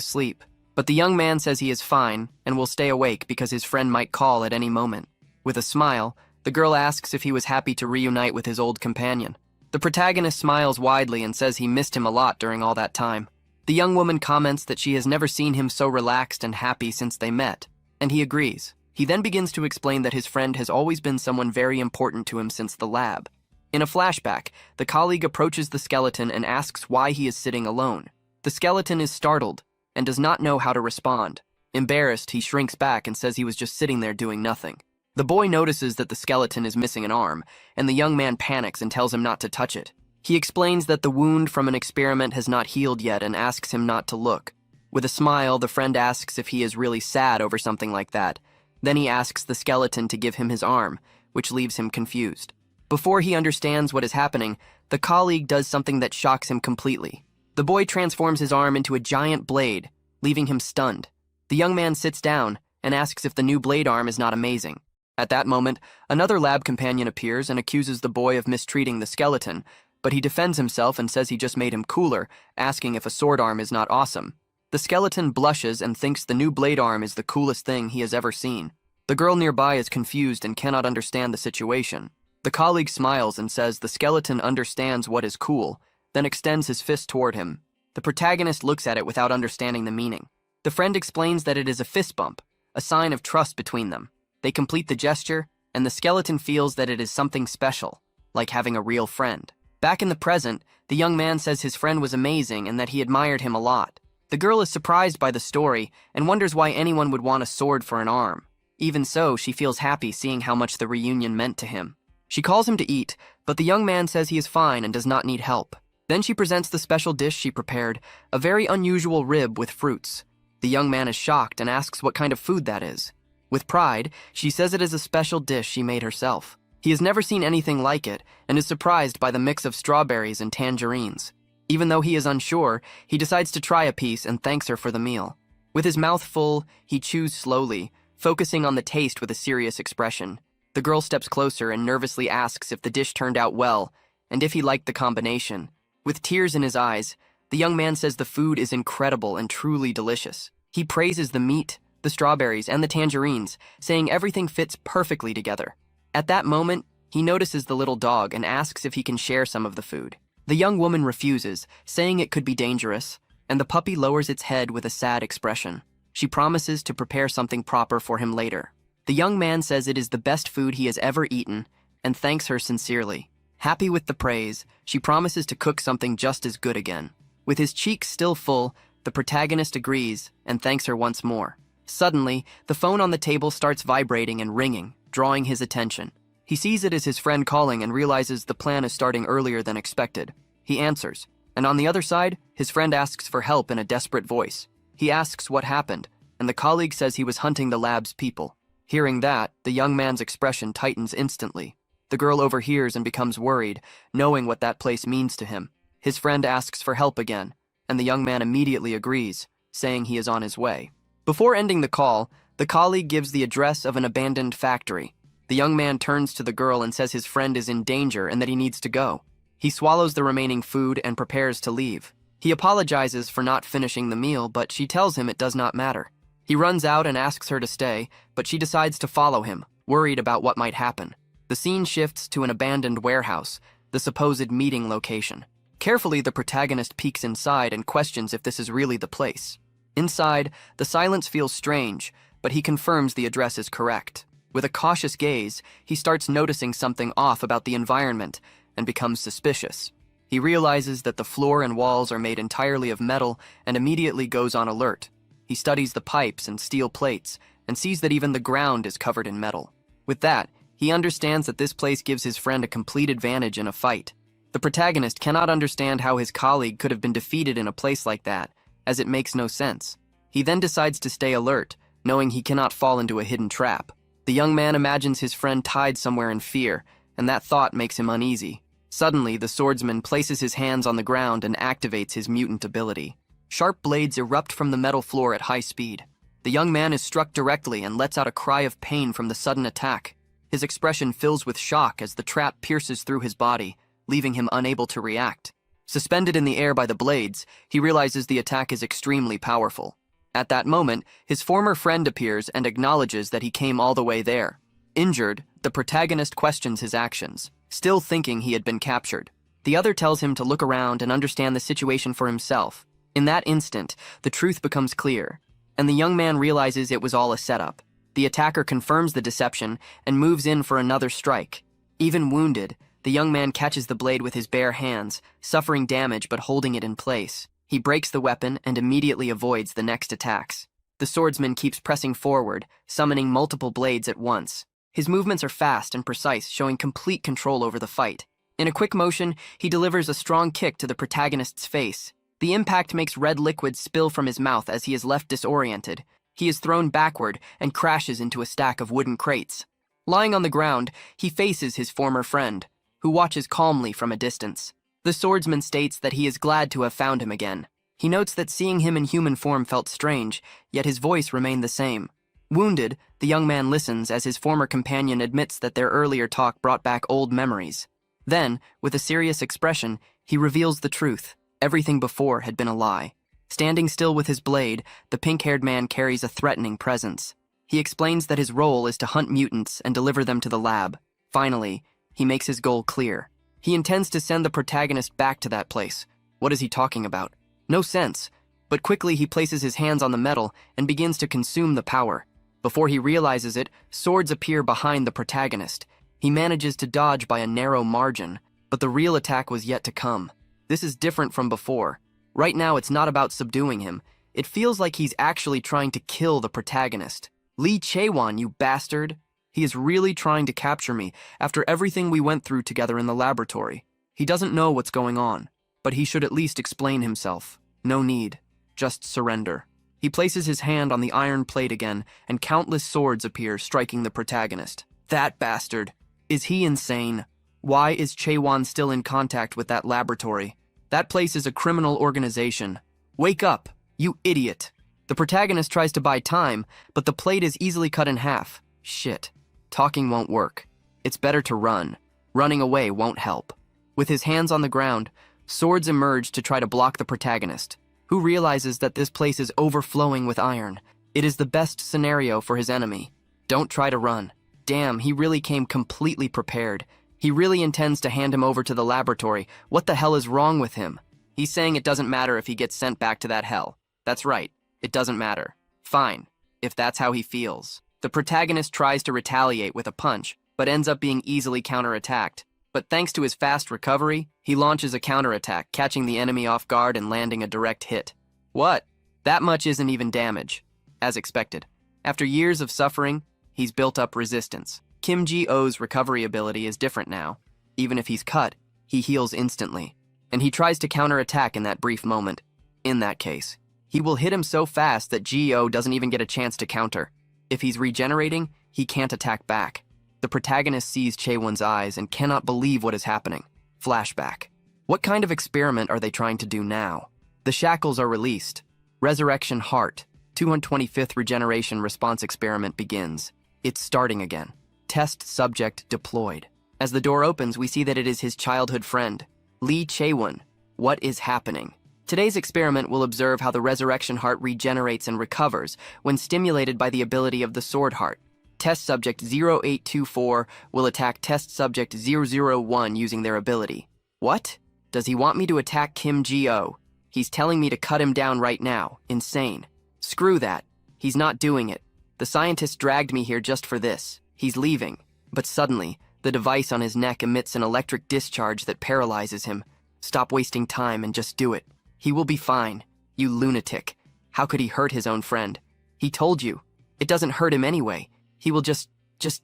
sleep. But the young man says he is fine and will stay awake because his friend might call at any moment. With a smile, the girl asks if he was happy to reunite with his old companion. The protagonist smiles widely and says he missed him a lot during all that time. The young woman comments that she has never seen him so relaxed and happy since they met, and he agrees. He then begins to explain that his friend has always been someone very important to him since the lab. In a flashback, the colleague approaches the skeleton and asks why he is sitting alone. The skeleton is startled and does not know how to respond. Embarrassed, he shrinks back and says he was just sitting there doing nothing. The boy notices that the skeleton is missing an arm, and the young man panics and tells him not to touch it. He explains that the wound from an experiment has not healed yet and asks him not to look. With a smile, the friend asks if he is really sad over something like that. Then he asks the skeleton to give him his arm, which leaves him confused. Before he understands what is happening, the colleague does something that shocks him completely. The boy transforms his arm into a giant blade, leaving him stunned. The young man sits down and asks if the new blade arm is not amazing. At that moment, another lab companion appears and accuses the boy of mistreating the skeleton, but he defends himself and says he just made him cooler, asking if a sword arm is not awesome. The skeleton blushes and thinks the new blade arm is the coolest thing he has ever seen. The girl nearby is confused and cannot understand the situation. The colleague smiles and says the skeleton understands what is cool, then extends his fist toward him. The protagonist looks at it without understanding the meaning. The friend explains that it is a fist bump, a sign of trust between them. They complete the gesture, and the skeleton feels that it is something special, like having a real friend. Back in the present, the young man says his friend was amazing and that he admired him a lot. The girl is surprised by the story and wonders why anyone would want a sword for an arm. Even so, she feels happy seeing how much the reunion meant to him. She calls him to eat, but the young man says he is fine and does not need help. Then she presents the special dish she prepared, a very unusual rib with fruits. The young man is shocked and asks what kind of food that is. With pride, she says it is a special dish she made herself. He has never seen anything like it and is surprised by the mix of strawberries and tangerines. Even though he is unsure, he decides to try a piece and thanks her for the meal. With his mouth full, he chews slowly, focusing on the taste with a serious expression. The girl steps closer and nervously asks if the dish turned out well and if he liked the combination. With tears in his eyes, the young man says the food is incredible and truly delicious. He praises the meat, the strawberries, and the tangerines, saying everything fits perfectly together. At that moment, he notices the little dog and asks if he can share some of the food. The young woman refuses, saying it could be dangerous, and the puppy lowers its head with a sad expression. She promises to prepare something proper for him later. The young man says it is the best food he has ever eaten and thanks her sincerely. Happy with the praise, she promises to cook something just as good again. With his cheeks still full, the protagonist agrees and thanks her once more. Suddenly, the phone on the table starts vibrating and ringing, drawing his attention. He sees it as his friend calling and realizes the plan is starting earlier than expected. He answers, and on the other side, his friend asks for help in a desperate voice. He asks what happened, and the colleague says he was hunting the lab's people. Hearing that, the young man's expression tightens instantly. The girl overhears and becomes worried, knowing what that place means to him. His friend asks for help again, and the young man immediately agrees, saying he is on his way. Before ending the call, the colleague gives the address of an abandoned factory. The young man turns to the girl and says his friend is in danger and that he needs to go. He swallows the remaining food and prepares to leave. He apologizes for not finishing the meal, but she tells him it does not matter. He runs out and asks her to stay, but she decides to follow him, worried about what might happen. The scene shifts to an abandoned warehouse, the supposed meeting location. Carefully, the protagonist peeks inside and questions if this is really the place. Inside, the silence feels strange, but he confirms the address is correct. With a cautious gaze, he starts noticing something off about the environment and becomes suspicious. He realizes that the floor and walls are made entirely of metal and immediately goes on alert. He studies the pipes and steel plates and sees that even the ground is covered in metal. With that, he understands that this place gives his friend a complete advantage in a fight. The protagonist cannot understand how his colleague could have been defeated in a place like that, as it makes no sense. He then decides to stay alert, knowing he cannot fall into a hidden trap. The young man imagines his friend tied somewhere in fear, and that thought makes him uneasy. Suddenly, the swordsman places his hands on the ground and activates his mutant ability. Sharp blades erupt from the metal floor at high speed. The young man is struck directly and lets out a cry of pain from the sudden attack. His expression fills with shock as the trap pierces through his body, leaving him unable to react. Suspended in the air by the blades, he realizes the attack is extremely powerful. At that moment, his former friend appears and acknowledges that he came all the way there. Injured, the protagonist questions his actions, still thinking he had been captured. The other tells him to look around and understand the situation for himself. In that instant, the truth becomes clear, and the young man realizes it was all a setup. The attacker confirms the deception and moves in for another strike. Even wounded, the young man catches the blade with his bare hands, suffering damage but holding it in place. He breaks the weapon and immediately avoids the next attacks. The swordsman keeps pressing forward, summoning multiple blades at once. His movements are fast and precise, showing complete control over the fight. In a quick motion, he delivers a strong kick to the protagonist's face. The impact makes red liquid spill from his mouth as he is left disoriented. He is thrown backward and crashes into a stack of wooden crates. Lying on the ground, he faces his former friend, who watches calmly from a distance. The swordsman states that he is glad to have found him again. He notes that seeing him in human form felt strange, yet his voice remained the same. Wounded, the young man listens as his former companion admits that their earlier talk brought back old memories. Then, with a serious expression, he reveals the truth. Everything before had been a lie. Standing still with his blade, the pink-haired man carries a threatening presence. He explains that his role is to hunt mutants and deliver them to the lab. Finally, he makes his goal clear. He intends to send the protagonist back to that place. What is he talking about? No sense. But quickly he places his hands on the metal and begins to consume the power. Before he realizes it, swords appear behind the protagonist. He manages to dodge by a narrow margin, but the real attack was yet to come. This is different from before. Right now it's not about subduing him. It feels like he's actually trying to kill the protagonist. Lee Chae-won, you bastard! He is really trying to capture me after everything we went through together in the laboratory. He doesn't know what's going on, but he should at least explain himself. No need. Just surrender. He places his hand on the iron plate again, and countless swords appear, striking the protagonist. That bastard! Is he insane? Why is Chae-won still in contact with that laboratory? That place is a criminal organization. Wake up, you idiot! The protagonist tries to buy time, but the plate is easily cut in half. Shit. Talking won't work. It's better to run. Running away won't help. With his hands on the ground, swords emerge to try to block the protagonist, who realizes that this place is overflowing with iron. It is the best scenario for his enemy. Don't try to run. Damn, he really came completely prepared. He really intends to hand him over to the laboratory. What the hell is wrong with him? He's saying it doesn't matter if he gets sent back to that hell. That's right. It doesn't matter. Fine, if that's how he feels. The protagonist tries to retaliate with a punch, but ends up being easily counterattacked. But thanks to his fast recovery, he launches a counterattack, catching the enemy off guard and landing a direct hit. What? That much isn't even damage. As expected. After years of suffering, he's built up resistance. Kim Ji-o's recovery ability is different now. Even if he's cut, he heals instantly. And he tries to counterattack in that brief moment. In that case, he will hit him so fast that Ji-o doesn't even get a chance to counter. If he's regenerating, he can't attack back. The protagonist sees Chae-won's eyes and cannot believe what is happening. Flashback. What kind of experiment are they trying to do now? The shackles are released. Resurrection Heart, 225th Regeneration Response Experiment begins. It's starting again. Test subject deployed. As the door opens, we see that it is his childhood friend, Lee Chae-won. What is happening? Today's experiment will observe how the Resurrection Heart regenerates and recovers when stimulated by the ability of the Sword Heart. Test Subject 0824 will attack Test Subject 001 using their ability. What? Does he want me to attack Kim Ji-o? He's telling me to cut him down right now. Insane. Screw that. He's not doing it. The scientist dragged me here just for this. He's leaving. But suddenly, the device on his neck emits an electric discharge that paralyzes him. Stop wasting time and just do it. He will be fine. You lunatic. How could he hurt his own friend? He told you. It doesn't hurt him anyway. He will just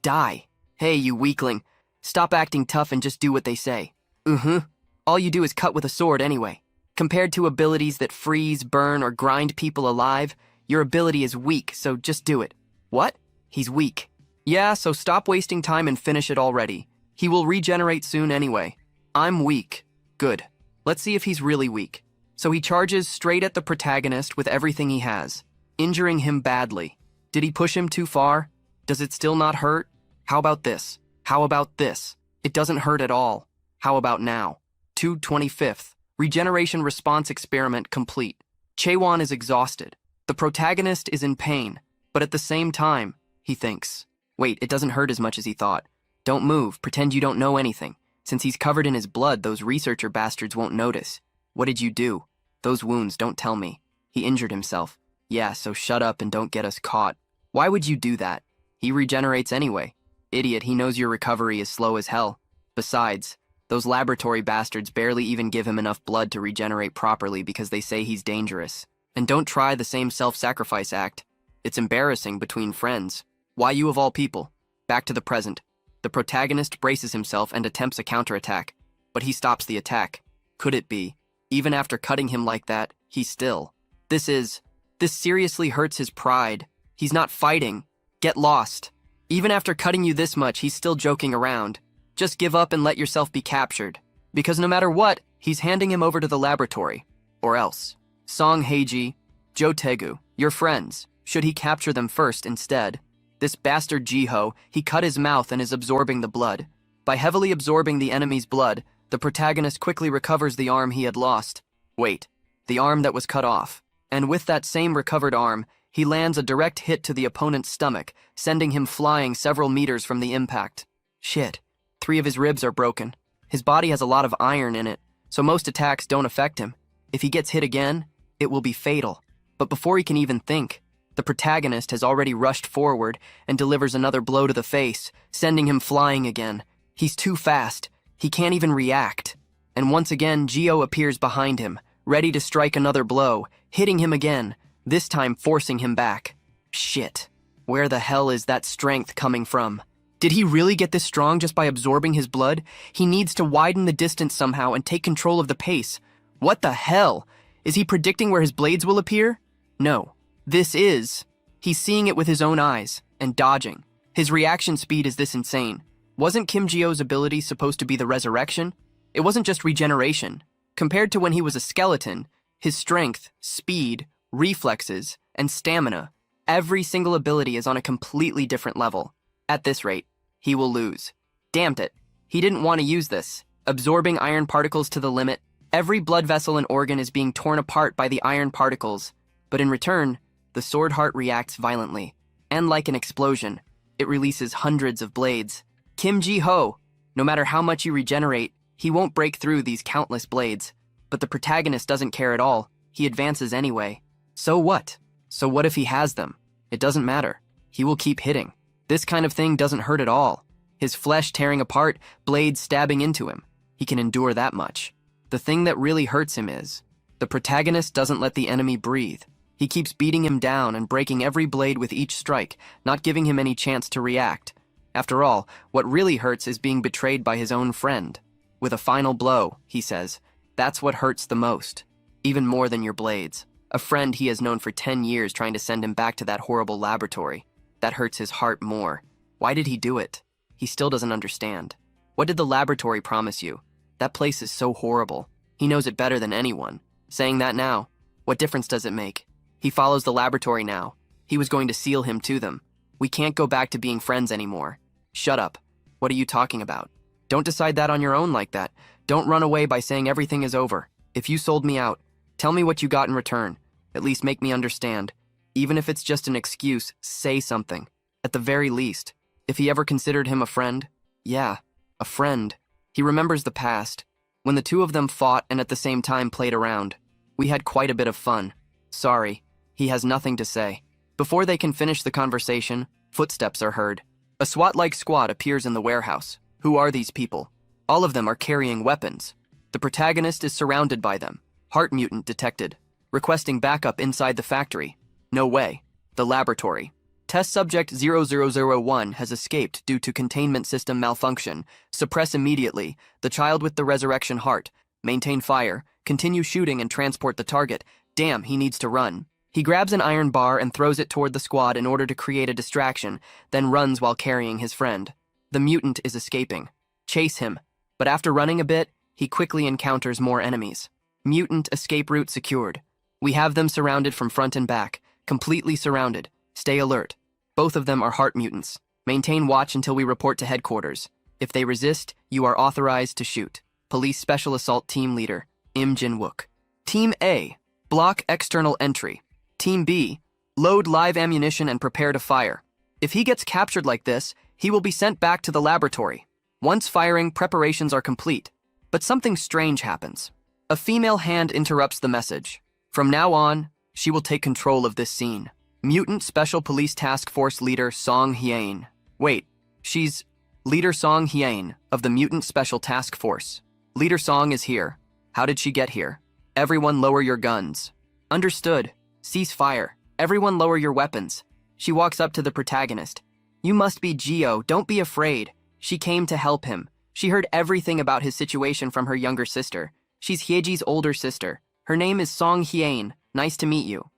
die. Hey, you weakling. Stop acting tough and just do what they say. All you do is cut with a sword anyway. Compared to abilities that freeze, burn, or grind people alive, your ability is weak, so just do it. What? He's weak. Yeah, so stop wasting time and finish it already. He will regenerate soon anyway. I'm weak. Good. Let's see if he's really weak. So he charges straight at the protagonist with everything he has, injuring him badly. Did he push him too far? Does it still not hurt? How about this? How about this? It doesn't hurt at all. How about now? 2/25. Regeneration response experiment complete. Chaewon is exhausted. The protagonist is in pain, but at the same time, he thinks, wait, it doesn't hurt as much as he thought. Don't move, pretend you don't know anything. Since he's covered in his blood, those researcher bastards won't notice. What did you do? Those wounds, don't tell me. He injured himself. Yeah, so shut up and don't get us caught. Why would you do that? He regenerates anyway. Idiot, he knows your recovery is slow as hell. Besides, those laboratory bastards barely even give him enough blood to regenerate properly because they say he's dangerous. And don't try the same self-sacrifice act. It's embarrassing between friends. Why you of all people? Back to the present. The protagonist braces himself and attempts a counterattack, but he stops the attack. Could it be? Even after cutting him like that, he's still. This seriously hurts his pride. He's not fighting. Get lost. Even after cutting you this much, he's still joking around. Just give up and let yourself be captured. Because no matter what, he's handing him over to the laboratory. Or else. Song Heiji, Jo Taegu, your friends. Should he capture them first instead? This bastard Jiho, he cut his mouth and is absorbing the blood. By heavily absorbing the enemy's blood, the protagonist quickly recovers the arm he had lost. Wait, the arm that was cut off. And with that same recovered arm, he lands a direct hit to the opponent's stomach, sending him flying several meters from the impact. Shit, 3 of his ribs are broken. His body has a lot of iron in it, so most attacks don't affect him. If he gets hit again, it will be fatal. But before he can even think, the protagonist has already rushed forward and delivers another blow to the face, sending him flying again. He's too fast. He can't even react. And once again, Gio appears behind him, ready to strike another blow, hitting him again, this time forcing him back. Shit. Where the hell is that strength coming from? Did he really get this strong just by absorbing his blood? He needs to widen the distance somehow and take control of the pace. What the hell? Is he predicting where his blades will appear? No. He's seeing it with his own eyes, and dodging. His reaction speed is this insane. Wasn't Kim Jio's ability supposed to be the resurrection? It wasn't just regeneration. Compared to when he was a skeleton, his strength, speed, reflexes, and stamina, every single ability is on a completely different level. At this rate, he will lose. Damned it. He didn't want to use this. Absorbing iron particles to the limit, every blood vessel and organ is being torn apart by the iron particles. But in return, the sword heart reacts violently, and like an explosion, it releases hundreds of blades. Kim Ji-ho, no matter how much you regenerate, he won't break through these countless blades. But the protagonist doesn't care at all. He advances anyway. So what? So what if he has them? It doesn't matter. He will keep hitting. This kind of thing doesn't hurt at all. His flesh tearing apart, blades stabbing into him. He can endure that much. The thing that really hurts him is, the protagonist doesn't let the enemy breathe. He keeps beating him down and breaking every blade with each strike, not giving him any chance to react. After all, what really hurts is being betrayed by his own friend. With a final blow, he says, that's what hurts the most. Even more than your blades. A friend he has known for 10 years trying to send him back to that horrible laboratory. That hurts his heart more. Why did he do it? He still doesn't understand. What did the laboratory promise you? That place is so horrible. He knows it better than anyone. Saying that now, what difference does it make? He follows the laboratory now. He was going to seal him to them. We can't go back to being friends anymore. Shut up. What are you talking about? Don't decide that on your own like that. Don't run away by saying everything is over. If you sold me out, tell me what you got in return. At least make me understand. Even if it's just an excuse, say something. At the very least. If he ever considered him a friend? Yeah, a friend. He remembers the past, when the two of them fought and at the same time played around. We had quite a bit of fun. Sorry. He has nothing to say. Before they can finish the conversation, footsteps are heard. A SWAT-like squad appears in the warehouse. Who are these people? All of them are carrying weapons. The protagonist is surrounded by them. Heart mutant detected. Requesting backup inside the factory. No way. The laboratory. Test subject 0001 has escaped due to containment system malfunction. Suppress immediately. The child with the resurrection heart. Maintain fire, continue shooting and transport the target. Damn, he needs to run. He grabs an iron bar and throws it toward the squad in order to create a distraction, then runs while carrying his friend. The mutant is escaping. Chase him. But after running a bit, he quickly encounters more enemies. Mutant escape route secured. We have them surrounded from front and back. Completely surrounded. Stay alert. Both of them are heart mutants. Maintain watch until we report to headquarters. If they resist, you are authorized to shoot. Police Special Assault Team Leader, Im Jin-wook. Team A, block external entry. Team B, load live ammunition and prepare to fire. If he gets captured like this, he will be sent back to the laboratory. Once firing, preparations are complete. But something strange happens. A female hand interrupts the message. From now on, she will take control of this scene. Mutant Special Police Task Force Leader Song Hyein. Wait, she's Leader Song Hyein of the Mutant Special Task Force. Leader Song is here. How did she get here? Everyone lower your guns. Understood. Cease fire. Everyone lower your weapons. She walks up to the protagonist. You must be Geo, don't be afraid. She came to help him. She heard everything about his situation from her younger sister. She's Hyeji's older sister. Her name is Song Hyein. Nice to meet you.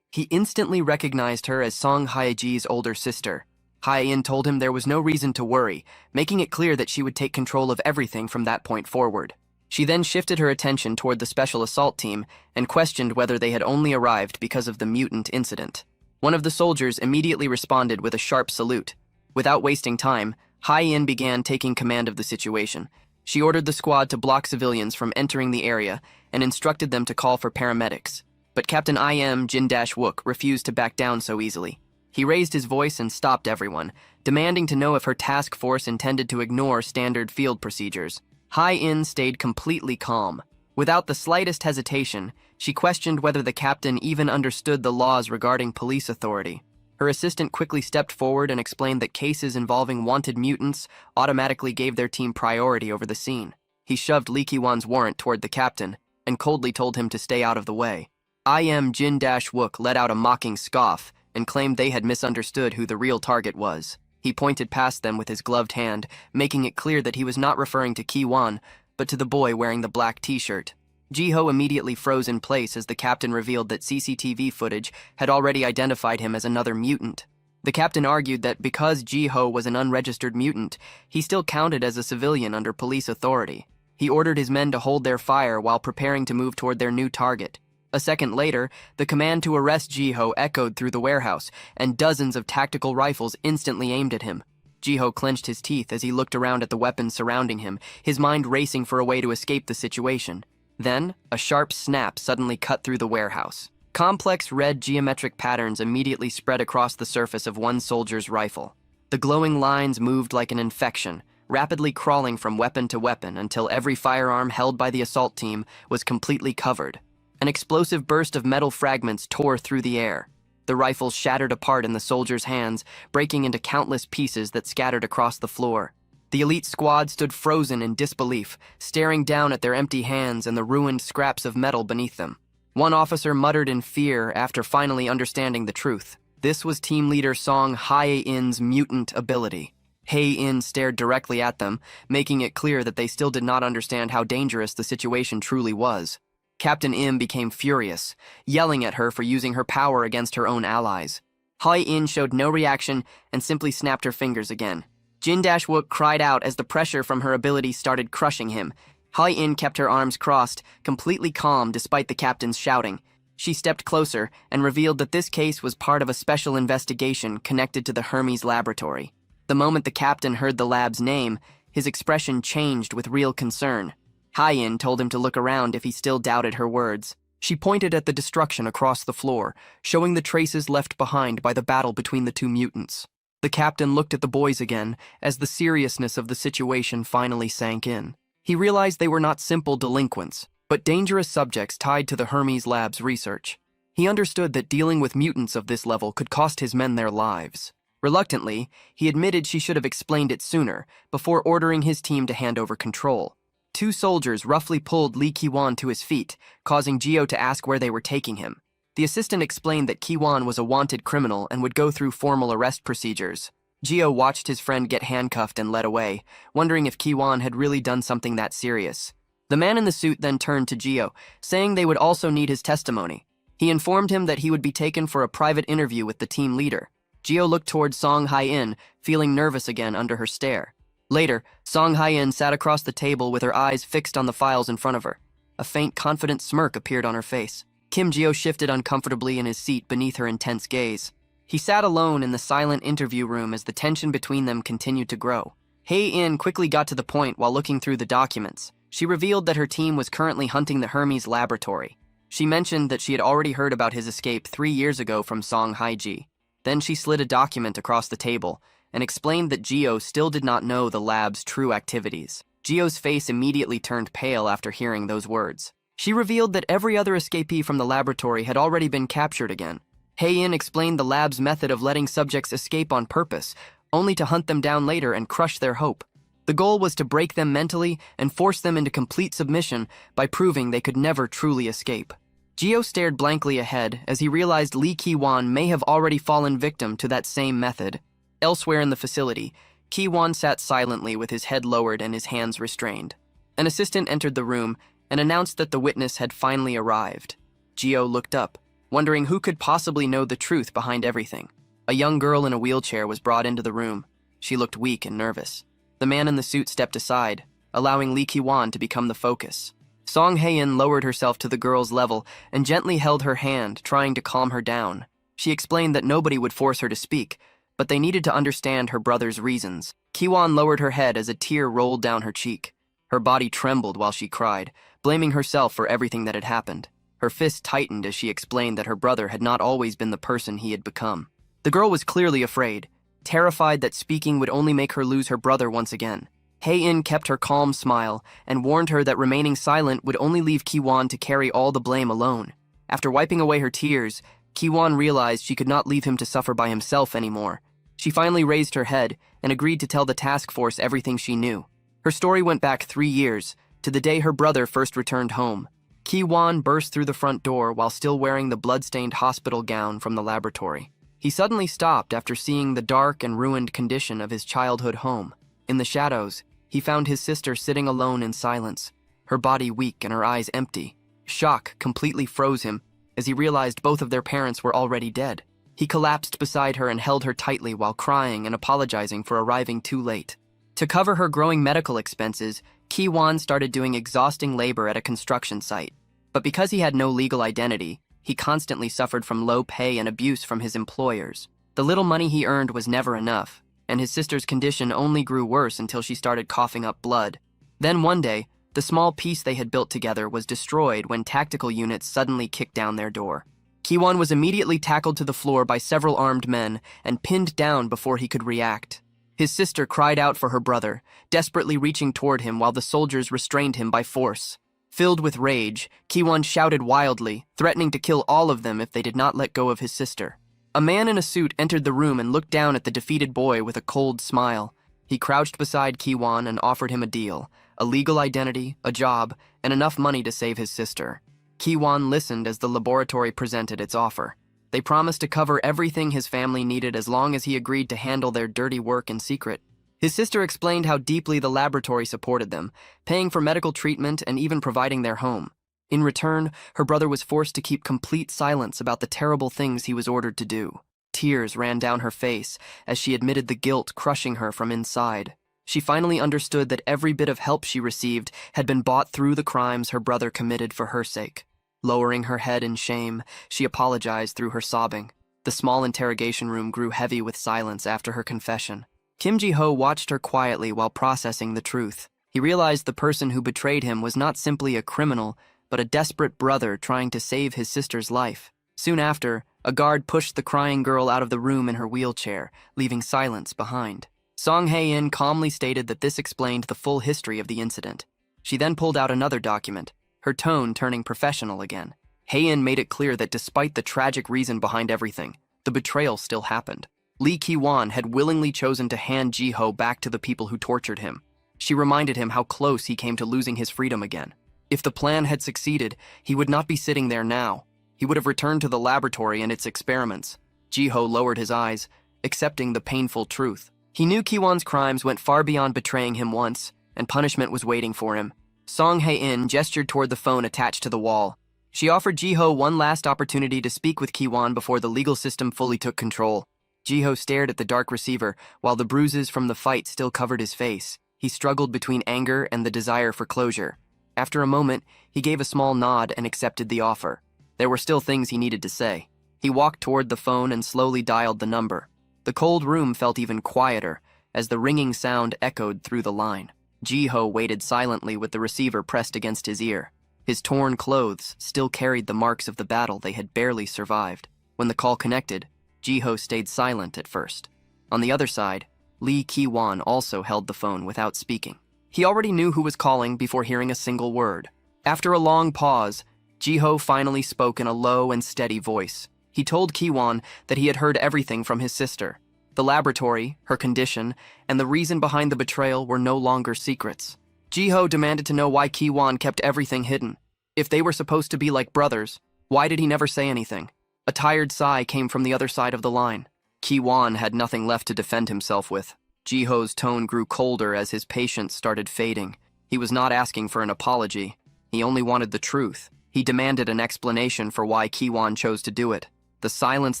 He instantly recognized her as Song Hyeji's older sister. Hyein told him there was no reason to worry, making it clear that she would take control of everything from that point forward. She then shifted her attention toward the special assault team and questioned whether they had only arrived because of the mutant incident. One of the soldiers immediately responded with a sharp salute. Without wasting time, Hyein began taking command of the situation. She ordered the squad to block civilians from entering the area and instructed them to call for paramedics. But Captain Im Jin-wook refused to back down so easily. He raised his voice and stopped everyone, demanding to know if her task force intended to ignore standard field procedures. Hyein stayed completely calm. Without the slightest hesitation, she questioned whether the captain even understood the laws regarding police authority. Her assistant quickly stepped forward and explained that cases involving wanted mutants automatically gave their team priority over the scene. He shoved Lee Ki-won's warrant toward the captain and coldly told him to stay out of the way. Im Jin-wook let out a mocking scoff and claimed they had misunderstood who the real target was. He pointed past them with his gloved hand, making it clear that he was not referring to Ki-won, but to the boy wearing the black t-shirt. Ji-ho immediately froze in place as the captain revealed that CCTV footage had already identified him as another mutant. The captain argued that because Ji-ho was an unregistered mutant, he still counted as a civilian under police authority. He ordered his men to hold their fire while preparing to move toward their new target. A second later, the command to arrest Ji-ho echoed through the warehouse, and dozens of tactical rifles instantly aimed at him. Ji-ho clenched his teeth as he looked around at the weapons surrounding him, his mind racing for a way to escape the situation. Then, a sharp snap suddenly cut through the warehouse. Complex red geometric patterns immediately spread across the surface of one soldier's rifle. The glowing lines moved like an infection, rapidly crawling from weapon to weapon until every firearm held by the assault team was completely covered. An explosive burst of metal fragments tore through the air. The rifles shattered apart in the soldiers' hands, breaking into countless pieces that scattered across the floor. The elite squad stood frozen in disbelief, staring down at their empty hands and the ruined scraps of metal beneath them. One officer muttered in fear after finally understanding the truth. This was team leader Song Hye-in's mutant ability. Hye-in stared directly at them, making it clear that they still did not understand how dangerous the situation truly was. Captain Im became furious, yelling at her for using her power against her own allies. Hye-in showed no reaction and simply snapped her fingers again. Jin-wook cried out as the pressure from her ability started crushing him. Hye-in kept her arms crossed, completely calm despite the captain's shouting. She stepped closer and revealed that this case was part of a special investigation connected to the Hermes laboratory. The moment the captain heard the lab's name, his expression changed with real concern. Hye-in told him to look around if he still doubted her words. She pointed at the destruction across the floor, showing the traces left behind by the battle between the two mutants. The captain looked at the boys again as the seriousness of the situation finally sank in. He realized they were not simple delinquents, but dangerous subjects tied to the Hermes lab's research. He understood that dealing with mutants of this level could cost his men their lives. Reluctantly, he admitted she should have explained it sooner, before ordering his team to hand over control. Two soldiers roughly pulled Lee Ki-won to his feet, causing Geo to ask where they were taking him. The assistant explained that Ki-won was a wanted criminal and would go through formal arrest procedures. Gio watched his friend get handcuffed and led away, wondering if Kiwon had really done something that serious. The man in the suit then turned to Gio, saying they would also need his testimony. He informed him that he would be taken for a private interview with the team leader. Gio looked toward Song Hai-in, feeling nervous again under her stare. Later, Song Hai-in sat across the table with her eyes fixed on the files in front of her. A faint, confident smirk appeared on her face. Kim Gio shifted uncomfortably in his seat beneath her intense gaze. He sat alone in the silent interview room as the tension between them continued to grow. Hai-in quickly got to the point while looking through the documents. She revealed that her team was currently hunting the Hermes laboratory. She mentioned that she had already heard about his escape 3 years ago from Song Hai-ji. Then she slid a document across the table and explained that Gio still did not know the lab's true activities. Gio's face immediately turned pale after hearing those words. She revealed that every other escapee from the laboratory had already been captured again. Hai-in explained the lab's method of letting subjects escape on purpose, only to hunt them down later and crush their hope. The goal was to break them mentally and force them into complete submission by proving they could never truly escape. Gio stared blankly ahead as he realized Lee Ki-won may have already fallen victim to that same method. Elsewhere in the facility, Ki-won sat silently with his head lowered and his hands restrained. An assistant entered the room and announced that the witness had finally arrived. Gio looked up, wondering who could possibly know the truth behind everything. A young girl in a wheelchair was brought into the room. She looked weak and nervous. The man in the suit stepped aside, allowing Lee Ki-won to become the focus. Song Hai-in lowered herself to the girl's level and gently held her hand, trying to calm her down. She explained that nobody would force her to speak, but they needed to understand her brother's reasons. Ki-won lowered her head as a tear rolled down her cheek. Her body trembled while she cried, blaming herself for everything that had happened. Her fist tightened as she explained that her brother had not always been the person he had become. The girl was clearly afraid, terrified that speaking would only make her lose her brother once again. Hai-in kept her calm smile and warned her that remaining silent would only leave Ki-won to carry all the blame alone. After wiping away her tears, Ki-won realized she could not leave him to suffer by himself anymore. She finally raised her head and agreed to tell the task force everything she knew. Her story went back 3 years, to the day her brother first returned home. Ki-won burst through the front door while still wearing the blood-stained hospital gown from the laboratory. He suddenly stopped after seeing the dark and ruined condition of his childhood home. In the shadows, he found his sister sitting alone in silence, her body weak and her eyes empty. Shock completely froze him as he realized both of their parents were already dead. He collapsed beside her and held her tightly while crying and apologizing for arriving too late. To cover her growing medical expenses, Ki-won started doing exhausting labor at a construction site. But because he had no legal identity, he constantly suffered from low pay and abuse from his employers. The little money he earned was never enough, and his sister's condition only grew worse until she started coughing up blood. Then one day, the small piece they had built together was destroyed when tactical units suddenly kicked down their door. Ki-won was immediately tackled to the floor by several armed men and pinned down before he could react. His sister cried out for her brother, desperately reaching toward him while the soldiers restrained him by force. Filled with rage, Ki-won shouted wildly, threatening to kill all of them if they did not let go of his sister. A man in a suit entered the room and looked down at the defeated boy with a cold smile. He crouched beside Ki-won and offered him a deal, a legal identity, a job, and enough money to save his sister. Ki-won listened as the laboratory presented its offer. They promised to cover everything his family needed as long as he agreed to handle their dirty work in secret. His sister explained how deeply the laboratory supported them, paying for medical treatment and even providing their home. In return, her brother was forced to keep complete silence about the terrible things he was ordered to do. Tears ran down her face as she admitted the guilt crushing her from inside. She finally understood that every bit of help she received had been bought through the crimes her brother committed for her sake. Lowering her head in shame, she apologized through her sobbing. The small interrogation room grew heavy with silence after her confession. Kim Ji-ho watched her quietly while processing the truth. He realized the person who betrayed him was not simply a criminal, but a desperate brother trying to save his sister's life. Soon after, a guard pushed the crying girl out of the room in her wheelchair, leaving silence behind. Song Hai-in calmly stated that this explained the full history of the incident. She then pulled out another document, her tone turning professional again. Hai-in made it clear that despite the tragic reason behind everything, the betrayal still happened. Lee Ki-won had willingly chosen to hand Ji-ho back to the people who tortured him. She reminded him how close he came to losing his freedom again. If the plan had succeeded, he would not be sitting there now. He would have returned to the laboratory and its experiments. Ji-ho lowered his eyes, accepting the painful truth. He knew Kiwon's crimes went far beyond betraying him once, and punishment was waiting for him. Song Hae-in gestured toward the phone attached to the wall. She offered Jiho one last opportunity to speak with Kiwon before the legal system fully took control. Jiho stared at the dark receiver, while the bruises from the fight still covered his face. He struggled between anger and the desire for closure. After a moment, he gave a small nod and accepted the offer. There were still things he needed to say. He walked toward the phone and slowly dialed the number. The cold room felt even quieter as the ringing sound echoed through the line. Jiho waited silently with the receiver pressed against his ear. His torn clothes still carried the marks of the battle they had barely survived. When the call connected, Jiho stayed silent at first. On the other side, Lee Ki-won also held the phone without speaking. He already knew who was calling before hearing a single word. After a long pause, Jiho finally spoke in a low and steady voice. He told Ki-won that he had heard everything from his sister. The laboratory, her condition, and the reason behind the betrayal were no longer secrets. Jiho demanded to know why Ki-won kept everything hidden. If they were supposed to be like brothers, why did he never say anything? A tired sigh came from the other side of the line. Ki-won had nothing left to defend himself with. Jiho's tone grew colder as his patience started fading. He was not asking for an apology. He only wanted the truth. He demanded an explanation for why Ki-won chose to do it. The silence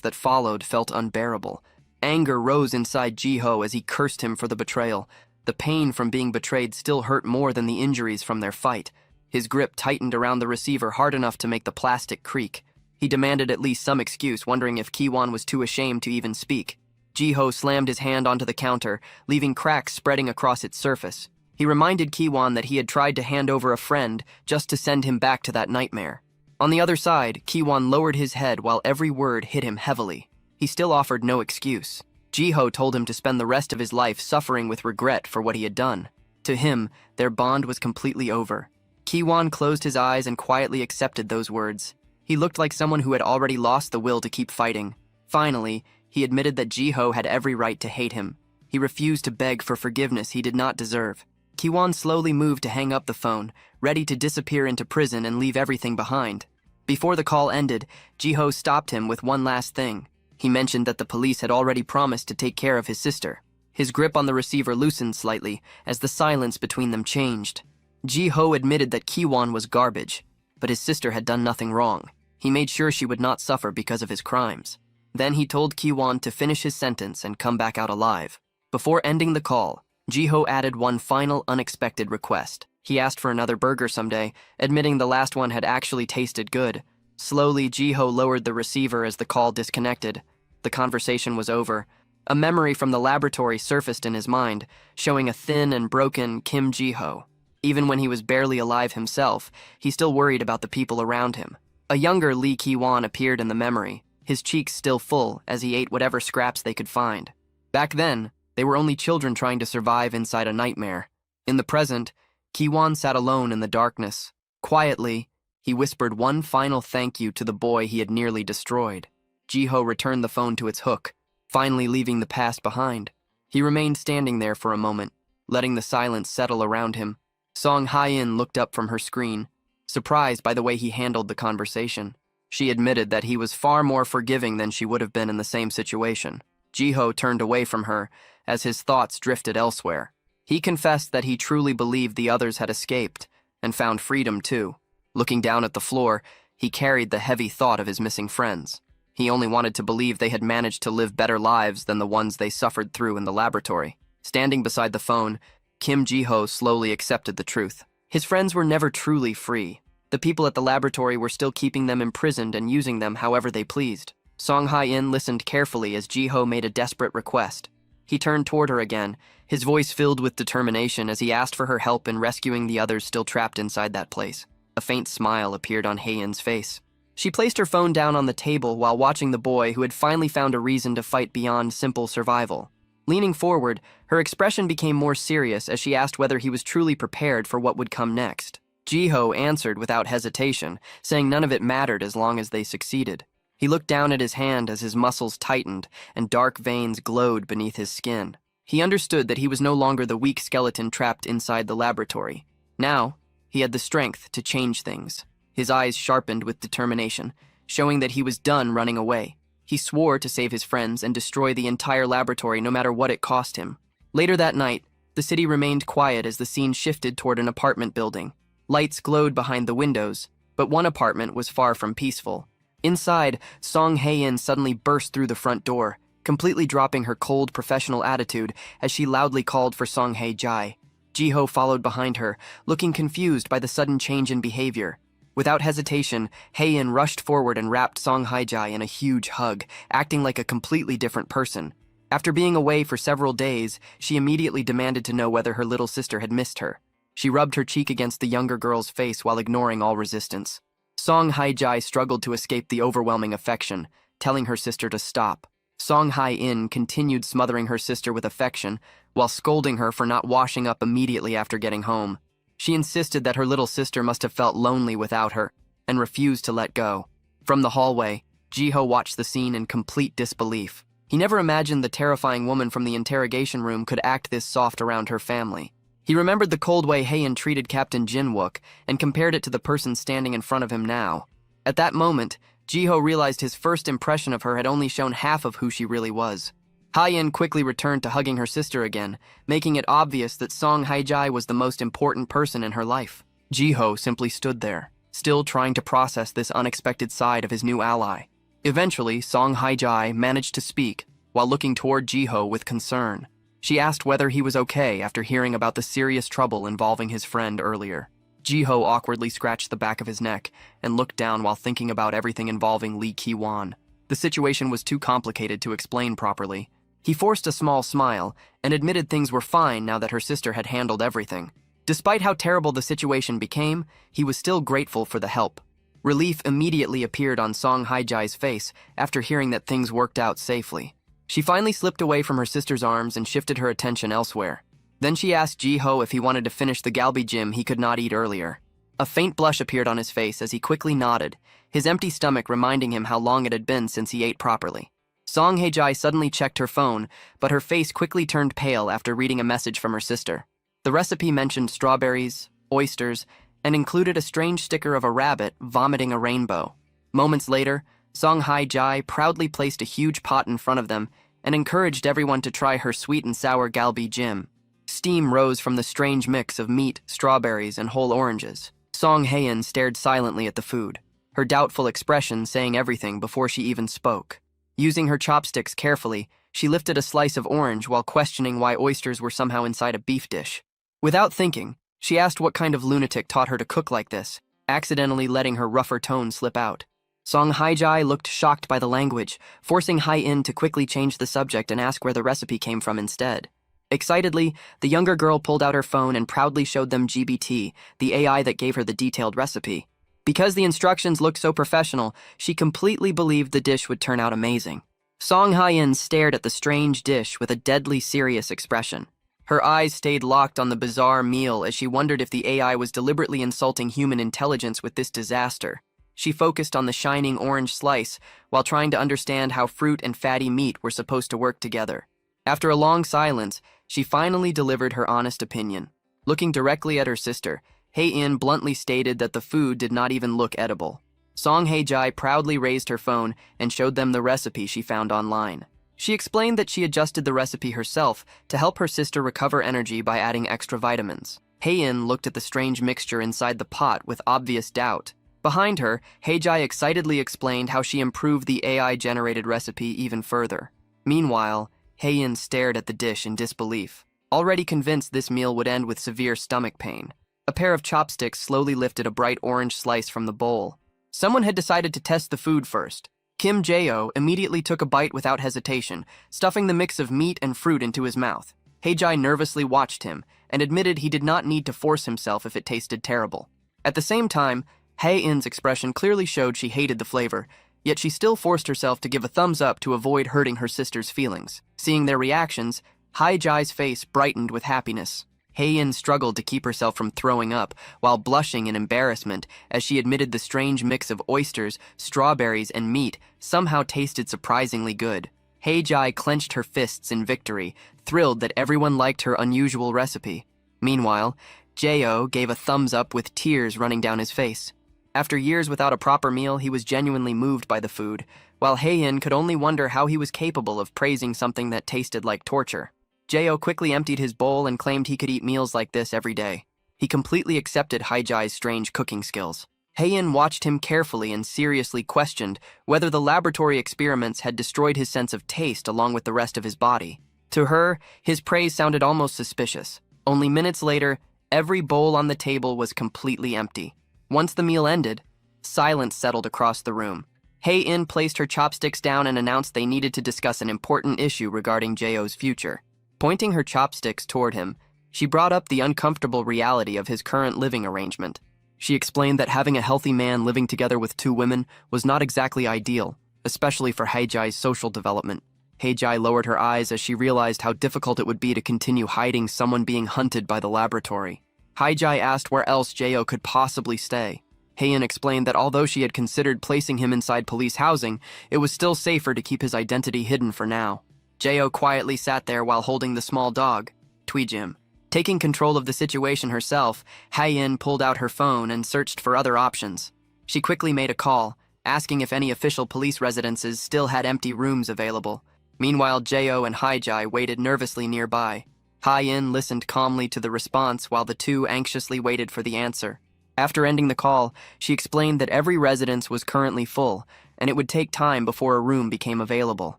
that followed felt unbearable. Anger rose inside Jiho as he cursed him for the betrayal. The pain from being betrayed still hurt more than the injuries from their fight. His grip tightened around the receiver hard enough to make the plastic creak. He demanded at least some excuse, wondering if Ki-won was too ashamed to even speak. Jiho slammed his hand onto the counter, leaving cracks spreading across its surface. He reminded Ki-won that he had tried to hand over a friend just to send him back to that nightmare. On the other side, Ki-won lowered his head while every word hit him heavily. He still offered no excuse. Jiho told him to spend the rest of his life suffering with regret for what he had done. To him, their bond was completely over. Ki-won closed his eyes and quietly accepted those words. He looked like someone who had already lost the will to keep fighting. Finally, he admitted that Jiho had every right to hate him. He refused to beg for forgiveness he did not deserve. Ki-won slowly moved to hang up the phone, ready to disappear into prison and leave everything behind. Before the call ended, Jiho stopped him with one last thing. He mentioned that the police had already promised to take care of his sister. His grip on the receiver loosened slightly as the silence between them changed. Jiho admitted that Ki-won was garbage, but his sister had done nothing wrong. He made sure she would not suffer because of his crimes. Then he told Ki-won to finish his sentence and come back out alive. Before ending the call, Jiho added one final unexpected request. He asked for another burger someday, admitting the last one had actually tasted good. Slowly, Jiho lowered the receiver as the call disconnected. The conversation was over. A memory from the laboratory surfaced in his mind, showing a thin and broken Kim Jiho. Even when he was barely alive himself, he still worried about the people around him. A younger Lee Ki-won appeared in the memory, his cheeks still full as he ate whatever scraps they could find. Back then, they were only children trying to survive inside a nightmare. In the present, Ki-won sat alone in the darkness. Quietly, he whispered one final thank you to the boy he had nearly destroyed. Jiho returned the phone to its hook, finally leaving the past behind. He remained standing there for a moment, letting the silence settle around him. Song Hae-in looked up from her screen, surprised by the way he handled the conversation. She admitted that he was far more forgiving than she would have been in the same situation. Jiho turned away from her as his thoughts drifted elsewhere. He confessed that he truly believed the others had escaped and found freedom too. Looking down at the floor, he carried the heavy thought of his missing friends. He only wanted to believe they had managed to live better lives than the ones they suffered through in the laboratory. Standing beside the phone, Kim Jiho slowly accepted the truth. His friends were never truly free. The people at the laboratory were still keeping them imprisoned and using them however they pleased. Song Hae-in listened carefully as Jiho made a desperate request. He turned toward her again, his voice filled with determination as he asked for her help in rescuing the others still trapped inside that place. A faint smile appeared on Hae-in's face. She placed her phone down on the table while watching the boy who had finally found a reason to fight beyond simple survival. Leaning forward, her expression became more serious as she asked whether he was truly prepared for what would come next. Jiho answered without hesitation, saying none of it mattered as long as they succeeded. He looked down at his hand as his muscles tightened and dark veins glowed beneath his skin. He understood that he was no longer the weak skeleton trapped inside the laboratory. Now, he had the strength to change things. His eyes sharpened with determination, showing that he was done running away. He swore to save his friends and destroy the entire laboratory no matter what it cost him. Later that night, the city remained quiet as the scene shifted toward an apartment building. Lights glowed behind the windows, but one apartment was far from peaceful. Inside, Song Hae-in suddenly burst through the front door, completely dropping her cold professional attitude as she loudly called for Song Hae-jae. Ji-ho followed behind her, looking confused by the sudden change in behavior. Without hesitation, Hae-in rushed forward and wrapped Song Hae-jae in a huge hug, acting like a completely different person. After being away for several days, she immediately demanded to know whether her little sister had missed her. She rubbed her cheek against the younger girl's face while ignoring all resistance. Song Hae-jae struggled to escape the overwhelming affection, telling her sister to stop. Song Hae-in continued smothering her sister with affection while scolding her for not washing up immediately after getting home. She insisted that her little sister must have felt lonely without her and refused to let go. From the hallway, Ji-ho watched the scene in complete disbelief. He never imagined the terrifying woman from the interrogation room could act this soft around her family. He remembered the cold way Hae-in treated Captain Jin-wook and compared it to the person standing in front of him now. At that moment, Ji-ho realized his first impression of her had only shown half of who she really was. Hae-in quickly returned to hugging her sister again, making it obvious that Song Hae-jae was the most important person in her life. Ji-ho simply stood there, still trying to process this unexpected side of his new ally. Eventually, Song Hae-jae managed to speak while looking toward Ji-ho with concern. She asked whether he was okay after hearing about the serious trouble involving his friend earlier. Ji-ho awkwardly scratched the back of his neck and looked down while thinking about everything involving Lee Ki-won. The situation was too complicated to explain properly. He forced a small smile and admitted things were fine now that her sister had handled everything. Despite how terrible the situation became, he was still grateful for the help. Relief immediately appeared on Song Hae-jae's face after hearing that things worked out safely. She finally slipped away from her sister's arms and shifted her attention elsewhere. Then she asked Ji-ho if he wanted to finish the galbi gym he could not eat earlier. A faint blush appeared on his face as he quickly nodded, his empty stomach reminding him how long it had been since he ate properly. Song Hae-jae suddenly checked her phone, but her face quickly turned pale after reading a message from her sister. The recipe mentioned strawberries, oysters, and included a strange sticker of a rabbit vomiting a rainbow. Moments later, Song Hae-jae proudly placed a huge pot in front of them and encouraged everyone to try her sweet and sour galbi jim. Steam rose from the strange mix of meat, strawberries, and whole oranges. Song Hae-in stared silently at the food, her doubtful expression saying everything before she even spoke. Using her chopsticks carefully, she lifted a slice of orange while questioning why oysters were somehow inside a beef dish. Without thinking, she asked what kind of lunatic taught her to cook like this, accidentally letting her rougher tone slip out. Song Hae-jae looked shocked by the language, forcing Hae-in to quickly change the subject and ask where the recipe came from instead. Excitedly, the younger girl pulled out her phone and proudly showed them GBT, the AI that gave her the detailed recipe. Because the instructions looked so professional, she completely believed the dish would turn out amazing. Song Hae-in stared at the strange dish with a deadly serious expression. Her eyes stayed locked on the bizarre meal as she wondered if the AI was deliberately insulting human intelligence with this disaster. She focused on the shining orange slice while trying to understand how fruit and fatty meat were supposed to work together. After a long silence, she finally delivered her honest opinion. Looking directly at her sister, Hae-in bluntly stated that the food did not even look edible. Song Hae-jae proudly raised her phone and showed them the recipe she found online. She explained that she adjusted the recipe herself to help her sister recover energy by adding extra vitamins. Hae-in looked at the strange mixture inside the pot with obvious doubt. Behind her, Hae-jae excitedly explained how she improved the AI-generated recipe even further. Meanwhile, Hae-in stared at the dish in disbelief, already convinced this meal would end with severe stomach pain. A pair of chopsticks slowly lifted a bright orange slice from the bowl. Someone had decided to test the food first. Kim Jae-oh immediately took a bite without hesitation, stuffing the mix of meat and fruit into his mouth. Hae-jae nervously watched him and admitted he did not need to force himself if it tasted terrible. At the same time, Hae-in's expression clearly showed she hated the flavor, yet she still forced herself to give a thumbs up to avoid hurting her sister's feelings. Seeing their reactions, Hae-jae's face brightened with happiness. Hae-in struggled to keep herself from throwing up while blushing in embarrassment as she admitted the strange mix of oysters, strawberries, and meat somehow tasted surprisingly good. Hae-jae clenched her fists in victory, thrilled that everyone liked her unusual recipe. Meanwhile, Jae-oh gave a thumbs up with tears running down his face. After years without a proper meal, he was genuinely moved by the food, while Heian could only wonder how he was capable of praising something that tasted like torture. Jo quickly emptied his bowl and claimed he could eat meals like this every day. He completely accepted Haijai's strange cooking skills. Heian watched him carefully and seriously questioned whether the laboratory experiments had destroyed his sense of taste along with the rest of his body. To her, his praise sounded almost suspicious. Only minutes later, every bowl on the table was completely empty. Once the meal ended, silence settled across the room. Heian placed her chopsticks down and announced they needed to discuss an important issue regarding Jo's future. Pointing her chopsticks toward him, she brought up the uncomfortable reality of his current living arrangement. She explained that having a healthy man living together with two women was not exactly ideal, especially for Haijai's social development. Haijai lowered her eyes as she realized how difficult it would be to continue hiding someone being hunted by the laboratory. Haijai asked where else Jo could possibly stay. Heian explained that although she had considered placing him inside police housing, it was still safer to keep his identity hidden for now. Jo quietly sat there while holding the small dog, Tweejim. Taking control of the situation herself, Heian pulled out her phone and searched for other options. She quickly made a call, asking if any official police residences still had empty rooms available. Meanwhile, Jo and Haijai waited nervously nearby. Heian listened calmly to the response while the two anxiously waited for the answer. After ending the call, she explained that every residence was currently full, and it would take time before a room became available.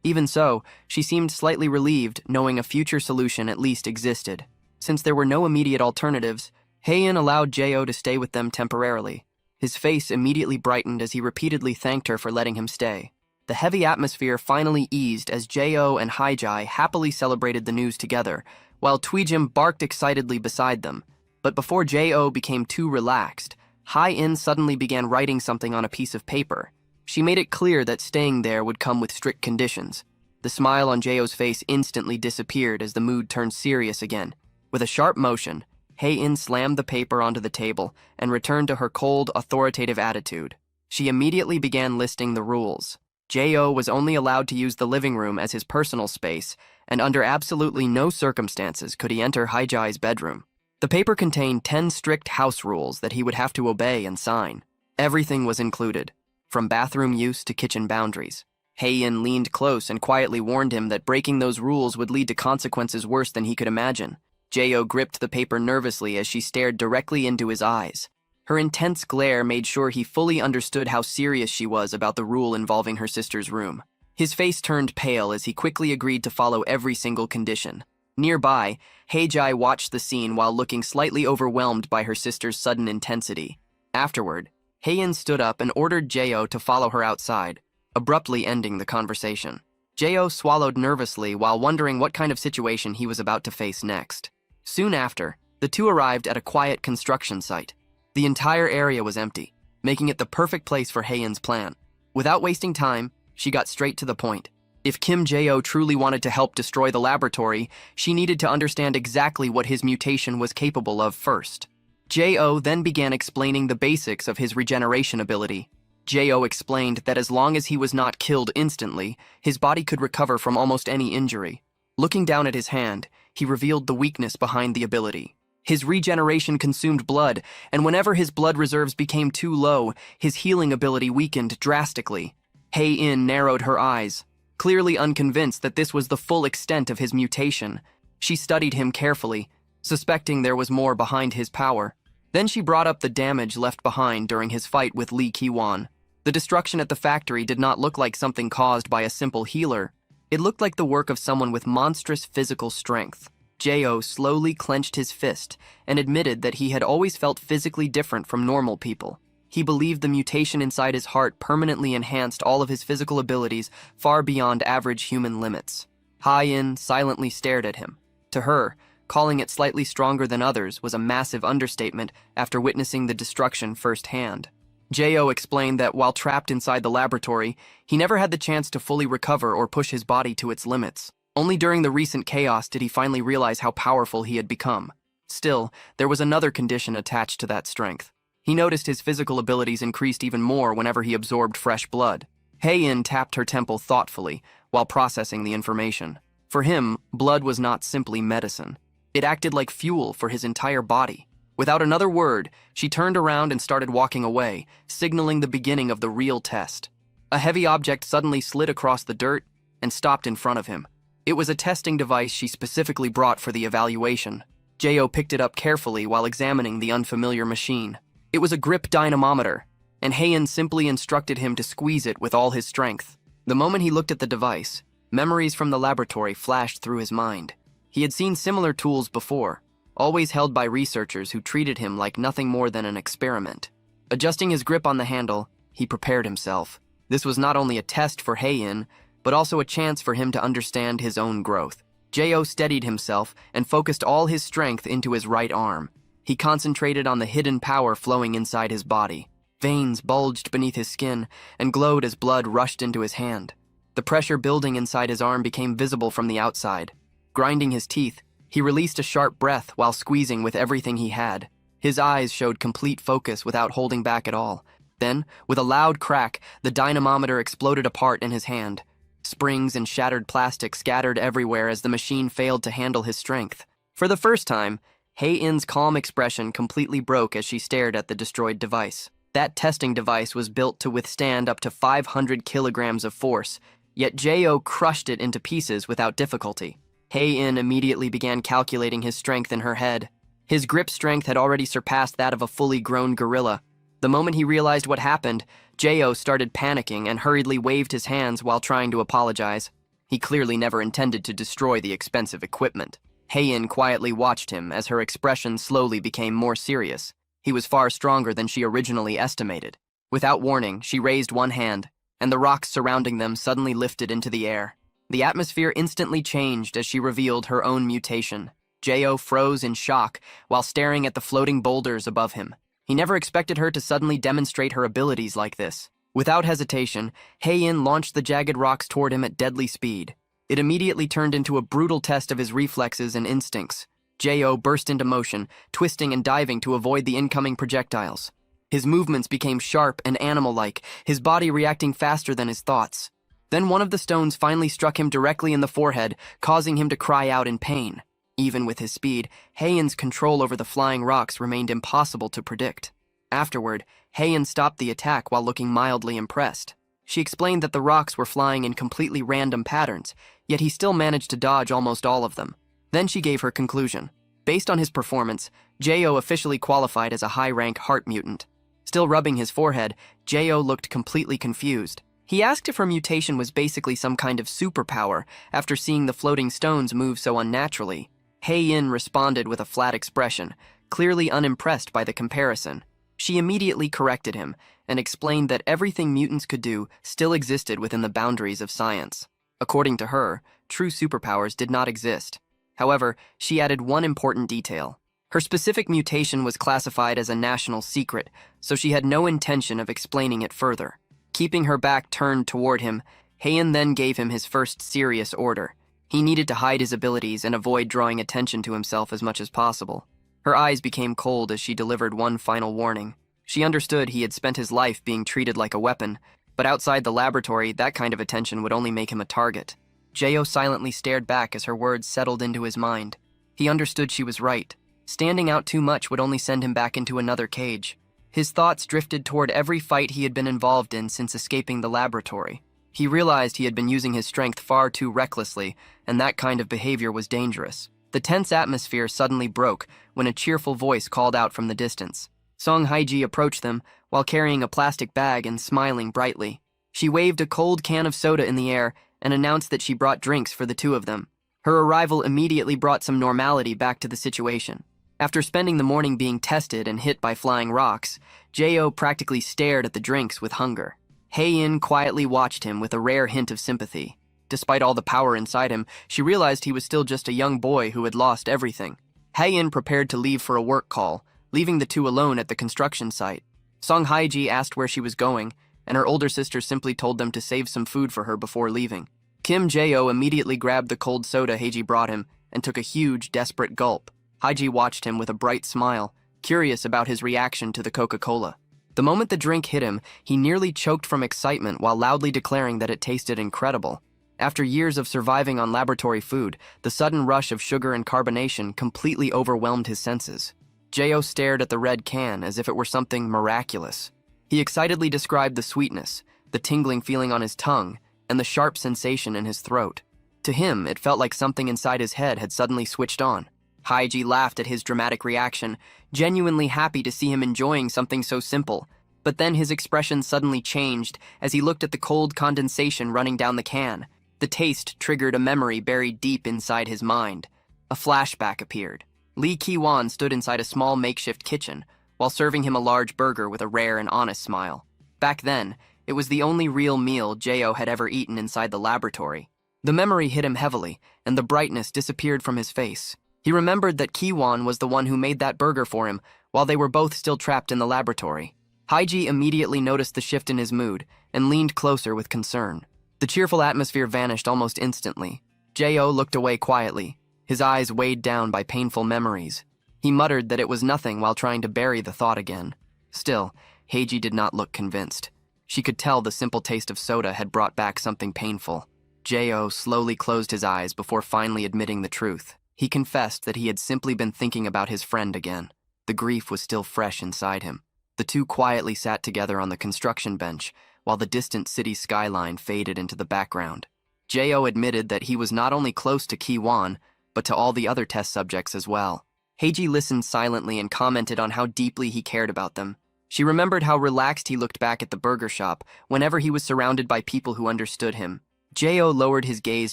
Even so, she seemed slightly relieved knowing a future solution at least existed. Since there were no immediate alternatives, Heian allowed Jo to stay with them temporarily. His face immediately brightened as he repeatedly thanked her for letting him stay. The heavy atmosphere finally eased as Jo and Haijai happily celebrated the news together, while Tweejim barked excitedly beside them. But before Jo became too relaxed, Heian suddenly began writing something on a piece of paper. She made it clear that staying there would come with strict conditions. The smile on Jo's face instantly disappeared as the mood turned serious again. With a sharp motion, Heian slammed the paper onto the table and returned to her cold, authoritative attitude. She immediately began listing the rules. Jo was only allowed to use the living room as his personal space, and under absolutely no circumstances could he enter Haijai's bedroom. The paper contained 10 strict house rules that he would have to obey and sign. Everything was included, from bathroom use to kitchen boundaries. Heian leaned close and quietly warned him that breaking those rules would lead to consequences worse than he could imagine. Jo gripped the paper nervously as she stared directly into his eyes. Her intense glare made sure he fully understood how serious she was about the rule involving her sister's room. His face turned pale as he quickly agreed to follow every single condition. Nearby, Haijai watched the scene while looking slightly overwhelmed by her sister's sudden intensity. Afterward, Heian stood up and ordered Jo to follow her outside, abruptly ending the conversation. Jo swallowed nervously while wondering what kind of situation he was about to face next. Soon after, the two arrived at a quiet construction site. The entire area was empty, making it the perfect place for Heian's plan. Without wasting time, she got straight to the point. If Kim Jo truly wanted to help destroy the laboratory, she needed to understand exactly what his mutation was capable of first. Jo then began explaining the basics of his regeneration ability. Jo explained that as long as he was not killed instantly, his body could recover from almost any injury. Looking down at his hand, he revealed the weakness behind the ability. His regeneration consumed blood, and whenever his blood reserves became too low, his healing ability weakened drastically. Heian narrowed her eyes, clearly unconvinced that this was the full extent of his mutation. She studied him carefully, suspecting there was more behind his power. Then she brought up the damage left behind during his fight with Lee Ki-wan. The destruction at the factory did not look like something caused by a simple healer. It looked like the work of someone with monstrous physical strength. Jo slowly clenched his fist and admitted that he had always felt physically different from normal people. He believed the mutation inside his heart permanently enhanced all of his physical abilities far beyond average human limits. Heian silently stared at him. To her, calling it slightly stronger than others was a massive understatement after witnessing the destruction firsthand. Jo explained that while trapped inside the laboratory, he never had the chance to fully recover or push his body to its limits. Only during the recent chaos did he finally realize how powerful he had become. Still, there was another condition attached to that strength. He noticed his physical abilities increased even more whenever he absorbed fresh blood. Heian tapped her temple thoughtfully while processing the information. For him, blood was not simply medicine. It acted like fuel for his entire body. Without another word, she turned around and started walking away, signaling the beginning of the real test. A heavy object suddenly slid across the dirt and stopped in front of him. It was a testing device she specifically brought for the evaluation. Jo picked it up carefully while examining the unfamiliar machine. It was a grip dynamometer, and Heian simply instructed him to squeeze it with all his strength. The moment he looked at the device, memories from the laboratory flashed through his mind. He had seen similar tools before, always held by researchers who treated him like nothing more than an experiment. Adjusting his grip on the handle, he prepared himself. This was not only a test for Heian, but also a chance for him to understand his own growth. Jo steadied himself and focused all his strength into his right arm. He concentrated on the hidden power flowing inside his body. Veins bulged beneath his skin and glowed as blood rushed into his hand. The pressure building inside his arm became visible from the outside. Grinding his teeth, he released a sharp breath while squeezing with everything he had. His eyes showed complete focus without holding back at all. Then, with a loud crack, the dynamometer exploded apart in his hand. Springs and shattered plastic scattered everywhere as the machine failed to handle his strength. For the first time, Heian's calm expression completely broke as she stared at the destroyed device. That testing device was built to withstand up to 500 kilograms of force, yet Jo crushed it into pieces without difficulty. Heian immediately began calculating his strength in her head. His grip strength had already surpassed that of a fully grown gorilla. The moment he realized what happened, Jo started panicking and hurriedly waved his hands while trying to apologize. He clearly never intended to destroy the expensive equipment. Heian quietly watched him as her expression slowly became more serious. He was far stronger than she originally estimated. Without warning, she raised one hand, and the rocks surrounding them suddenly lifted into the air. The atmosphere instantly changed as she revealed her own mutation. Jo froze in shock while staring at the floating boulders above him. He never expected her to suddenly demonstrate her abilities like this. Without hesitation, Heian launched the jagged rocks toward him at deadly speed. It immediately turned into a brutal test of his reflexes and instincts. Jo burst into motion, twisting and diving to avoid the incoming projectiles. His movements became sharp and animal-like, his body reacting faster than his thoughts. Then one of the stones finally struck him directly in the forehead, causing him to cry out in pain. Even with his speed, Heian's control over the flying rocks remained impossible to predict. Afterward, Heian stopped the attack while looking mildly impressed. She explained that the rocks were flying in completely random patterns, yet he still managed to dodge almost all of them. Then she gave her conclusion. Based on his performance, Jo officially qualified as a high-rank heart mutant. Still rubbing his forehead, Jo looked completely confused. He asked if her mutation was basically some kind of superpower after seeing the floating stones move so unnaturally. Heian responded with a flat expression, clearly unimpressed by the comparison. She immediately corrected him and explained that everything mutants could do still existed within the boundaries of science. According to her, true superpowers did not exist. However, she added one important detail. Her specific mutation was classified as a national secret, so she had no intention of explaining it further. Keeping her back turned toward him, Heian then gave him his first serious order. He needed to hide his abilities and avoid drawing attention to himself as much as possible. Her eyes became cold as she delivered one final warning. She understood he had spent his life being treated like a weapon, but outside the laboratory, that kind of attention would only make him a target. Jo silently stared back as her words settled into his mind. He understood she was right. Standing out too much would only send him back into another cage. His thoughts drifted toward every fight he had been involved in since escaping the laboratory. He realized he had been using his strength far too recklessly, and that kind of behavior was dangerous. The tense atmosphere suddenly broke when a cheerful voice called out from the distance. Song Haiji approached them while carrying a plastic bag and smiling brightly. She waved a cold can of soda in the air and announced that she brought drinks for the two of them. Her arrival immediately brought some normality back to the situation. After spending the morning being tested and hit by flying rocks, Jo practically stared at the drinks with hunger. Heian quietly watched him with a rare hint of sympathy. Despite all the power inside him, she realized he was still just a young boy who had lost everything. Heian prepared to leave for a work call, leaving the two alone at the construction site. Song Haiji asked where she was going, and her older sister simply told them to save some food for her before leaving. Kim Jo immediately grabbed the cold soda Haiji brought him and took a huge, desperate gulp. Haiji watched him with a bright smile, curious about his reaction to the Coca-Cola. The moment the drink hit him, he nearly choked from excitement while loudly declaring that it tasted incredible. After years of surviving on laboratory food, the sudden rush of sugar and carbonation completely overwhelmed his senses. Jo stared at the red can as if it were something miraculous. He excitedly described the sweetness, the tingling feeling on his tongue, and the sharp sensation in his throat. To him, it felt like something inside his head had suddenly switched on. Haiji laughed at his dramatic reaction, genuinely happy to see him enjoying something so simple. But then his expression suddenly changed as he looked at the cold condensation running down the can. The taste triggered a memory buried deep inside his mind. A flashback appeared. Lee Ki-wan stood inside a small makeshift kitchen, while serving him a large burger with a rare and honest smile. Back then, it was the only real meal Jae-oh had ever eaten inside the laboratory. The memory hit him heavily, and the brightness disappeared from his face. He remembered that Ki-wan was the one who made that burger for him, while they were both still trapped in the laboratory. Haiji immediately noticed the shift in his mood, and leaned closer with concern. The cheerful atmosphere vanished almost instantly. Jae-oh looked away quietly, his eyes weighed down by painful memories. He muttered that it was nothing while trying to bury the thought again. Still, Haiji did not look convinced. She could tell the simple taste of soda had brought back something painful. Jae-oh slowly closed his eyes before finally admitting the truth. He confessed that he had simply been thinking about his friend again. The grief was still fresh inside him. The two quietly sat together on the construction bench, while the distant city skyline faded into the background. Jae-oh admitted that he was not only close to Ki-wan, but to all the other test subjects as well. Haiji listened silently and commented on how deeply he cared about them. She remembered how relaxed he looked back at the burger shop whenever he was surrounded by people who understood him. Jae-oh lowered his gaze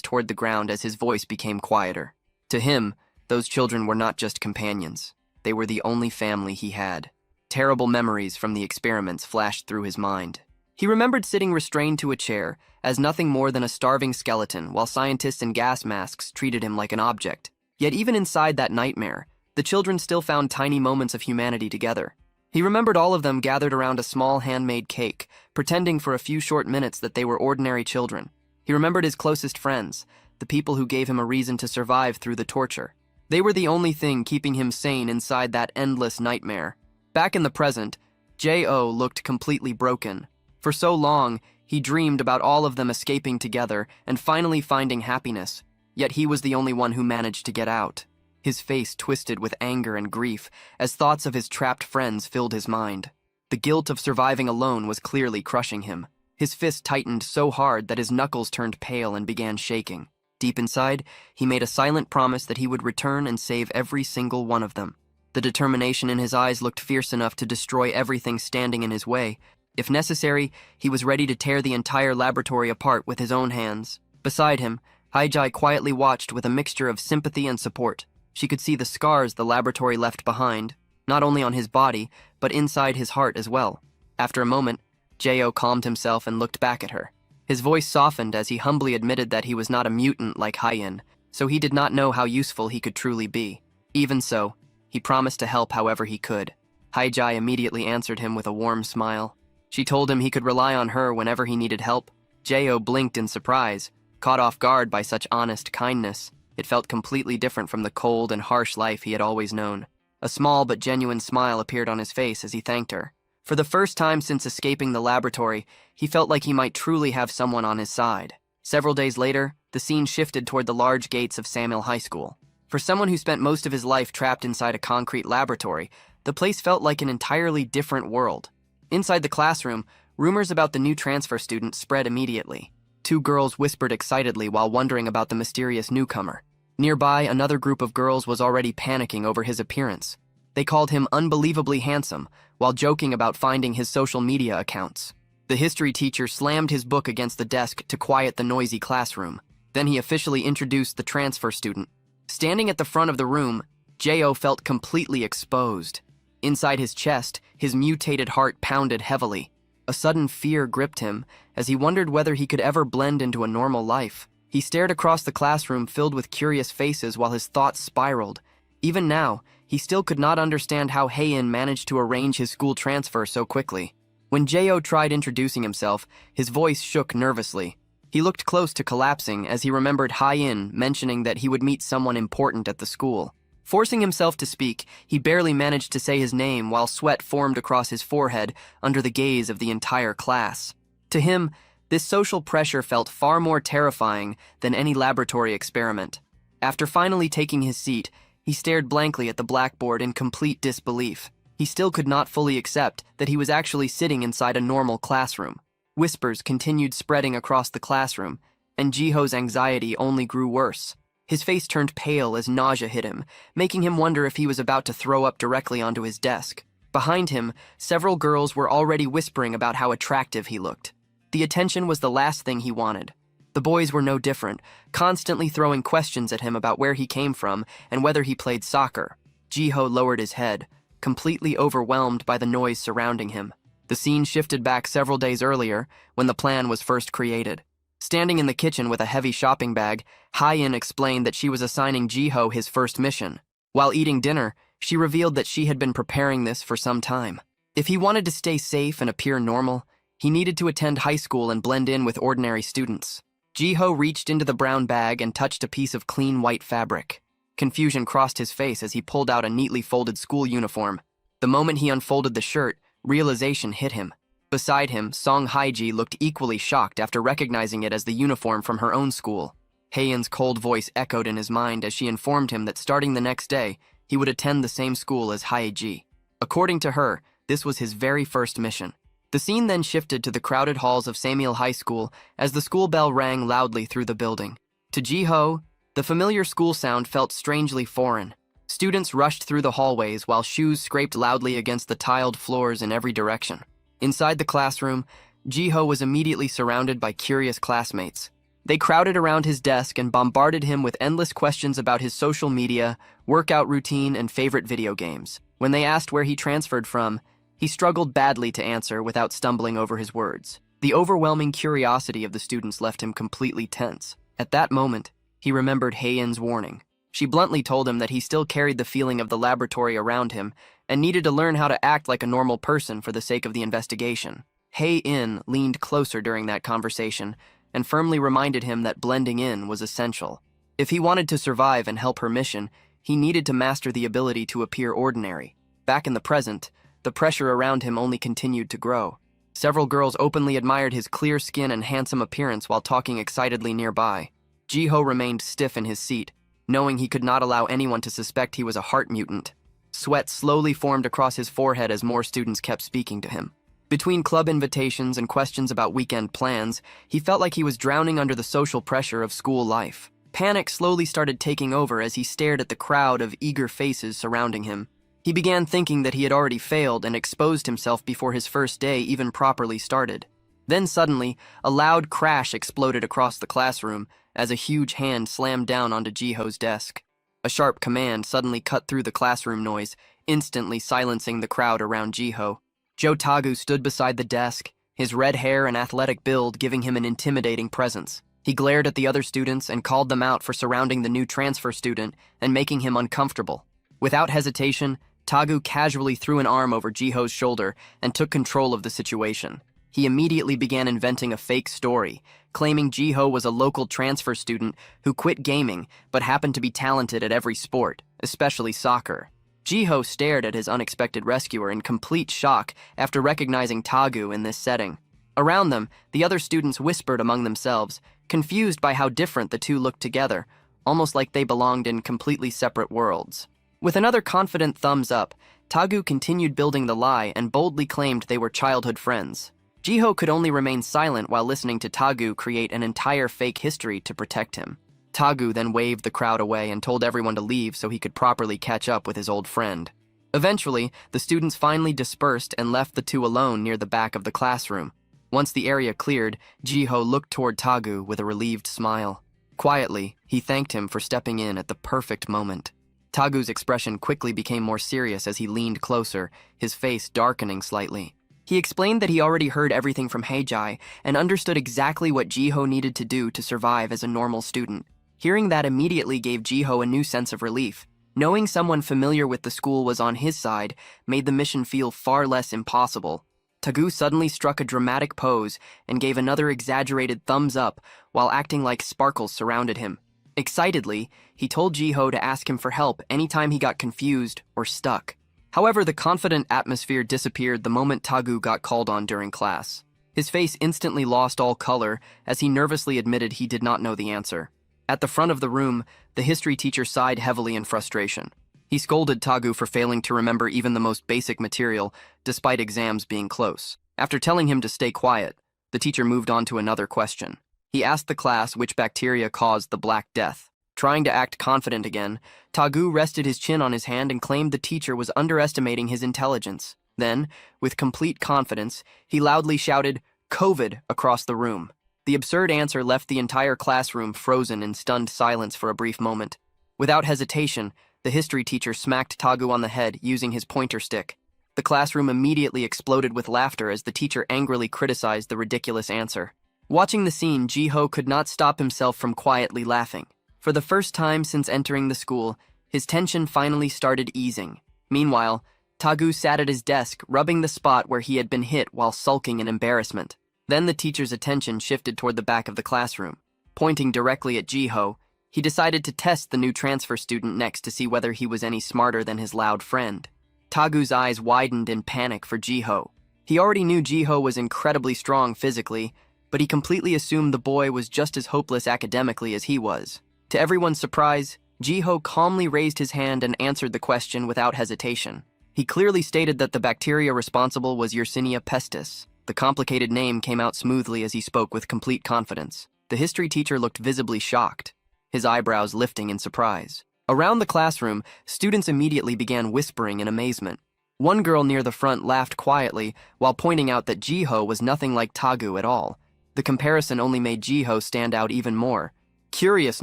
toward the ground as his voice became quieter. To him, those children were not just companions. They were the only family he had. Terrible memories from the experiments flashed through his mind. He remembered sitting restrained to a chair, as nothing more than a starving skeleton, while scientists in gas masks treated him like an object. Yet even inside that nightmare, the children still found tiny moments of humanity together. He remembered all of them gathered around a small handmade cake, pretending for a few short minutes that they were ordinary children. He remembered his closest friends, the people who gave him a reason to survive through the torture. They were the only thing keeping him sane inside that endless nightmare. Back in the present, Jae-oh looked completely broken. For so long, he dreamed about all of them escaping together and finally finding happiness, yet he was the only one who managed to get out. His face twisted with anger and grief as thoughts of his trapped friends filled his mind. The guilt of surviving alone was clearly crushing him. His fist tightened so hard that his knuckles turned pale and began shaking. Deep inside, he made a silent promise that he would return and save every single one of them. The determination in his eyes looked fierce enough to destroy everything standing in his way. If necessary, he was ready to tear the entire laboratory apart with his own hands. Beside him, Haiji quietly watched with a mixture of sympathy and support. She could see the scars the laboratory left behind, not only on his body, but inside his heart as well. After a moment, Jae-oh calmed himself and looked back at her. His voice softened as he humbly admitted that he was not a mutant like Hyein, so he did not know how useful he could truly be. Even so, he promised to help however he could. Haiji immediately answered him with a warm smile. She told him he could rely on her whenever he needed help. Jae-oh blinked in surprise, caught off guard by such honest kindness. It felt completely different from the cold and harsh life he had always known. A small but genuine smile appeared on his face as he thanked her. For the first time since escaping the laboratory, he felt like he might truly have someone on his side. Several days later, the scene shifted toward the large gates of Samil High School. For someone who spent most of his life trapped inside a concrete laboratory, the place felt like an entirely different world. Inside the classroom, rumors about the new transfer student spread immediately. Two girls whispered excitedly while wondering about the mysterious newcomer. Nearby, another group of girls was already panicking over his appearance. They called him unbelievably handsome, while joking about finding his social media accounts. The history teacher slammed his book against the desk to quiet the noisy classroom. Then he officially introduced the transfer student. Standing at the front of the room, Jae-oh felt completely exposed. Inside his chest, his mutated heart pounded heavily. A sudden fear gripped him as he wondered whether he could ever blend into a normal life. He stared across the classroom filled with curious faces while his thoughts spiraled. Even now, he still could not understand how Haein managed to arrange his school transfer so quickly. When Jae-oh tried introducing himself, his voice shook nervously. He looked close to collapsing as he remembered Haein mentioning that he would meet someone important at the school. Forcing himself to speak, he barely managed to say his name while sweat formed across his forehead under the gaze of the entire class. To him, this social pressure felt far more terrifying than any laboratory experiment. After finally taking his seat, he stared blankly at the blackboard in complete disbelief. He still could not fully accept that he was actually sitting inside a normal classroom. Whispers continued spreading across the classroom, and Jiho's anxiety only grew worse. His face turned pale as nausea hit him, making him wonder if he was about to throw up directly onto his desk. Behind him, several girls were already whispering about how attractive he looked. The attention was the last thing he wanted. The boys were no different, constantly throwing questions at him about where he came from and whether he played soccer. Jiho lowered his head, completely overwhelmed by the noise surrounding him. The scene shifted back several days earlier, when the plan was first created. Standing in the kitchen with a heavy shopping bag, Hye-in explained that she was assigning Jiho his first mission. While eating dinner, she revealed that she had been preparing this for some time. If he wanted to stay safe and appear normal, he needed to attend high school and blend in with ordinary students. Jiho reached into the brown bag and touched a piece of clean white fabric. Confusion crossed his face as he pulled out a neatly folded school uniform. The moment he unfolded the shirt, realization hit him. Beside him, Song Haiji looked equally shocked after recognizing it as the uniform from her own school. Hae-in's cold voice echoed in his mind as she informed him that starting the next day, he would attend the same school as Hae-ji. According to her, this was his very first mission. The scene then shifted to the crowded halls of Samuel High School as the school bell rang loudly through the building. To Jiho, the familiar school sound felt strangely foreign. Students rushed through the hallways while shoes scraped loudly against the tiled floors in every direction. Inside the classroom, Jiho was immediately surrounded by curious classmates. They crowded around his desk and bombarded him with endless questions about his social media, workout routine, and favorite video games. When they asked where he transferred from, he struggled badly to answer without stumbling over his words. The overwhelming curiosity of the students left him completely tense. At that moment, he remembered Hae-in's warning. She bluntly told him that he still carried the feeling of the laboratory around him and needed to learn how to act like a normal person for the sake of the investigation. Hae-in leaned closer during that conversation and firmly reminded him that blending in was essential. If he wanted to survive and help her mission, he needed to master the ability to appear ordinary. Back in the present, the pressure around him only continued to grow. Several girls openly admired his clear skin and handsome appearance while talking excitedly nearby. Jiho remained stiff in his seat, knowing he could not allow anyone to suspect he was a heart mutant. Sweat slowly formed across his forehead as more students kept speaking to him. Between club invitations and questions about weekend plans, he felt like he was drowning under the social pressure of school life. Panic slowly started taking over as he stared at the crowd of eager faces surrounding him. He began thinking that he had already failed and exposed himself before his first day even properly started. Then suddenly, a loud crash exploded across the classroom as a huge hand slammed down onto Jiho's desk. A sharp command suddenly cut through the classroom noise, instantly silencing the crowd around Jiho. Joe Tagu stood beside the desk, his red hair and athletic build giving him an intimidating presence. He glared at the other students and called them out for surrounding the new transfer student and making him uncomfortable. Without hesitation, Tagu casually threw an arm over Jiho's shoulder and took control of the situation. He immediately began inventing a fake story, claiming Jiho was a local transfer student who quit gaming but happened to be talented at every sport, especially soccer. Jiho stared at his unexpected rescuer in complete shock after recognizing Tagu in this setting. Around them, the other students whispered among themselves, confused by how different the two looked together, almost like they belonged in completely separate worlds. With another confident thumbs up, Tagu continued building the lie and boldly claimed they were childhood friends. Jiho could only remain silent while listening to Tagu create an entire fake history to protect him. Tagu then waved the crowd away and told everyone to leave so he could properly catch up with his old friend. Eventually, the students finally dispersed and left the two alone near the back of the classroom. Once the area cleared, Jiho looked toward Tagu with a relieved smile. Quietly, he thanked him for stepping in at the perfect moment. Tagu's expression quickly became more serious as he leaned closer, his face darkening slightly. He explained that he already heard everything from Hae-ji and understood exactly what Jiho needed to do to survive as a normal student. Hearing that immediately gave Jiho a new sense of relief. Knowing someone familiar with the school was on his side made the mission feel far less impossible. Tagu suddenly struck a dramatic pose and gave another exaggerated thumbs up while acting like sparkles surrounded him. Excitedly, he told Jiho to ask him for help anytime he got confused or stuck. However, the confident atmosphere disappeared the moment Tagu got called on during class. His face instantly lost all color as he nervously admitted he did not know the answer. At the front of the room, the history teacher sighed heavily in frustration. He scolded Tagu for failing to remember even the most basic material, despite exams being close. After telling him to stay quiet, The teacher moved on to another question. He asked the class which bacteria caused the Black Death. Trying to act confident again, Tagu rested his chin on his hand and claimed the teacher was underestimating his intelligence. Then, with complete confidence, he loudly shouted, "COVID," across the room. The absurd answer left the entire classroom frozen in stunned silence for a brief moment. Without hesitation, the history teacher smacked Tagu on the head using his pointer stick. The classroom immediately exploded with laughter as the teacher angrily criticized the ridiculous answer. Watching the scene, Jiho could not stop himself from quietly laughing. For the first time since entering the school, his tension finally started easing. Meanwhile, Tagu sat at his desk, rubbing the spot where he had been hit while sulking in embarrassment. Then the teacher's attention shifted toward the back of the classroom. Pointing directly at Jiho, he decided to test the new transfer student next to see whether he was any smarter than his loud friend. Tagu's eyes widened in panic for Jiho. He already knew Jiho was incredibly strong physically, but he completely assumed the boy was just as hopeless academically as he was. To everyone's surprise, Jiho calmly raised his hand and answered the question without hesitation. He clearly stated that the bacteria responsible was Yersinia pestis. The complicated name came out smoothly as he spoke with complete confidence. The history teacher looked visibly shocked, his eyebrows lifting in surprise. Around the classroom, students immediately began whispering in amazement. One girl near the front laughed quietly while pointing out that Jiho was nothing like Tagu at all. The comparison only made Jiho stand out even more. Curious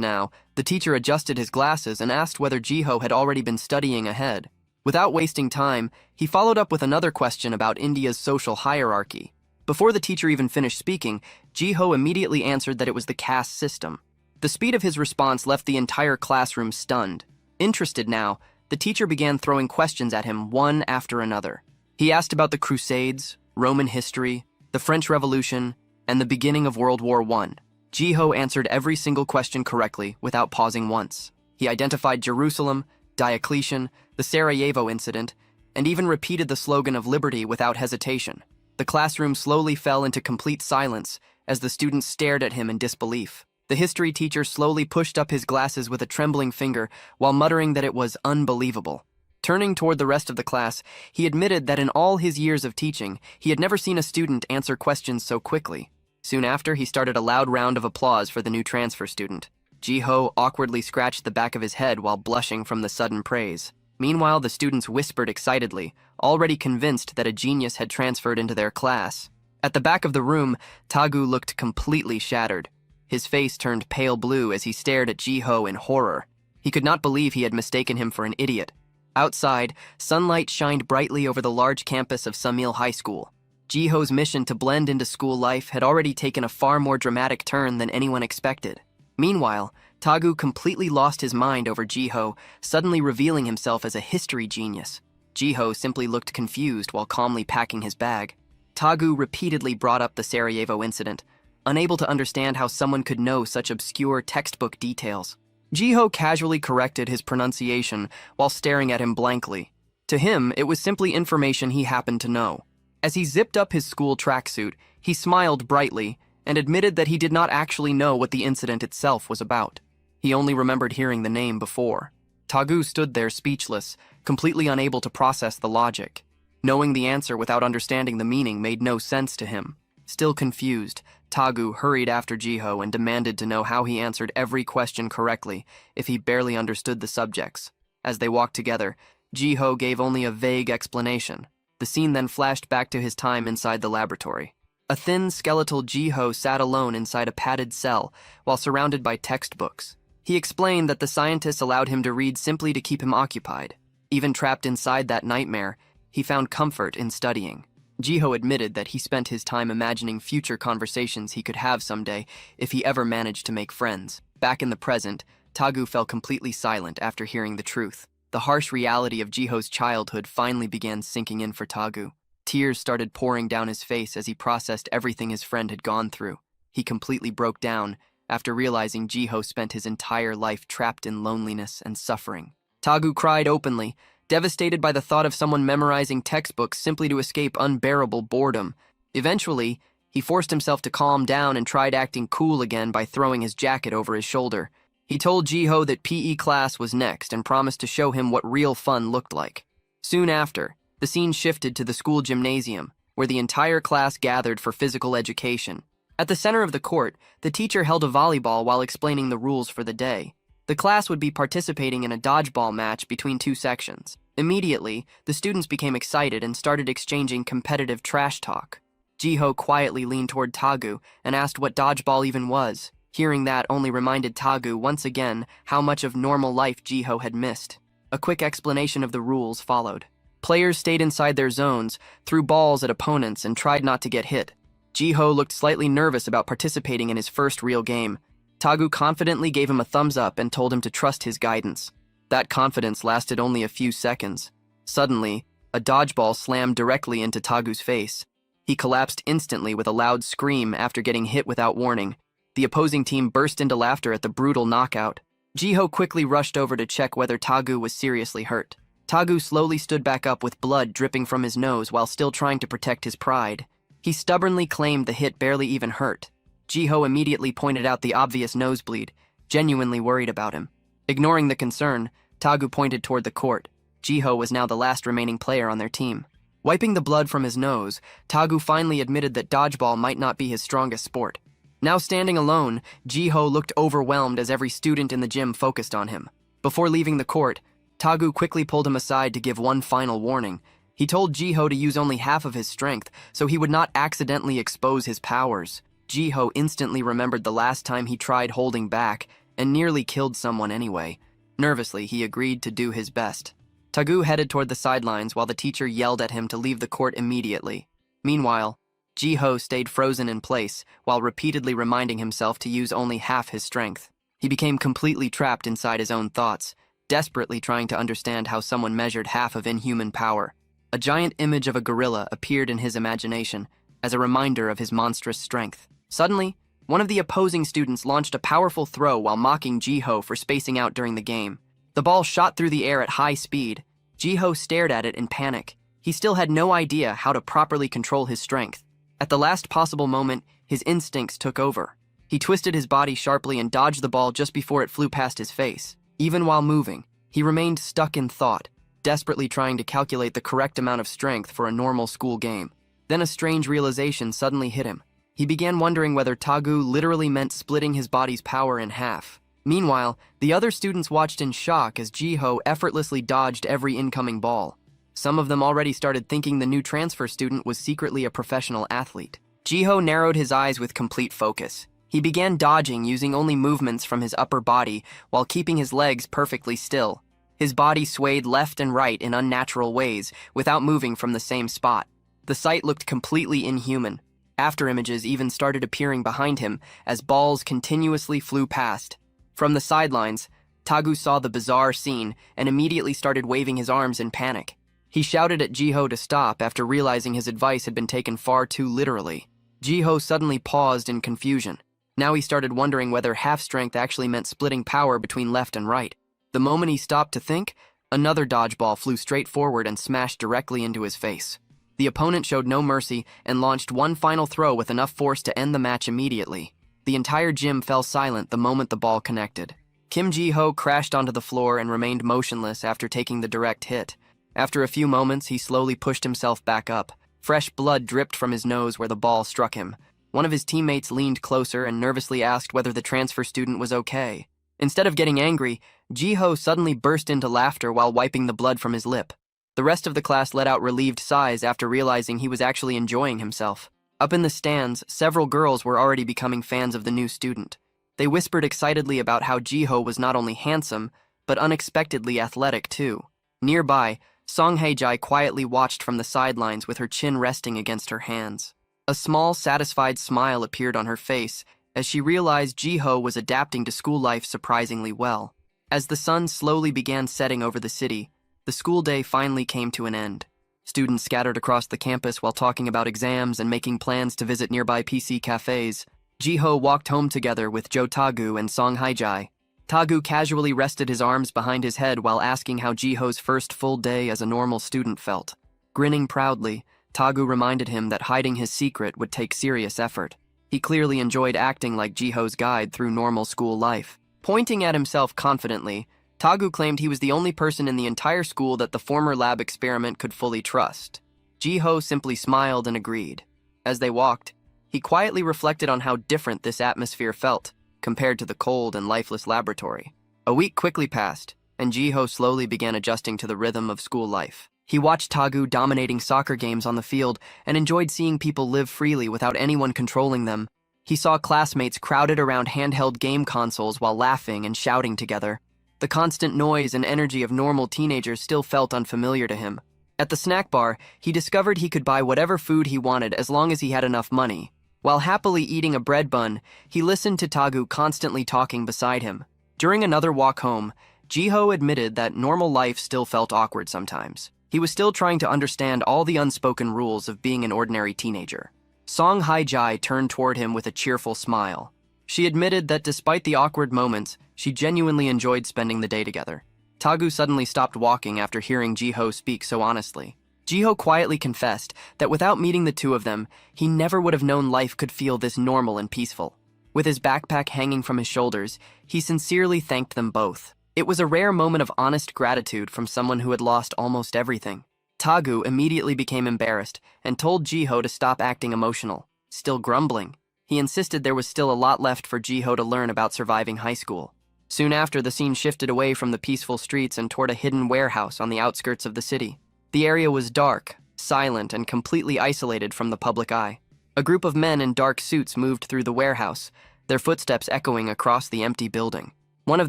now, the teacher adjusted his glasses and asked whether Jiho had already been studying ahead. Without wasting time, he followed up with another question about India's social hierarchy. Before the teacher even finished speaking, Jiho immediately answered that it was the caste system. The speed of his response left the entire classroom stunned. Interested now, the teacher began throwing questions at him one after another. He asked about the Crusades, Roman history, the French Revolution, and the beginning of World War I. Jiho answered every single question correctly without pausing once. He identified Jerusalem, Diocletian, the Sarajevo incident, and even repeated the slogan of liberty without hesitation. The classroom slowly fell into complete silence as the students stared at him in disbelief. The history teacher slowly pushed up his glasses with a trembling finger while muttering that it was unbelievable. Turning toward the rest of the class, he admitted that in all his years of teaching, he had never seen a student answer questions so quickly. Soon after, he started a loud round of applause for the new transfer student. Jiho awkwardly scratched the back of his head while blushing from the sudden praise. Meanwhile, the students whispered excitedly, already convinced that a genius had transferred into their class. At the back of the room, Tagu looked completely shattered. His face turned pale blue as he stared at Jiho in horror. He could not believe he had mistaken him for an idiot. Outside, sunlight shined brightly over the large campus of Samil High School. Jiho's mission to blend into school life had already taken a far more dramatic turn than anyone expected. Meanwhile, Tagu completely lost his mind over Jiho, suddenly revealing himself as a history genius. Jiho simply looked confused while calmly packing his bag. Tagu repeatedly brought up the Sarajevo incident, unable to understand how someone could know such obscure textbook details. Jiho casually corrected his pronunciation while staring at him blankly. To him, it was simply information he happened to know. As he zipped up his school tracksuit, he smiled brightly and admitted that he did not actually know what the incident itself was about. He only remembered hearing the name before. Tagu stood there speechless, completely unable to process the logic. Knowing the answer without understanding the meaning made no sense to him. Still confused, Tagu hurried after Jiho and demanded to know how he answered every question correctly if he barely understood the subjects. As they walked together, Jiho gave only a vague explanation. The scene then flashed back to his time inside the laboratory. A thin, skeletal Jiho sat alone inside a padded cell while surrounded by textbooks. He explained that the scientists allowed him to read simply to keep him occupied. Even trapped inside that nightmare, he found comfort in studying. Jiho admitted that he spent his time imagining future conversations he could have someday if he ever managed to make friends. Back in the present, Tagu fell completely silent after hearing the truth. The harsh reality of Jiho's childhood finally began sinking in for Tagu. Tears started pouring down his face as he processed everything his friend had gone through. He completely broke down after realizing Jiho spent his entire life trapped in loneliness and suffering. Tagu cried openly, devastated by the thought of someone memorizing textbooks simply to escape unbearable boredom. Eventually, he forced himself to calm down and tried acting cool again by throwing his jacket over his shoulder. He told Jiho that PE class was next and promised to show him what real fun looked like. Soon after, the scene shifted to the school gymnasium. where the entire class gathered for physical education. At the center of the court, the teacher held a volleyball while explaining the rules for the day. The class would be participating in a dodgeball match between two sections. Immediately, the students became excited and started exchanging competitive trash talk. Jiho quietly leaned toward Tagu and asked what dodgeball even was. Hearing that only reminded Tagu once again how much of normal life Jiho had missed. A quick explanation of the rules followed. Players stayed inside their zones, threw balls at opponents, and tried not to get hit. Jiho looked slightly nervous about participating in his first real game. Tagu confidently gave him a thumbs up and told him to trust his guidance. That confidence lasted only a few seconds. Suddenly, a dodgeball slammed directly into Tagu's face. He collapsed instantly with a loud scream after getting hit without warning. The opposing team burst into laughter at the brutal knockout. Jiho quickly rushed over to check whether Tagu was seriously hurt. Tagu slowly stood back up with blood dripping from his nose while still trying to protect his pride. He stubbornly claimed the hit barely even hurt. Jiho immediately pointed out the obvious nosebleed, genuinely worried about him. Ignoring the concern, Tagu pointed toward the court. Jiho was now the last remaining player on their team. Wiping the blood from his nose, Tagu finally admitted that dodgeball might not be his strongest sport. Now standing alone, Jiho looked overwhelmed as every student in the gym focused on him. Before leaving the court, Tagu quickly pulled him aside to give one final warning. He told Jiho to use only half of his strength so he would not accidentally expose his powers. Jiho instantly remembered the last time he tried holding back and nearly killed someone anyway. Nervously, he agreed to do his best. Tagu headed toward the sidelines while the teacher yelled at him to leave the court immediately. Meanwhile, Jiho stayed frozen in place while repeatedly reminding himself to use only half his strength. He became completely trapped inside his own thoughts, desperately trying to understand how someone measured half of inhuman power. A giant image of a gorilla appeared in his imagination as a reminder of his monstrous strength. Suddenly, one of the opposing students launched a powerful throw while mocking Jiho for spacing out during the game. The ball shot through the air at high speed. Jiho stared at it in panic. He still had no idea how to properly control his strength. At the last possible moment, his instincts took over. He twisted his body sharply and dodged the ball just before it flew past his face. Even while moving, he remained stuck in thought, desperately trying to calculate the correct amount of strength for a normal school game. Then a strange realization suddenly hit him. He began wondering whether Tagu literally meant splitting his body's power in half. Meanwhile, the other students watched in shock as Jiho effortlessly dodged every incoming ball. Some of them already started thinking the new transfer student was secretly a professional athlete. Jiho narrowed his eyes with complete focus. He began dodging using only movements from his upper body while keeping his legs perfectly still. His body swayed left and right in unnatural ways without moving from the same spot. The sight looked completely inhuman. After images even started appearing behind him as balls continuously flew past. From the sidelines, Tagu saw the bizarre scene and immediately started waving his arms in panic. He shouted at Jiho to stop after realizing his advice had been taken far too literally. Jiho suddenly paused in confusion. Now he started wondering whether half-strength actually meant splitting power between left and right. The moment he stopped to think, another dodgeball flew straight forward and smashed directly into his face. The opponent showed no mercy and launched one final throw with enough force to end the match immediately. The entire gym fell silent the moment the ball connected. Kim Jiho crashed onto the floor and remained motionless after taking the direct hit. After a few moments, he slowly pushed himself back up. Fresh blood dripped from his nose where the ball struck him. One of his teammates leaned closer and nervously asked whether the transfer student was okay. Instead of getting angry, Jiho suddenly burst into laughter while wiping the blood from his lip. The rest of the class let out relieved sighs after realizing he was actually enjoying himself. Up in the stands, several girls were already becoming fans of the new student. They whispered excitedly about how Jiho was not only handsome, but unexpectedly athletic too. Nearby, Song Hae-jae quietly watched from the sidelines with her chin resting against her hands. A small, satisfied smile appeared on her face as she realized Jiho was adapting to school life surprisingly well. As the sun slowly began setting over the city, the school day finally came to an end. Students scattered across the campus while talking about exams and making plans to visit nearby PC cafes. Jiho walked home together with Jo Tagu and Song Hae-jae. Tagu casually rested his arms behind his head while asking how Jiho's first full day as a normal student felt. Grinning proudly, Tagu reminded him that hiding his secret would take serious effort. He clearly enjoyed acting like Jiho's guide through normal school life. Pointing at himself confidently, Tagu claimed he was the only person in the entire school that the former lab experiment could fully trust. Jiho simply smiled and agreed. As they walked, he quietly reflected on how different this atmosphere felt compared to the cold and lifeless laboratory. A week quickly passed, and Jiho slowly began adjusting to the rhythm of school life. He watched Tagu dominating soccer games on the field and enjoyed seeing people live freely without anyone controlling them. He saw classmates crowded around handheld game consoles while laughing and shouting together. The constant noise and energy of normal teenagers still felt unfamiliar to him. At the snack bar, he discovered he could buy whatever food he wanted as long as he had enough money. While happily eating a bread bun, he listened to Tagu constantly talking beside him. During another walk home, Jiho admitted that normal life still felt awkward sometimes. He was still trying to understand all the unspoken rules of being an ordinary teenager. Song Haijai turned toward him with a cheerful smile. She admitted that despite the awkward moments, she genuinely enjoyed spending the day together. Tagu suddenly stopped walking after hearing Jiho speak so honestly. Jiho quietly confessed that without meeting the two of them, he never would have known life could feel this normal and peaceful. With his backpack hanging from his shoulders, he sincerely thanked them both. It was a rare moment of honest gratitude from someone who had lost almost everything. Tagu immediately became embarrassed and told Jiho to stop acting emotional. Still grumbling, he insisted there was still a lot left for Jiho to learn about surviving high school. Soon after, the scene shifted away from the peaceful streets and toward a hidden warehouse on the outskirts of the city. The area was dark, silent, and completely isolated from the public eye. A group of men in dark suits moved through the warehouse, their footsteps echoing across the empty building. One of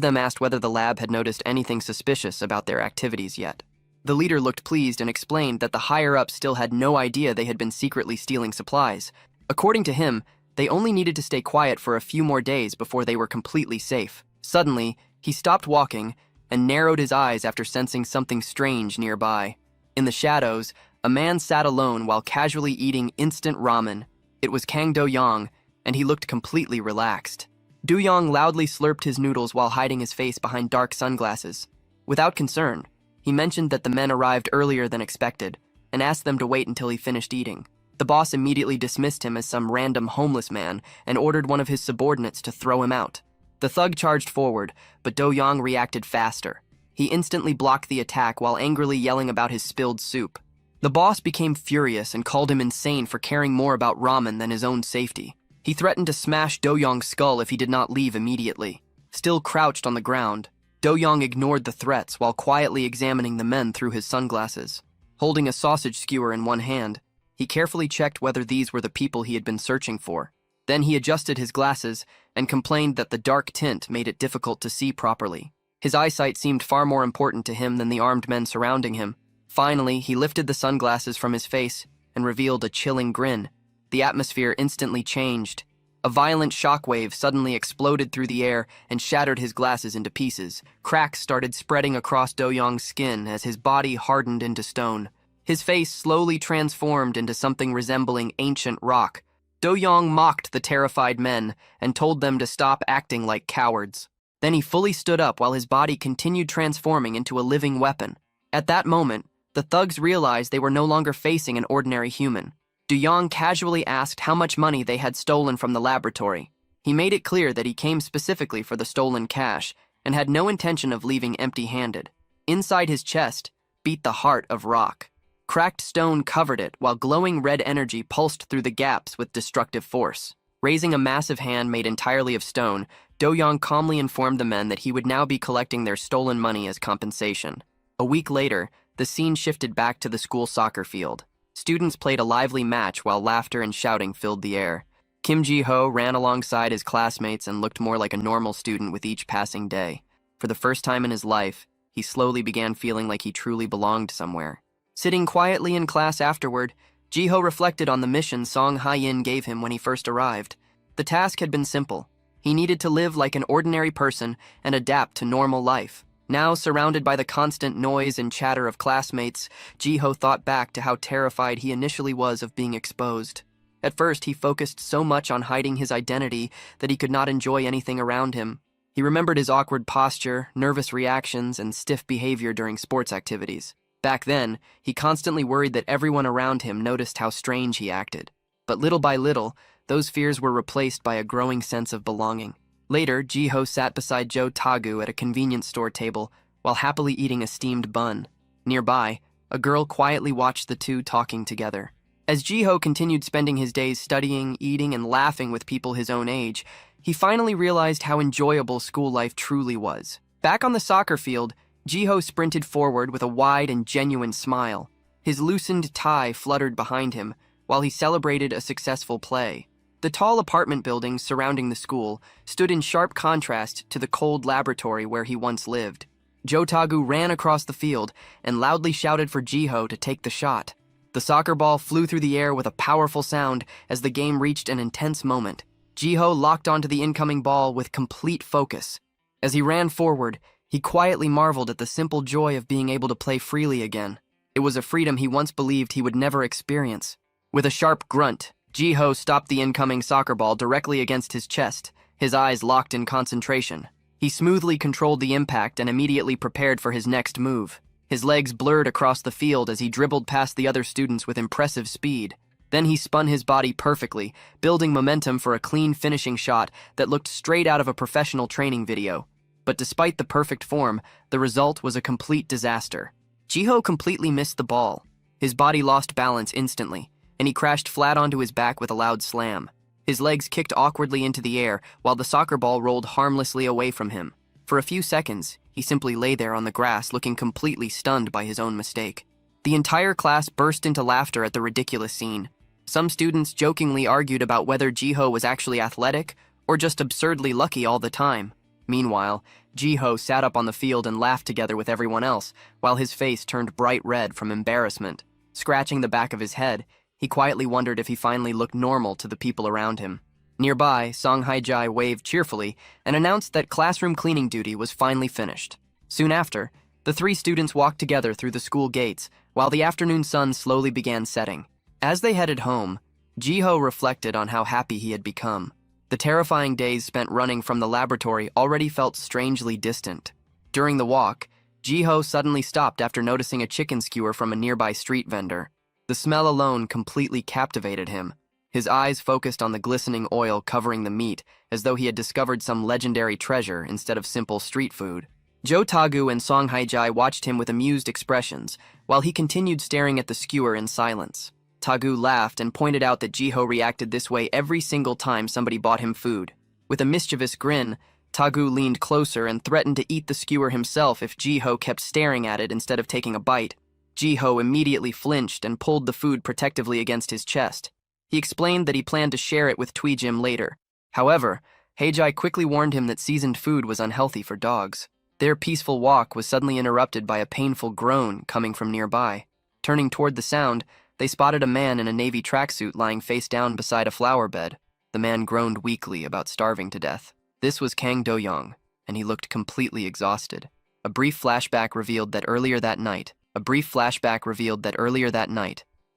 them asked whether the lab had noticed anything suspicious about their activities yet. The leader looked pleased and explained that the higher-ups still had no idea they had been secretly stealing supplies. According to him, they only needed to stay quiet for a few more days before they were completely safe. Suddenly, he stopped walking and narrowed his eyes after sensing something strange nearby. In the shadows, a man sat alone while casually eating instant ramen. It was Kang Do-young, and he looked completely relaxed. Do-young loudly slurped his noodles while hiding his face behind dark sunglasses. Without concern, he mentioned that the men arrived earlier than expected and asked them to wait until he finished eating. The boss immediately dismissed him as some random homeless man and ordered one of his subordinates to throw him out. The thug charged forward, but Do-young reacted faster. He instantly blocked the attack while angrily yelling about his spilled soup. The boss became furious and called him insane for caring more about ramen than his own safety. He threatened to smash Do-young's skull if he did not leave immediately. Still crouched on the ground, Do-young ignored the threats while quietly examining the men through his sunglasses. Holding a sausage skewer in one hand, he carefully checked whether these were the people he had been searching for. Then he adjusted his glasses and complained that the dark tint made it difficult to see properly. His eyesight seemed far more important to him than the armed men surrounding him. Finally, he lifted the sunglasses from his face and revealed a chilling grin. The atmosphere instantly changed. A violent shockwave suddenly exploded through the air and shattered his glasses into pieces. Cracks started spreading across Do-young's skin as his body hardened into stone. His face slowly transformed into something resembling ancient rock. Do-young mocked the terrified men and told them to stop acting like cowards. Then he fully stood up while his body continued transforming into a living weapon. At that moment, the thugs realized they were no longer facing an ordinary human. Do-young casually asked how much money they had stolen from the laboratory. He made it clear that he came specifically for the stolen cash and had no intention of leaving empty-handed. Inside his chest beat the heart of rock. Cracked stone covered it while glowing red energy pulsed through the gaps with destructive force. Raising a massive hand made entirely of stone, Do-young calmly informed the men that he would now be collecting their stolen money as compensation. A week later, the scene shifted back to the school soccer field. Students played a lively match while laughter and shouting filled the air. Kim Ji-ho ran alongside his classmates and looked more like a normal student with each passing day. For the first time in his life, he slowly began feeling like he truly belonged somewhere. Sitting quietly in class afterward, Ji-ho reflected on the mission Song Hae-in gave him when he first arrived. The task had been simple. He needed to live like an ordinary person and adapt to normal life. Now, surrounded by the constant noise and chatter of classmates, Ji-ho thought back to how terrified he initially was of being exposed. At first, he focused so much on hiding his identity that he could not enjoy anything around him. He remembered his awkward posture, nervous reactions, and stiff behavior during sports activities. Back then, he constantly worried that everyone around him noticed how strange he acted. But little by little, those fears were replaced by a growing sense of belonging. Later, Ji-ho sat beside Joe Tagu at a convenience store table while happily eating a steamed bun. Nearby, A girl quietly watched the two talking together. As Jiho continued spending his days studying, eating, and laughing with people his own age, he finally realized how enjoyable school life truly was. Back on the soccer field, Jiho sprinted forward with a wide and genuine smile. His loosened tie fluttered behind him while he celebrated a successful play. The tall apartment buildings surrounding the school stood in sharp contrast to the cold laboratory where he once lived. Jotagu ran across the field and loudly shouted for Jiho to take the shot. The soccer ball flew through the air with a powerful sound as the game reached an intense moment. Jiho locked onto the incoming ball with complete focus. As he ran forward, he quietly marveled at the simple joy of being able to play freely again. It was a freedom he once believed he would never experience. With a sharp grunt, Jiho stopped the incoming soccer ball directly against his chest, his eyes locked in concentration. He smoothly controlled the impact and immediately prepared for his next move. His legs blurred across the field as he dribbled past the other students with impressive speed. Then he spun his body perfectly, building momentum for a clean finishing shot that looked straight out of a professional training video. But despite the perfect form, the result was a complete disaster. Jiho completely missed the ball. His body lost balance instantly, and he crashed flat onto his back with a loud slam. His legs kicked awkwardly into the air while the soccer ball rolled harmlessly away from him. For a few seconds, he simply lay there on the grass looking completely stunned by his own mistake. The entire class burst into laughter at the ridiculous scene. Some students jokingly argued about whether Jiho was actually athletic or just absurdly lucky all the time. Meanwhile, Jiho sat up on the field and laughed together with everyone else, while his face turned bright red from embarrassment. Scratching the back of his head, he quietly wondered if he finally looked normal to the people around him. Nearby, Song Haijai waved cheerfully and announced that classroom cleaning duty was finally finished. Soon after, the three students walked together through the school gates while the afternoon sun slowly began setting. As they headed home, Jiho reflected on how happy he had become. The terrifying days spent running from the laboratory already felt strangely distant. During the walk, Jiho suddenly stopped after noticing a chicken skewer from a nearby street vendor. The smell alone completely captivated him. His eyes focused on the glistening oil covering the meat, as though he had discovered some legendary treasure instead of simple street food. Jotagu and Song Haijai watched him with amused expressions, while he continued staring at the skewer in silence. Tagu laughed and pointed out that Jiho reacted this way every single time somebody bought him food. With a mischievous grin, Tagu leaned closer and threatened to eat the skewer himself if Jiho kept staring at it instead of taking a bite. Jiho immediately flinched and pulled the food protectively against his chest. He explained that he planned to share it with Tweejim later. However, Haijai quickly warned him that seasoned food was unhealthy for dogs. Their peaceful walk was suddenly interrupted by a painful groan coming from nearby. Turning toward the sound, they spotted a man in a navy tracksuit lying face down beside a flower bed. The man groaned weakly about starving to death. This was Kang Do-young, and he looked completely exhausted. A brief flashback revealed that earlier that night,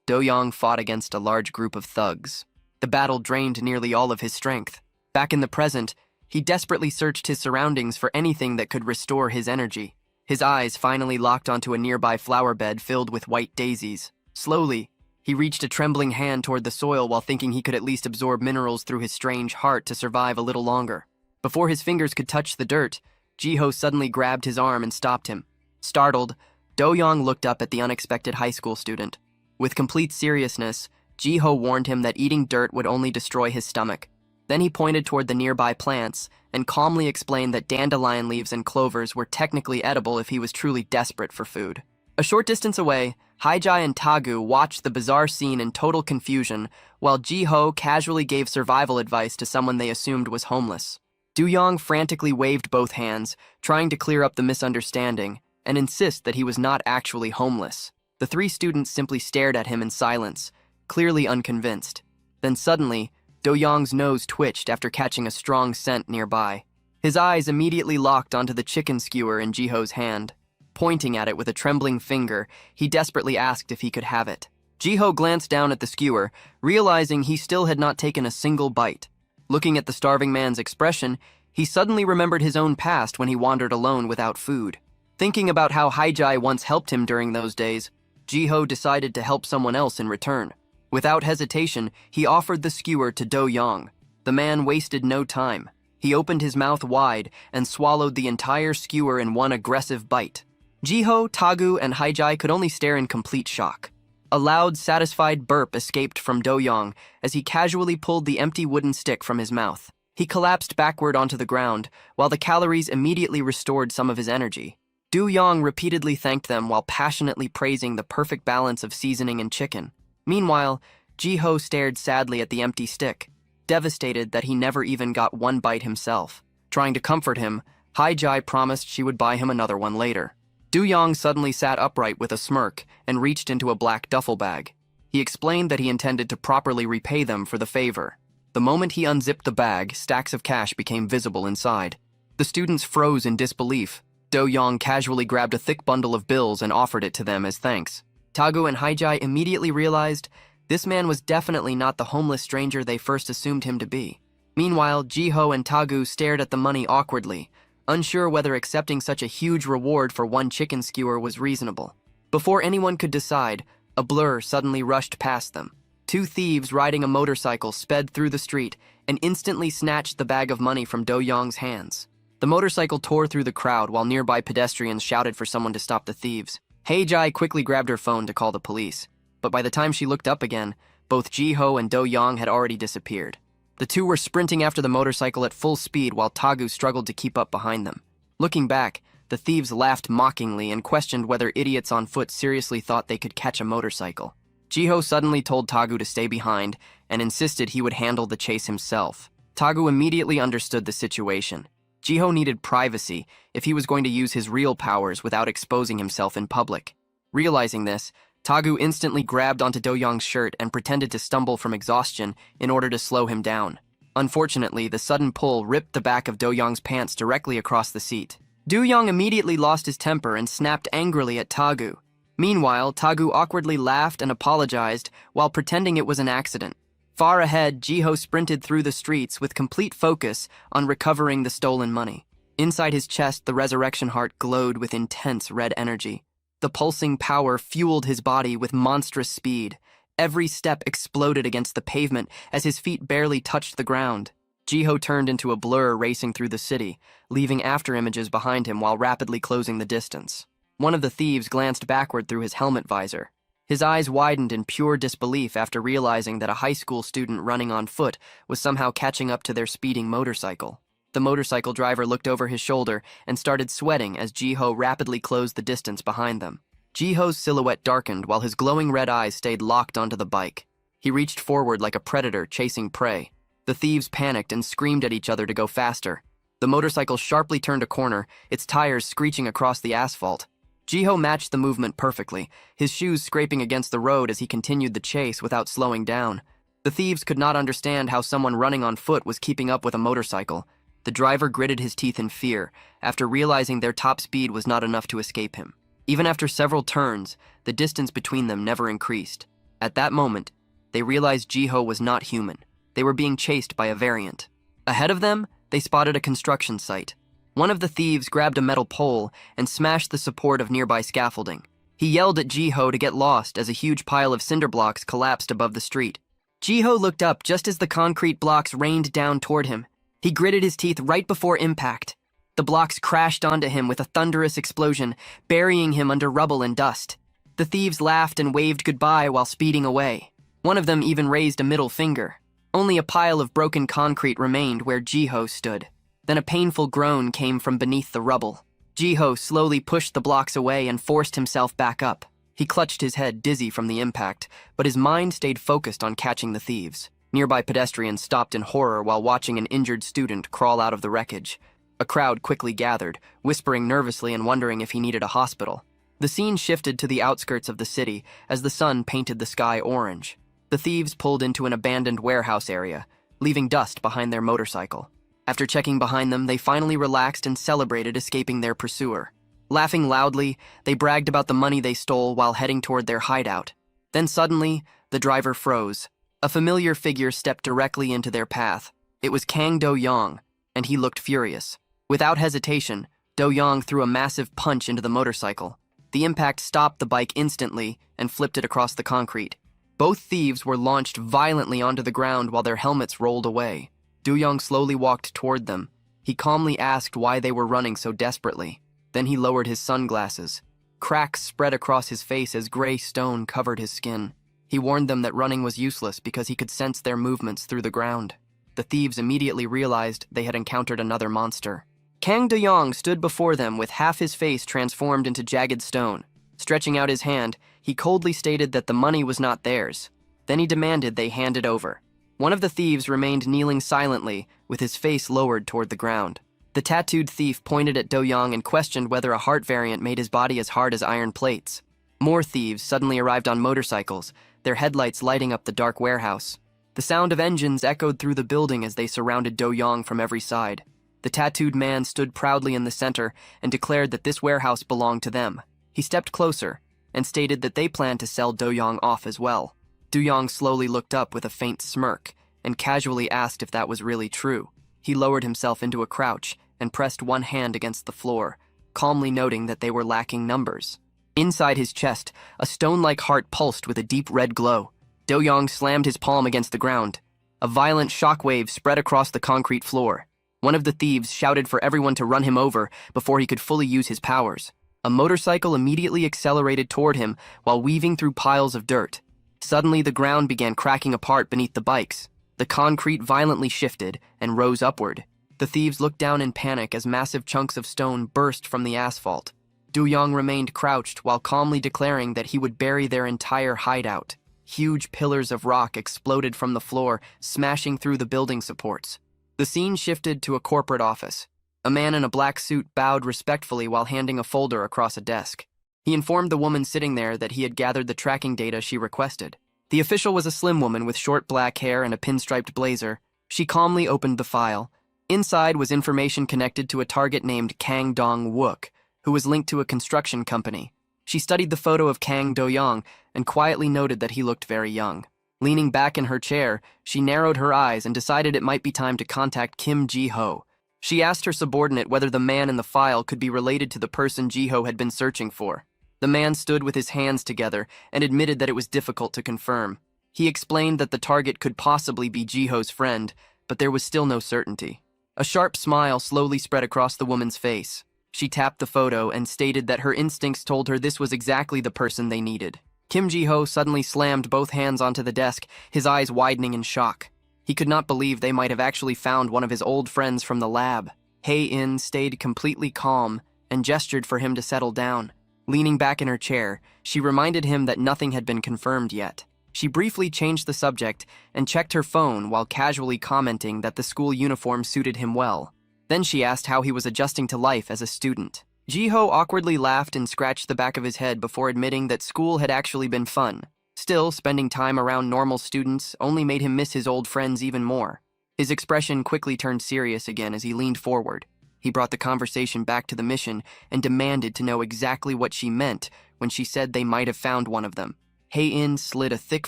Do-young fought against a large group of thugs. The battle drained nearly all of his strength. Back in the present, he desperately searched his surroundings for anything that could restore his energy. His eyes finally locked onto a nearby flower bed filled with white daisies. Slowly, he reached a trembling hand toward the soil while thinking he could at least absorb minerals through his strange heart to survive a little longer. Before his fingers could touch the dirt, Jiho suddenly grabbed his arm and stopped him. Startled, Do-young looked up at the unexpected high school student. With complete seriousness, Jiho warned him that eating dirt would only destroy his stomach. Then he pointed toward the nearby plants and calmly explained that dandelion leaves and clovers were technically edible if he was truly desperate for food. A short distance away, Haijai and Tagu watched the bizarre scene in total confusion, while Jiho casually gave survival advice to someone they assumed was homeless. Do-young frantically waved both hands, trying to clear up the misunderstanding, and insist that he was not actually homeless. The three students simply stared at him in silence, clearly unconvinced. Then suddenly, Do-young's nose twitched after catching a strong scent nearby. His eyes immediately locked onto the chicken skewer in Jiho's hand. Pointing at it with a trembling finger, he desperately asked if he could have it. Jiho glanced down at the skewer, realizing he still had not taken a single bite. Looking at the starving man's expression, he suddenly remembered his own past when he wandered alone without food. Thinking about how Haijai once helped him during those days, Jiho decided to help someone else in return. Without hesitation, he offered the skewer to Do-young. The man wasted no time. He opened his mouth wide and swallowed the entire skewer in one aggressive bite. Jiho, Tagu, and Haijai could only stare in complete shock. A loud, satisfied burp escaped from Do-young as he casually pulled the empty wooden stick from his mouth. He collapsed backward onto the ground, while the calories immediately restored some of his energy. Do-young repeatedly thanked them while passionately praising the perfect balance of seasoning and chicken. Meanwhile, Jiho stared sadly at the empty stick, devastated that he never even got one bite himself. Trying to comfort him, Haijai promised she would buy him another one later. Do-young suddenly sat upright with a smirk and reached into a black duffel bag. He explained that he intended to properly repay them for the favor. The moment he unzipped the bag, stacks of cash became visible inside. The students froze in disbelief. Do-young casually grabbed a thick bundle of bills and offered it to them as thanks. Tagu and Haijai immediately realized this man was definitely not the homeless stranger they first assumed him to be. Meanwhile, Jiho and Tagu stared at the money awkwardly, unsure whether accepting such a huge reward for one chicken skewer was reasonable. Before anyone could decide, a blur suddenly rushed past them. Two thieves riding a motorcycle sped through the street and instantly snatched the bag of money from Do-young's hands. The motorcycle tore through the crowd while nearby pedestrians shouted for someone to stop the thieves. Haijai quickly grabbed her phone to call the police, but by the time she looked up again, both Jiho and Do-young had already disappeared. The two were sprinting after the motorcycle at full speed while Tagu struggled to keep up behind them. Looking back, the thieves laughed mockingly and questioned whether idiots on foot seriously thought they could catch a motorcycle. Jiho suddenly told Tagu to stay behind and insisted he would handle the chase himself. Tagu immediately understood the situation. Jiho needed privacy if he was going to use his real powers without exposing himself in public. Realizing this, Tagu instantly grabbed onto Do-young's shirt and pretended to stumble from exhaustion in order to slow him down. Unfortunately, the sudden pull ripped the back of Do-young's pants directly across the seat. Do-young immediately lost his temper and snapped angrily at Tagu. Meanwhile, Tagu awkwardly laughed and apologized while pretending it was an accident. Far ahead, Jiho sprinted through the streets with complete focus on recovering the stolen money. Inside his chest, the resurrection heart glowed with intense red energy. The pulsing power fueled his body with monstrous speed. Every step exploded against the pavement as his feet barely touched the ground. Jiho turned into a blur racing through the city, leaving after-images behind him while rapidly closing the distance. One of the thieves glanced backward through his helmet visor. His eyes widened in pure disbelief after realizing that a high school student running on foot was somehow catching up to their speeding motorcycle. The motorcycle driver looked over his shoulder and started sweating as Jiho rapidly closed the distance behind them. Jiho's silhouette darkened while his glowing red eyes stayed locked onto the bike. He reached forward like a predator chasing prey. The thieves panicked and screamed at each other to go faster. The motorcycle sharply turned a corner, its tires screeching across the asphalt. Jiho matched the movement perfectly, his shoes scraping against the road as he continued the chase without slowing down. The thieves could not understand how someone running on foot was keeping up with a motorcycle. The driver gritted his teeth in fear after realizing their top speed was not enough to escape him. Even after several turns, the distance between them never increased. At that moment, they realized Jiho was not human. They were being chased by a variant. Ahead of them, they spotted a construction site. One of the thieves grabbed a metal pole and smashed the support of nearby scaffolding. He yelled at Jiho to get lost as a huge pile of cinder blocks collapsed above the street. Jiho looked up just as the concrete blocks rained down toward him. He gritted his teeth right before impact. The blocks crashed onto him with a thunderous explosion, burying him under rubble and dust. The thieves laughed and waved goodbye while speeding away. One of them even raised a middle finger. Only a pile of broken concrete remained where Jiho stood. Then a painful groan came from beneath the rubble. Jiho slowly pushed the blocks away and forced himself back up. He clutched his head dizzy from the impact, but his mind stayed focused on catching the thieves. Nearby pedestrians stopped in horror while watching an injured student crawl out of the wreckage. A crowd quickly gathered, whispering nervously and wondering if he needed a hospital. The scene shifted to the outskirts of the city as the sun painted the sky orange. The thieves pulled into an abandoned warehouse area, leaving dust behind their motorcycle. After checking behind them, they finally relaxed and celebrated escaping their pursuer. Laughing loudly, they bragged about the money they stole while heading toward their hideout. Then suddenly, the driver froze. A familiar figure stepped directly into their path. It was Kang Do-young, and he looked furious. Without hesitation, Do-young threw a massive punch into the motorcycle. The impact stopped the bike instantly and flipped it across the concrete. Both thieves were launched violently onto the ground while their helmets rolled away. Do-young slowly walked toward them. He calmly asked why they were running so desperately. Then he lowered his sunglasses. Cracks spread across his face as gray stone covered his skin. He warned them that running was useless because he could sense their movements through the ground. The thieves immediately realized they had encountered another monster. Kang De-yong stood before them with half his face transformed into jagged stone. Stretching out his hand, he coldly stated that the money was not theirs. Then he demanded they hand it over. One of the thieves remained kneeling silently, with his face lowered toward the ground. The tattooed thief pointed at Do-yong and questioned whether a heart variant made his body as hard as iron plates. More thieves suddenly arrived on motorcycles, their headlights lighting up the dark warehouse. The sound of engines echoed through the building as they surrounded Do-yong from every side. The tattooed man stood proudly in the center and declared that this warehouse belonged to them. He stepped closer and stated that they planned to sell Do-yong off as well. Do-yong slowly looked up with a faint smirk and casually asked if that was really true. He lowered himself into a crouch and pressed one hand against the floor, calmly noting that they were lacking numbers. Inside his chest, a stone-like heart pulsed with a deep red glow. Do-yong slammed his palm against the ground. A violent shockwave spread across the concrete floor. One of the thieves shouted for everyone to run him over before he could fully use his powers. A motorcycle immediately accelerated toward him while weaving through piles of dirt. Suddenly, the ground began cracking apart beneath the bikes. The concrete violently shifted and rose upward. The thieves looked down in panic as massive chunks of stone burst from the asphalt. Do-yong remained crouched while calmly declaring that he would bury their entire hideout. Huge pillars of rock exploded from the floor, smashing through the building supports. The scene shifted to a corporate office. A man in a black suit bowed respectfully while handing a folder across a desk. He informed the woman sitting there that he had gathered the tracking data she requested. The official was a slim woman with short black hair and a pinstriped blazer. She calmly opened the file. Inside was information connected to a target named Kang Dong-wook, who was linked to a construction company. She studied the photo of Kang Do-yong and quietly noted that he looked very young. Leaning back in her chair, she narrowed her eyes and decided it might be time to contact Kim Ji-ho. She asked her subordinate whether the man in the file could be related to the person Ji-ho had been searching for. The man stood with his hands together and admitted that it was difficult to confirm. He explained that the target could possibly be Ji-ho's friend, but there was still no certainty. A sharp smile slowly spread across the woman's face. She tapped the photo and stated that her instincts told her this was exactly the person they needed. Kim Ji-ho suddenly slammed both hands onto the desk, his eyes widening in shock. He could not believe they might have actually found one of his old friends from the lab. Hae-in stayed completely calm and gestured for him to settle down. Leaning back in her chair, she reminded him that nothing had been confirmed yet. She briefly changed the subject and checked her phone while casually commenting that the school uniform suited him well. Then she asked how he was adjusting to life as a student. Ji-ho awkwardly laughed and scratched the back of his head before admitting that school had actually been fun. Still, spending time around normal students only made him miss his old friends even more. His expression quickly turned serious again as he leaned forward. He brought the conversation back to the mission and demanded to know exactly what she meant when she said they might have found one of them. Hae-in slid a thick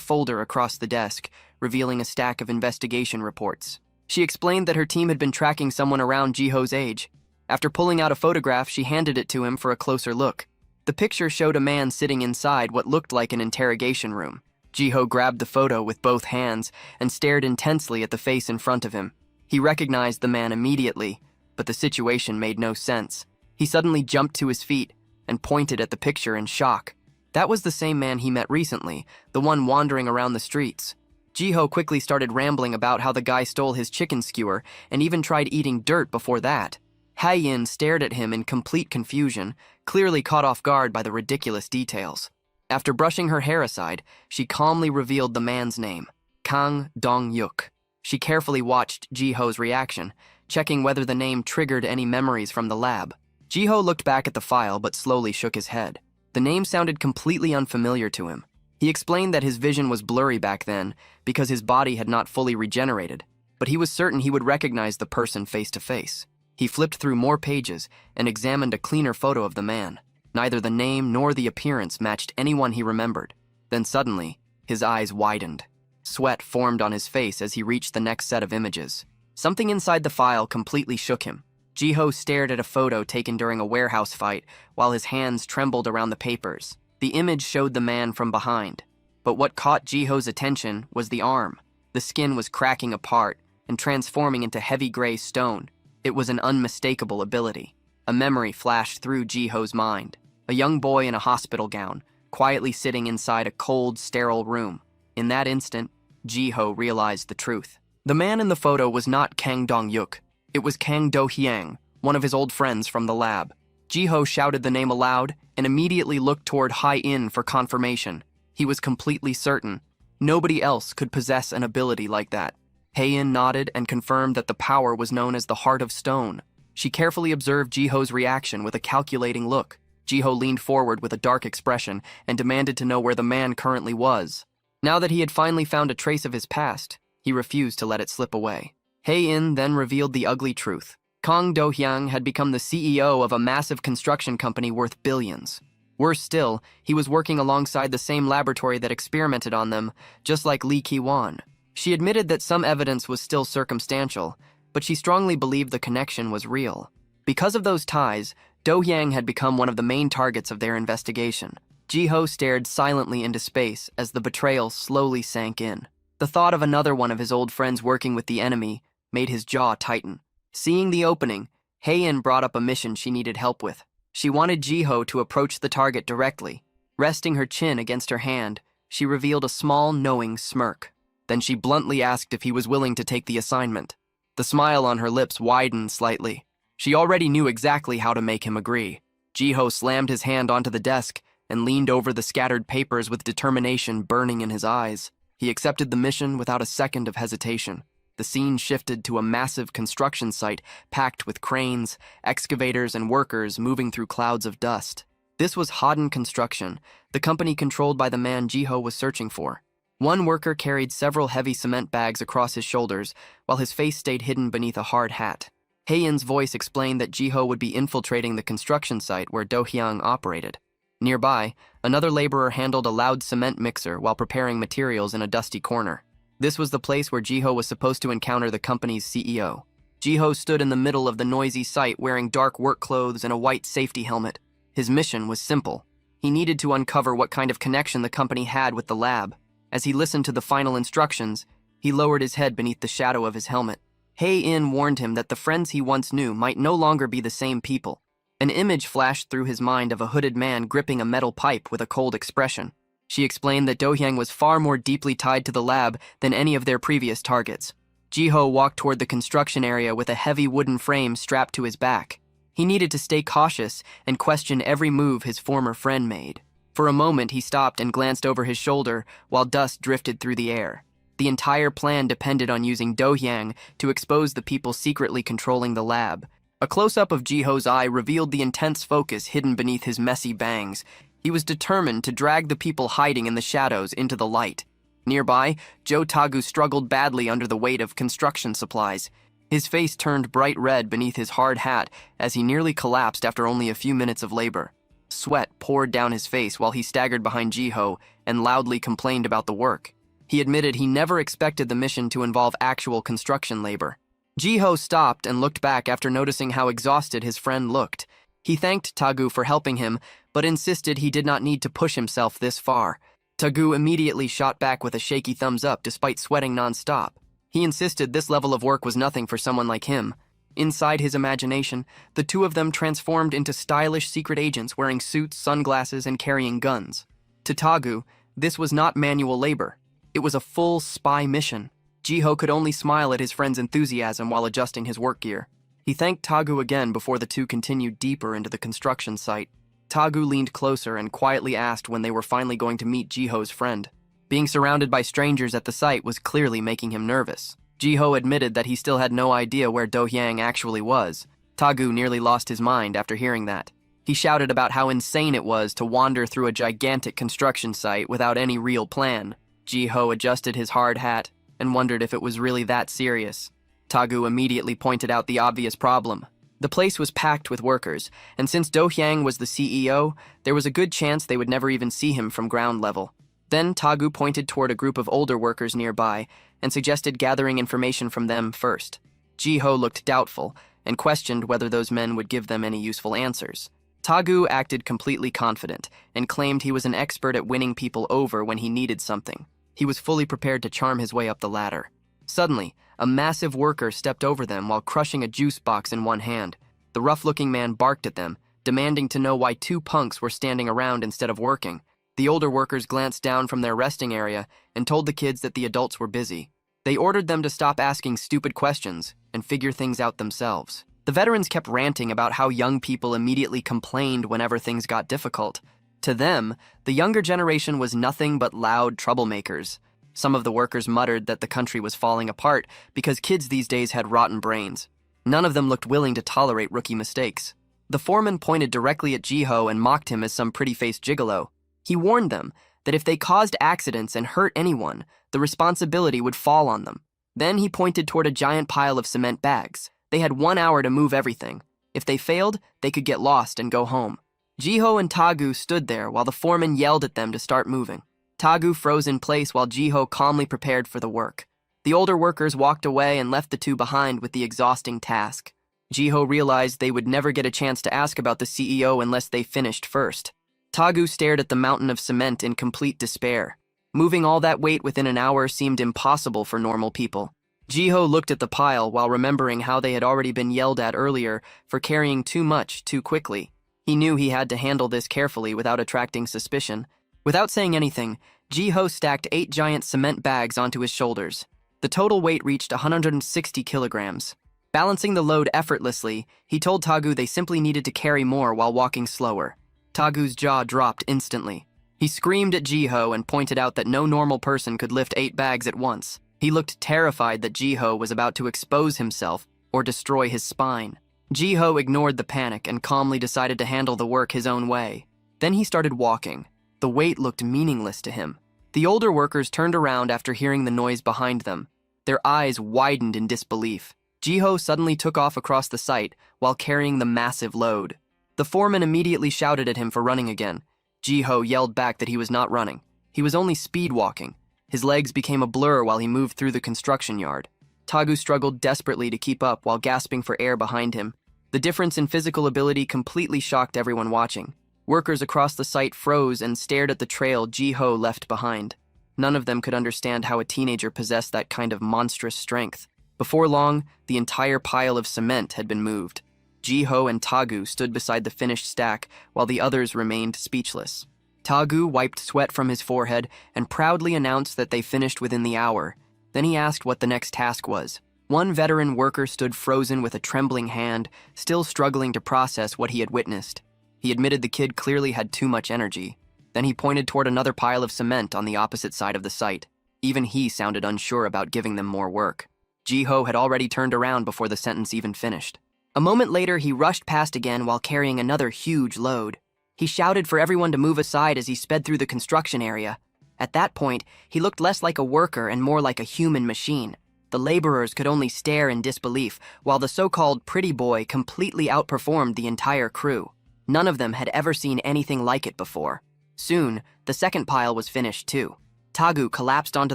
folder across the desk, revealing a stack of investigation reports. She explained that her team had been tracking someone around Ji-ho's age. After pulling out a photograph, she handed it to him for a closer look. The picture showed a man sitting inside what looked like an interrogation room. Ji-ho grabbed the photo with both hands and stared intensely at the face in front of him. He recognized the man immediately, but the situation made no sense. He suddenly jumped to his feet and pointed at the picture in shock. That was the same man he met recently, the one wandering around the streets. Ji-ho quickly started rambling about how the guy stole his chicken skewer and even tried eating dirt before that. Hae-in stared at him in complete confusion, clearly caught off guard by the ridiculous details. After brushing her hair aside, she calmly revealed the man's name, Kang Dong-yuk. She carefully watched Ji-ho's reaction, checking whether the name triggered any memories from the lab. Ji-ho looked back at the file but slowly shook his head. The name sounded completely unfamiliar to him. He explained that his vision was blurry back then because his body had not fully regenerated, but he was certain he would recognize the person face to face. He flipped through more pages and examined a cleaner photo of the man. Neither the name nor the appearance matched anyone he remembered. Then suddenly, his eyes widened. Sweat formed on his face as he reached the next set of images. Something inside the file completely shook him. Ji-ho stared at a photo taken during a warehouse fight while his hands trembled around the papers. The image showed the man from behind. But what caught Ji-ho's attention was the arm. The skin was cracking apart and transforming into heavy gray stone. It was an unmistakable ability. A memory flashed through Ji-ho's mind. a young boy in a hospital gown, quietly sitting inside a cold, sterile room. In that instant, Ji-ho realized the truth. The man in the photo was not Kang Dong-yuk. It was Kang Do-hyang, one of his old friends from the lab. Ji-ho shouted the name aloud and immediately looked toward Hai-in for confirmation. He was completely certain. Nobody else could possess an ability like that. Hai-in nodded and confirmed that the power was known as the Heart of Stone. She carefully observed Ji-ho's reaction with a calculating look. Ji-ho leaned forward with a dark expression and demanded to know where the man currently was. Now that he had finally found a trace of his past, he refused to let it slip away. Hai-in then revealed the ugly truth. Kang Do-hyang had become the CEO of a massive construction company worth billions. Worse still, he was working alongside the same laboratory that experimented on them, just like Lee Ki-won. She admitted that some evidence was still circumstantial, but she strongly believed the connection was real. Because of those ties, Do-hyang had become one of the main targets of their investigation. Ji-ho stared silently into space as the betrayal slowly sank in. The thought of another one of his old friends working with the enemy made his jaw tighten. Seeing the opening, Hai-in brought up a mission she needed help with. She wanted Ji-ho to approach the target directly. Resting her chin against her hand, she revealed a small, knowing smirk. Then she bluntly asked if he was willing to take the assignment. The smile on her lips widened slightly. She already knew exactly how to make him agree. Ji-ho slammed his hand onto the desk and leaned over the scattered papers with determination burning in his eyes. He accepted the mission without a second of hesitation. The scene shifted to a massive construction site packed with cranes, excavators, and workers moving through clouds of dust. This was Hodden Construction, the company controlled by the man Ji-ho was searching for. One worker carried several heavy cement bags across his shoulders, while his face stayed hidden beneath a hard hat. Hai-in's voice explained that Ji-ho would be infiltrating the construction site where Do-hyang operated. Nearby, another laborer handled a loud cement mixer while preparing materials in a dusty corner. This was the place where Ji-ho was supposed to encounter the company's CEO. Ji-ho stood in the middle of the noisy site wearing dark work clothes and a white safety helmet. His mission was simple. He needed to uncover what kind of connection the company had with the lab. As he listened to the final instructions, he lowered his head beneath the shadow of his helmet. Hai-in warned him that the friends he once knew might no longer be the same people. An image flashed through his mind of a hooded man gripping a metal pipe with a cold expression. She explained that Do-hyang was far more deeply tied to the lab than any of their previous targets. Ji-ho walked toward the construction area with a heavy wooden frame strapped to his back. He needed to stay cautious and question every move his former friend made. For a moment, he stopped and glanced over his shoulder while dust drifted through the air. The entire plan depended on using Do-hyang to expose the people secretly controlling the lab. A close-up of Ji-ho's eye revealed the intense focus hidden beneath his messy bangs. He was determined to drag the people hiding in the shadows into the light. Nearby, Joe Tagu struggled badly under the weight of construction supplies. His face turned bright red beneath his hard hat as he nearly collapsed after only a few minutes of labor. Sweat poured down his face while he staggered behind Ji-ho and loudly complained about the work. He admitted he never expected the mission to involve actual construction labor. Ji-ho stopped and looked back after noticing how exhausted his friend looked. He thanked Tagu for helping him, but insisted he did not need to push himself this far. Tagu immediately shot back with a shaky thumbs up despite sweating non-stop. He insisted this level of work was nothing for someone like him. Inside his imagination, the two of them transformed into stylish secret agents wearing suits, sunglasses, and carrying guns. To Tagu, this was not manual labor. It was a full spy mission. Ji-ho could only smile at his friend's enthusiasm while adjusting his work gear. He thanked Tagu again before the two continued deeper into the construction site. Tagu leaned closer and quietly asked when they were finally going to meet Ji-ho's friend. Being surrounded by strangers at the site was clearly making him nervous. Ji-ho admitted that he still had no idea where Do-hyang actually was. Tagu nearly lost his mind after hearing that. He shouted about how insane it was to wander through a gigantic construction site without any real plan. Ji-ho adjusted his hard hat and wondered if it was really that serious. Tagu immediately pointed out the obvious problem. The place was packed with workers, and since Do-hyang was the CEO, there was a good chance they would never even see him from ground level. Then Tagu pointed toward a group of older workers nearby and suggested gathering information from them first. Ji-ho looked doubtful and questioned whether those men would give them any useful answers. Tagu acted completely confident and claimed he was an expert at winning people over when he needed something. He was fully prepared to charm his way up the ladder. Suddenly, a massive worker stepped over them while crushing a juice box in one hand. The rough-looking man barked at them, demanding to know why two punks were standing around instead of working. The older workers glanced down from their resting area and told the kids that the adults were busy. They ordered them to stop asking stupid questions and figure things out themselves. The veterans kept ranting about how young people immediately complained whenever things got difficult. To them, the younger generation was nothing but loud troublemakers. Some of the workers muttered that the country was falling apart because kids these days had rotten brains. None of them looked willing to tolerate rookie mistakes. The foreman pointed directly at Jiho and mocked him as some pretty-faced gigolo. He warned them that if they caused accidents and hurt anyone, the responsibility would fall on them. Then he pointed toward a giant pile of cement bags. They had 1 hour to move everything. If they failed, they could get lost and go home. Jiho and Tagu stood there while the foreman yelled at them to start moving. Tagu froze in place while Jiho calmly prepared for the work. The older workers walked away and left the two behind with the exhausting task. Jiho realized they would never get a chance to ask about the CEO unless they finished first. Tagu stared at the mountain of cement in complete despair. Moving all that weight within an hour seemed impossible for normal people. Jiho looked at the pile while remembering how they had already been yelled at earlier for carrying too much too quickly. He knew he had to handle this carefully without attracting suspicion. Without saying anything, Jiho stacked 8 giant cement bags onto his shoulders. The total weight reached 160 kilograms. Balancing the load effortlessly, he told Tagu they simply needed to carry more while walking slower. Tagu's jaw dropped instantly. He screamed at Jiho and pointed out that no normal person could lift 8 bags at once. He looked terrified that Jiho was about to expose himself or destroy his spine. Jiho ignored the panic and calmly decided to handle the work his own way. Then he started walking. The weight looked meaningless to him. The older workers turned around after hearing the noise behind them. Their eyes widened in disbelief. Jiho suddenly took off across the site while carrying the massive load. The foreman immediately shouted at him for running again. Jiho yelled back that he was not running. He was only speed walking. His legs became a blur while he moved through the construction yard. Tagu struggled desperately to keep up while gasping for air behind him. The difference in physical ability completely shocked everyone watching. Workers across the site froze and stared at the trail Jiho left behind. None of them could understand how a teenager possessed that kind of monstrous strength. Before long, the entire pile of cement had been moved. Jiho and Tagu stood beside the finished stack while the others remained speechless. Tagu wiped sweat from his forehead and proudly announced that they finished within the hour. Then he asked what the next task was. One veteran worker stood frozen with a trembling hand, still struggling to process what he had witnessed. He admitted the kid clearly had too much energy. Then he pointed toward another pile of cement on the opposite side of the site. Even he sounded unsure about giving them more work. Jiho had already turned around before the sentence even finished. A moment later, he rushed past again while carrying another huge load. He shouted for everyone to move aside as he sped through the construction area. At that point, he looked less like a worker and more like a human machine. The laborers could only stare in disbelief, while the so-called pretty boy completely outperformed the entire crew. None of them had ever seen anything like it before. Soon, the second pile was finished too. Tagu collapsed onto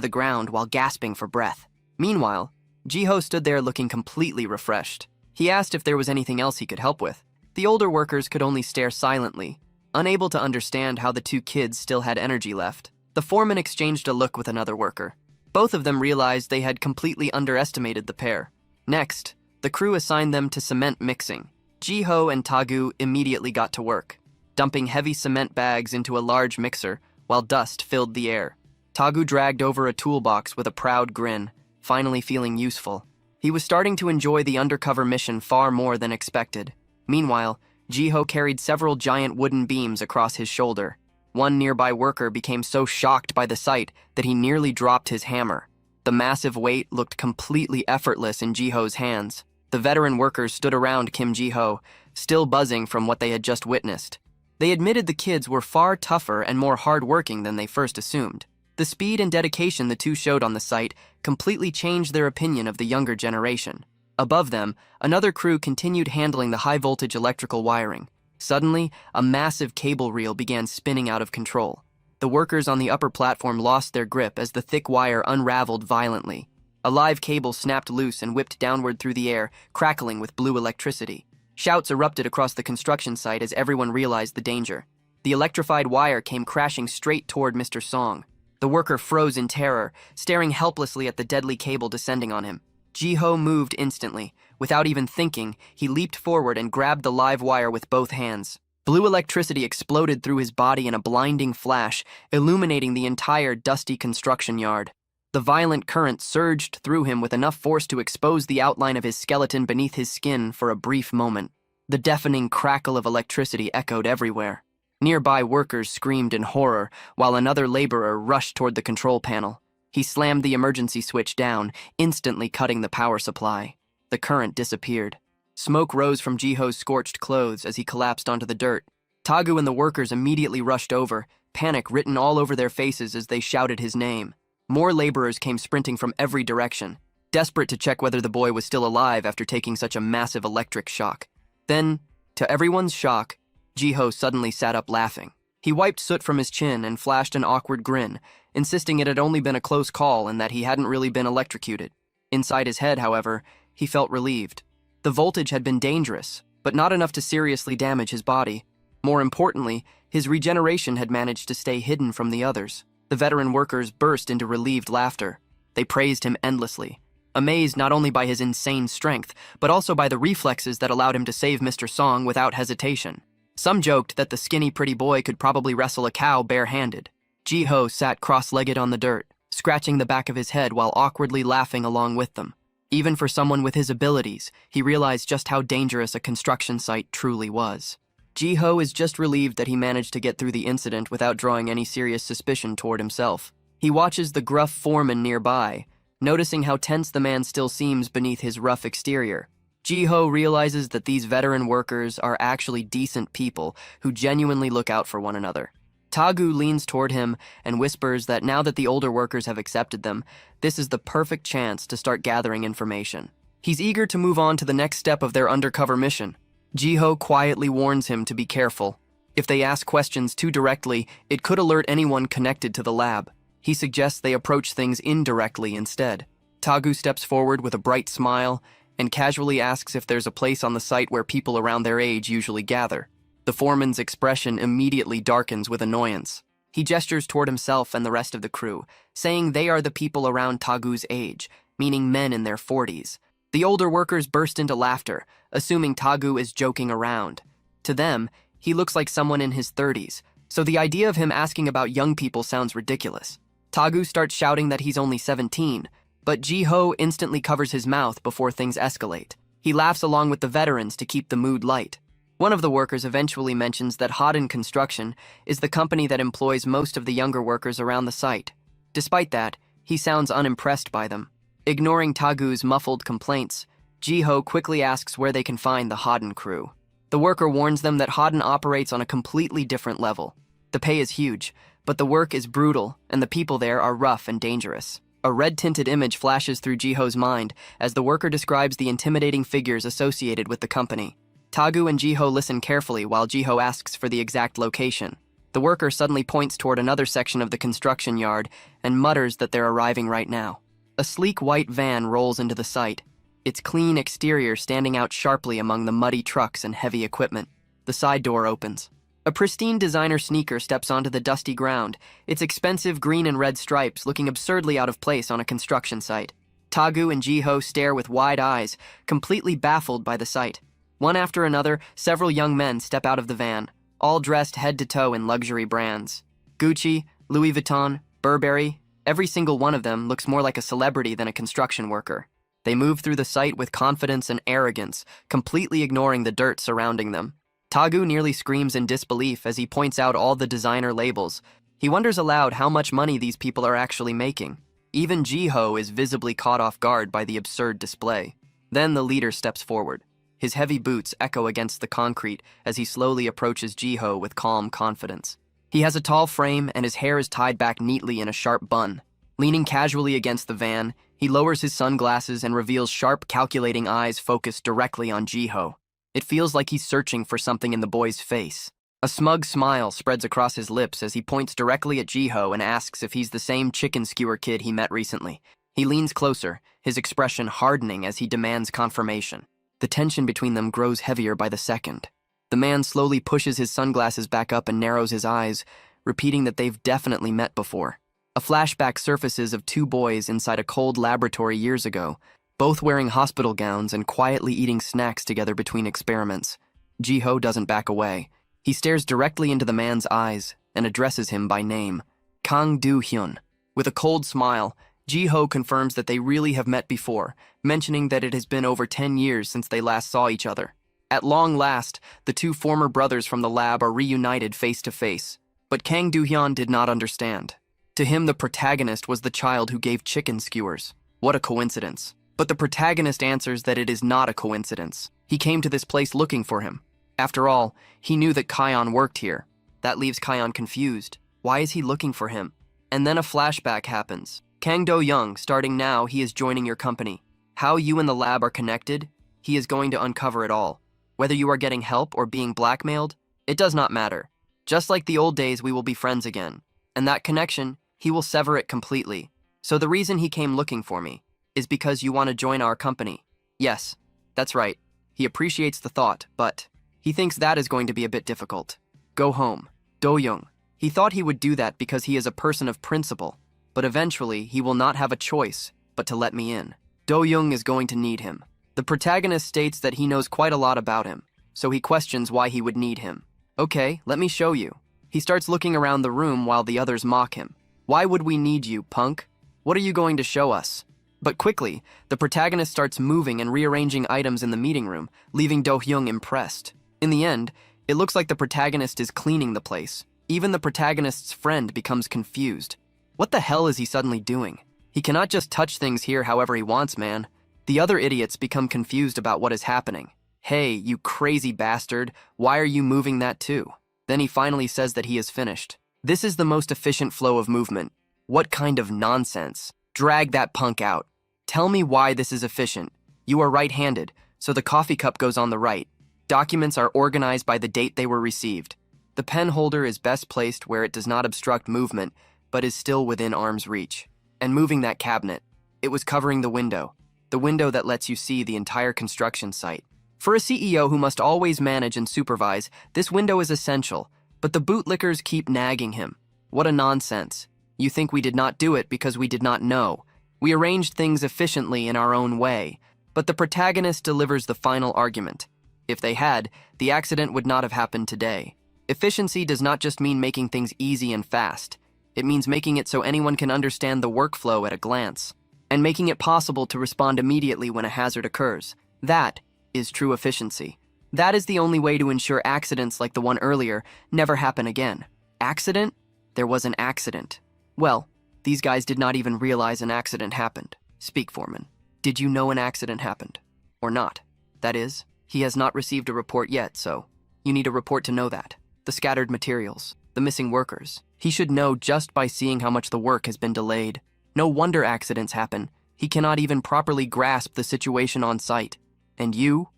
the ground while gasping for breath. Meanwhile, Jiho stood there looking completely refreshed. He asked if there was anything else he could help with. The older workers could only stare silently, unable to understand how the two kids still had energy left. The foreman exchanged a look with another worker. Both of them realized they had completely underestimated the pair. Next, the crew assigned them to cement mixing. Jiho and Tagu immediately got to work, dumping heavy cement bags into a large mixer while dust filled the air. Tagu dragged over a toolbox with a proud grin, finally feeling useful. He was starting to enjoy the undercover mission far more than expected. Meanwhile, Jiho carried several giant wooden beams across his shoulder. One nearby worker became so shocked by the sight that he nearly dropped his hammer. The massive weight looked completely effortless in Jiho's hands. The veteran workers stood around Kim Jiho, still buzzing from what they had just witnessed. They admitted the kids were far tougher and more hardworking than they first assumed. The speed and dedication the two showed on the site completely changed their opinion of the younger generation. Above them, another crew continued handling the high-voltage electrical wiring. Suddenly, a massive cable reel began spinning out of control. The workers on the upper platform lost their grip as the thick wire unraveled violently. A live cable snapped loose and whipped downward through the air, crackling with blue electricity. Shouts erupted across the construction site as everyone realized the danger. The electrified wire came crashing straight toward Mr. Song. The worker froze in terror, staring helplessly at the deadly cable descending on him. Ji-ho moved instantly. Without even thinking, he leaped forward and grabbed the live wire with both hands. Blue electricity exploded through his body in a blinding flash, illuminating the entire dusty construction yard. The violent current surged through him with enough force to expose the outline of his skeleton beneath his skin for a brief moment. The deafening crackle of electricity echoed everywhere. Nearby workers screamed in horror, while another laborer rushed toward the control panel. He slammed the emergency switch down, instantly cutting the power supply. The current disappeared. Smoke rose from Ji-ho's scorched clothes as he collapsed onto the dirt. Tagu and the workers immediately rushed over, panic written all over their faces as they shouted his name. More laborers came sprinting from every direction, desperate to check whether the boy was still alive after taking such a massive electric shock. Then, to everyone's shock, Ji-ho suddenly sat up laughing. He wiped soot from his chin and flashed an awkward grin, insisting it had only been a close call and that he hadn't really been electrocuted. Inside his head, however, he felt relieved. The voltage had been dangerous, but not enough to seriously damage his body. More importantly, his regeneration had managed to stay hidden from the others. The veteran workers burst into relieved laughter. They praised him endlessly, amazed not only by his insane strength, but also by the reflexes that allowed him to save Mr. Song without hesitation. Some joked that the skinny pretty boy could probably wrestle a cow bare-handed. Ji-ho sat cross-legged on the dirt, scratching the back of his head while awkwardly laughing along with them. Even for someone with his abilities, he realized just how dangerous a construction site truly was. Ji-ho is just relieved that he managed to get through the incident without drawing any serious suspicion toward himself. He watches the gruff foreman nearby, noticing how tense the man still seems beneath his rough exterior. Ji-ho realizes that these veteran workers are actually decent people who genuinely look out for one another. Tagu leans toward him and whispers that now that the older workers have accepted them, this is the perfect chance to start gathering information. He's eager to move on to the next step of their undercover mission. Ji-ho quietly warns him to be careful. If they ask questions too directly, it could alert anyone connected to the lab. He suggests they approach things indirectly instead. Tagu steps forward with a bright smile and casually asks if there's a place on the site where people around their age usually gather. The foreman's expression immediately darkens with annoyance. He gestures toward himself and the rest of the crew, saying they are the people around Tagu's age, meaning men in their 40s. The older workers burst into laughter, assuming Tagu is joking around. To them, he looks like someone in his 30s, so the idea of him asking about young people sounds ridiculous. Tagu starts shouting that he's only 17, but Ji-ho instantly covers his mouth before things escalate. He laughs along with the veterans to keep the mood light. One of the workers eventually mentions that Hodden Construction is the company that employs most of the younger workers around the site. Despite that, he sounds unimpressed by them. Ignoring Tagu's muffled complaints, Ji-ho quickly asks where they can find the Hodden crew. The worker warns them that Hodden operates on a completely different level. The pay is huge, but the work is brutal, and the people there are rough and dangerous. A red-tinted image flashes through Ji-ho's mind as the worker describes the intimidating figures associated with the company. Tagu and Ji-ho listen carefully while Ji-ho asks for the exact location. The worker suddenly points toward another section of the construction yard and mutters that they're arriving right now. A sleek white van rolls into the site, its clean exterior standing out sharply among the muddy trucks and heavy equipment. The side door opens. A pristine designer sneaker steps onto the dusty ground, its expensive green and red stripes looking absurdly out of place on a construction site. Tagu and Ji-ho stare with wide eyes, completely baffled by the sight. One after another, several young men step out of the van, all dressed head to toe in luxury brands. Gucci, Louis Vuitton, Burberry, every single one of them looks more like a celebrity than a construction worker. They move through the site with confidence and arrogance, completely ignoring the dirt surrounding them. Tagu nearly screams in disbelief as he points out all the designer labels. He wonders aloud how much money these people are actually making. Even Ji-ho is visibly caught off guard by the absurd display. Then the leader steps forward. His heavy boots echo against the concrete as he slowly approaches Ji-ho with calm confidence. He has a tall frame and his hair is tied back neatly in a sharp bun. Leaning casually against the van, he lowers his sunglasses and reveals sharp, calculating eyes focused directly on Ji-ho. It feels like he's searching for something in the boy's face. A smug smile spreads across his lips as he points directly at Ji-ho and asks if he's the same chicken skewer kid he met recently. He leans closer, his expression hardening as he demands confirmation. The tension between them grows heavier by the second. The man slowly pushes his sunglasses back up and narrows his eyes, repeating that they've definitely met before. A flashback surfaces of two boys inside a cold laboratory years ago. both wearing hospital gowns and quietly eating snacks together between experiments. Ji-ho doesn't back away. He stares directly into the man's eyes and addresses him by name, Kang Do-hyun. With a cold smile, Ji-ho confirms that they really have met before, mentioning that it has been over 10 years since they last saw each other. At long last, the two former brothers from the lab are reunited face to face. But Kang Do-hyun did not understand. To him, the protagonist was the child who gave chicken skewers. What a coincidence. But the protagonist answers that it is not a coincidence. He came to this place looking for him. After all, he knew that Kion worked here. That leaves Kion confused. Why is he looking for him? And then a flashback happens. Kang Do-young, starting now, he is joining your company. How you and the lab are connected, he is going to uncover it all. Whether you are getting help or being blackmailed, it does not matter. Just like the old days, we will be friends again. And that connection, he will sever it completely. So the reason he came looking for me is because you want to join our company. Yes, that's right. He appreciates the thought, but he thinks that is going to be a bit difficult. Go home. Do-young. He thought he would do that because he is a person of principle, but eventually he will not have a choice but to let me in. Do-young is going to need him. The protagonist states that he knows quite a lot about him, so he questions why he would need him. Okay, let me show you. He starts looking around the room while the others mock him. Why would we need you, punk? What are you going to show us? But quickly, the protagonist starts moving and rearranging items in the meeting room, leaving Do-hyung impressed. In the end, it looks like the protagonist is cleaning the place. Even the protagonist's friend becomes confused. What the hell is he suddenly doing? He cannot just touch things here however he wants, man. The other idiots become confused about what is happening. Hey, you crazy bastard, why are you moving that too? Then he finally says that he is finished. This is the most efficient flow of movement. What kind of nonsense? Drag that punk out. Tell me why this is efficient. You are right-handed, so the coffee cup goes on the right. Documents are organized by the date they were received. The pen holder is best placed where it does not obstruct movement, but is still within arm's reach. And moving that cabinet, it was covering the window that lets you see the entire construction site. For a CEO who must always manage and supervise, this window is essential, but the bootlickers keep nagging him. What a nonsense. You think we did not do it because we did not know. We arranged things efficiently in our own way, but the protagonist delivers the final argument. If they had, the accident would not have happened today. Efficiency does not just mean making things easy and fast. It means making it so anyone can understand the workflow at a glance, and making it possible to respond immediately when a hazard occurs. That is true efficiency. That is the only way to ensure accidents like the one earlier never happen again. Accident? There was an accident. Well, these guys did not even realize an accident happened. Speak, Foreman. Did you know an accident happened? Or not? That is, he has not received a report yet, so you need a report to know that. The scattered materials, the missing workers. He should know just by seeing how much the work has been delayed. No wonder accidents happen. He cannot even properly grasp the situation on site. And you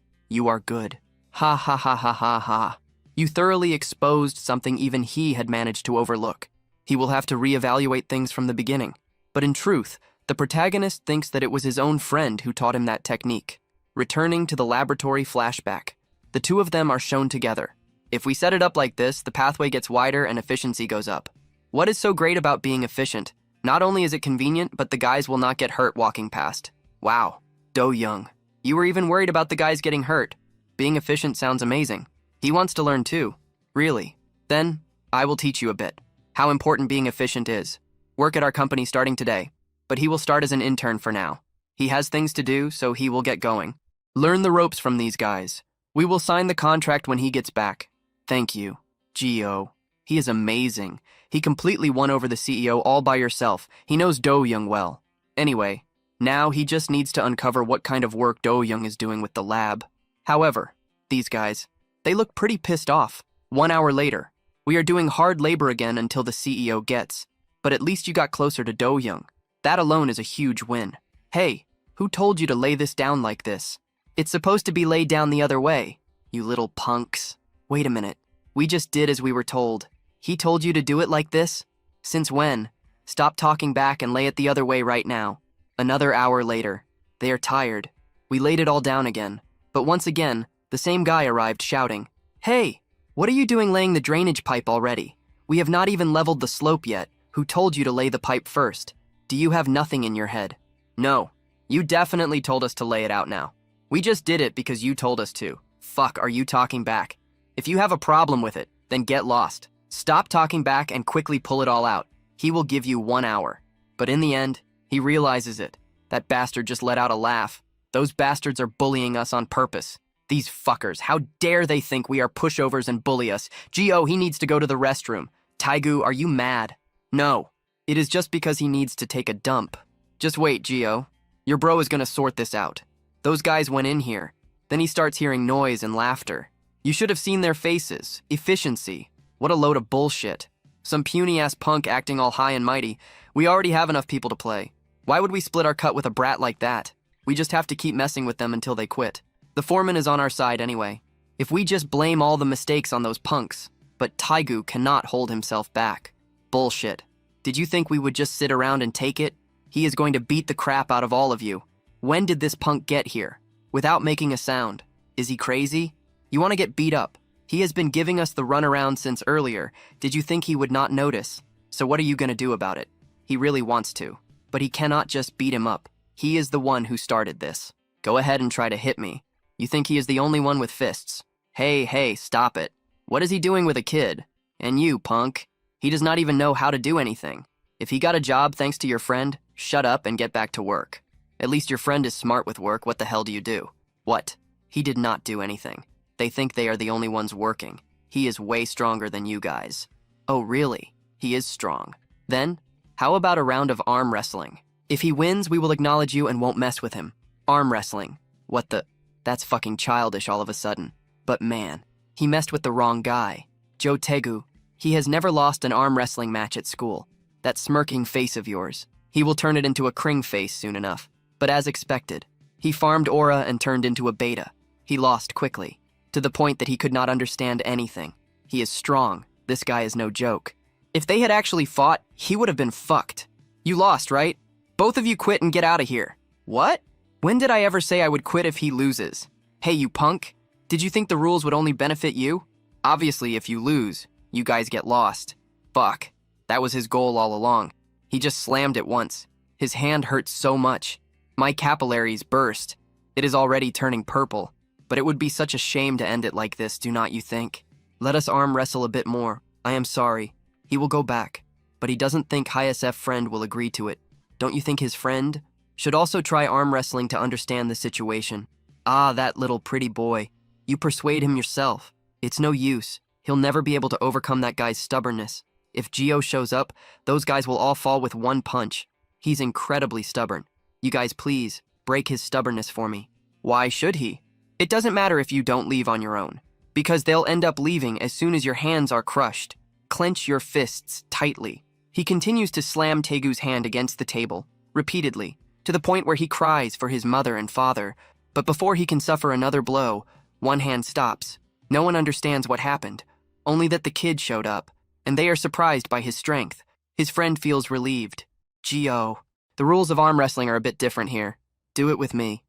are good. Ha ha ha ha ha ha. You thoroughly exposed something even he had managed to overlook. He will have to reevaluate things from the beginning. But in truth, the protagonist thinks that it was his own friend who taught him that technique. Returning to the laboratory flashback, the two of them are shown together. If we set it up like this, the pathway gets wider and efficiency goes up. What is so great about being efficient? Not only is it convenient, but the guys will not get hurt walking past. Wow, Do-young. You were even worried about the guys getting hurt. Being efficient sounds amazing. He wants to learn too. Really? Then, I will teach you a bit. How important being efficient is. Work at our company starting today, but he will start as an intern for now. He has things to do, so he will get going. Learn the ropes from these guys. We will sign the contract when he gets back. Thank you, Gio. He is amazing. He completely won over the CEO all by yourself. He knows Do-young well. Anyway, now he just needs to uncover what kind of work Do-young is doing with the lab. However, these guys, they look pretty pissed off. 1 hour later, we are doing hard labor again until the CEO gets. But at least you got closer to Do-young. That alone is a huge win. Hey, who told you to lay this down like this? It's supposed to be laid down the other way, you little punks. Wait a minute. We just did as we were told. He told you to do it like this? Since when? Stop talking back and lay it the other way right now. Another hour later. They are tired. We laid it all down again. But once again, the same guy arrived shouting, "Hey, what are you doing laying the drainage pipe already? We have not even leveled the slope yet. Who told you to lay the pipe first? Do you have nothing in your head? No, You definitely told us to lay it out now. We just did it because you told us to. Fuck, are you talking back? If you have a problem with it, then get lost. Stop talking back and quickly pull it all out. He will give you 1 hour. But in the end, he realizes it. That bastard just let out a laugh. Those bastards are bullying us on purpose. These fuckers, how dare they think we are pushovers and bully us? Gio, he needs to go to the restroom. Taigu, are you mad? No. It is just because he needs to take a dump. Just wait, Gio. Your bro is gonna sort this out. Those guys went in here. Then he starts hearing noise and laughter. You should have seen their faces. Efficiency. What a load of bullshit. Some puny-ass punk acting all high and mighty. We already have enough people to play. Why would we split our cut with a brat like that? We just have to keep messing with them until they quit. The foreman is on our side anyway. If we just blame all the mistakes on those punks. But Taigu cannot hold himself back. Bullshit. Did you think we would just sit around and take it? He is going to beat the crap out of all of you. When did this punk get here? Without making a sound. Is he crazy? You want to get beat up? He has been giving us the runaround since earlier. Did you think he would not notice? So what are you going to do about it? He really wants to. But he cannot just beat him up. He is the one who started this. Go ahead and try to hit me. You think he is the only one with fists? Hey, stop it. What is he doing with a kid? And you, punk. He does not even know how to do anything. If he got a job thanks to your friend, shut up and get back to work. At least your friend is smart with work. What the hell do you do? What? He did not do anything. They think they are the only ones working. He is way stronger than you guys. Oh, really? He is strong. Then, how about a round of arm wrestling? If he wins, we will acknowledge you and won't mess with him. Arm wrestling. What the? That's fucking childish all of a sudden. But man, he messed with the wrong guy. Joe Tegu. He has never lost an arm wrestling match at school. That smirking face of yours. He will turn it into a Kring face soon enough. But as expected, he farmed aura and turned into a beta. He lost quickly, to the point that he could not understand anything. He is strong. This guy is no joke. If they had actually fought, he would have been fucked. You lost, right? Both of you quit and get out of here. What? When did I ever say I would quit if he loses? Hey, you punk. Did you think the rules would only benefit you? Obviously, if you lose, you guys get lost. Fuck. That was his goal all along. He just slammed it once. His hand hurts so much. My capillaries burst. It is already turning purple. But it would be such a shame to end it like this, do not you think? Let us arm wrestle a bit more. I am sorry. He will go back. But he doesn't think HSF friend will agree to it. Don't you think his friend should also try arm wrestling to understand the situation? Ah, that little pretty boy. You persuade him yourself. It's no use. He'll never be able to overcome that guy's stubbornness. If Gio shows up, those guys will all fall with one punch. He's incredibly stubborn. You guys please, break his stubbornness for me. Why should he? It doesn't matter if you don't leave on your own. Because they'll end up leaving as soon as your hands are crushed. Clench your fists tightly. He continues to slam Tegu's hand against the table, repeatedly, to the point where he cries for his mother and father. But before he can suffer another blow, one hand stops. No one understands what happened, only that the kid showed up, and they are surprised by his strength. His friend feels relieved. Gio. The rules of arm wrestling are a bit different here. Do it with me.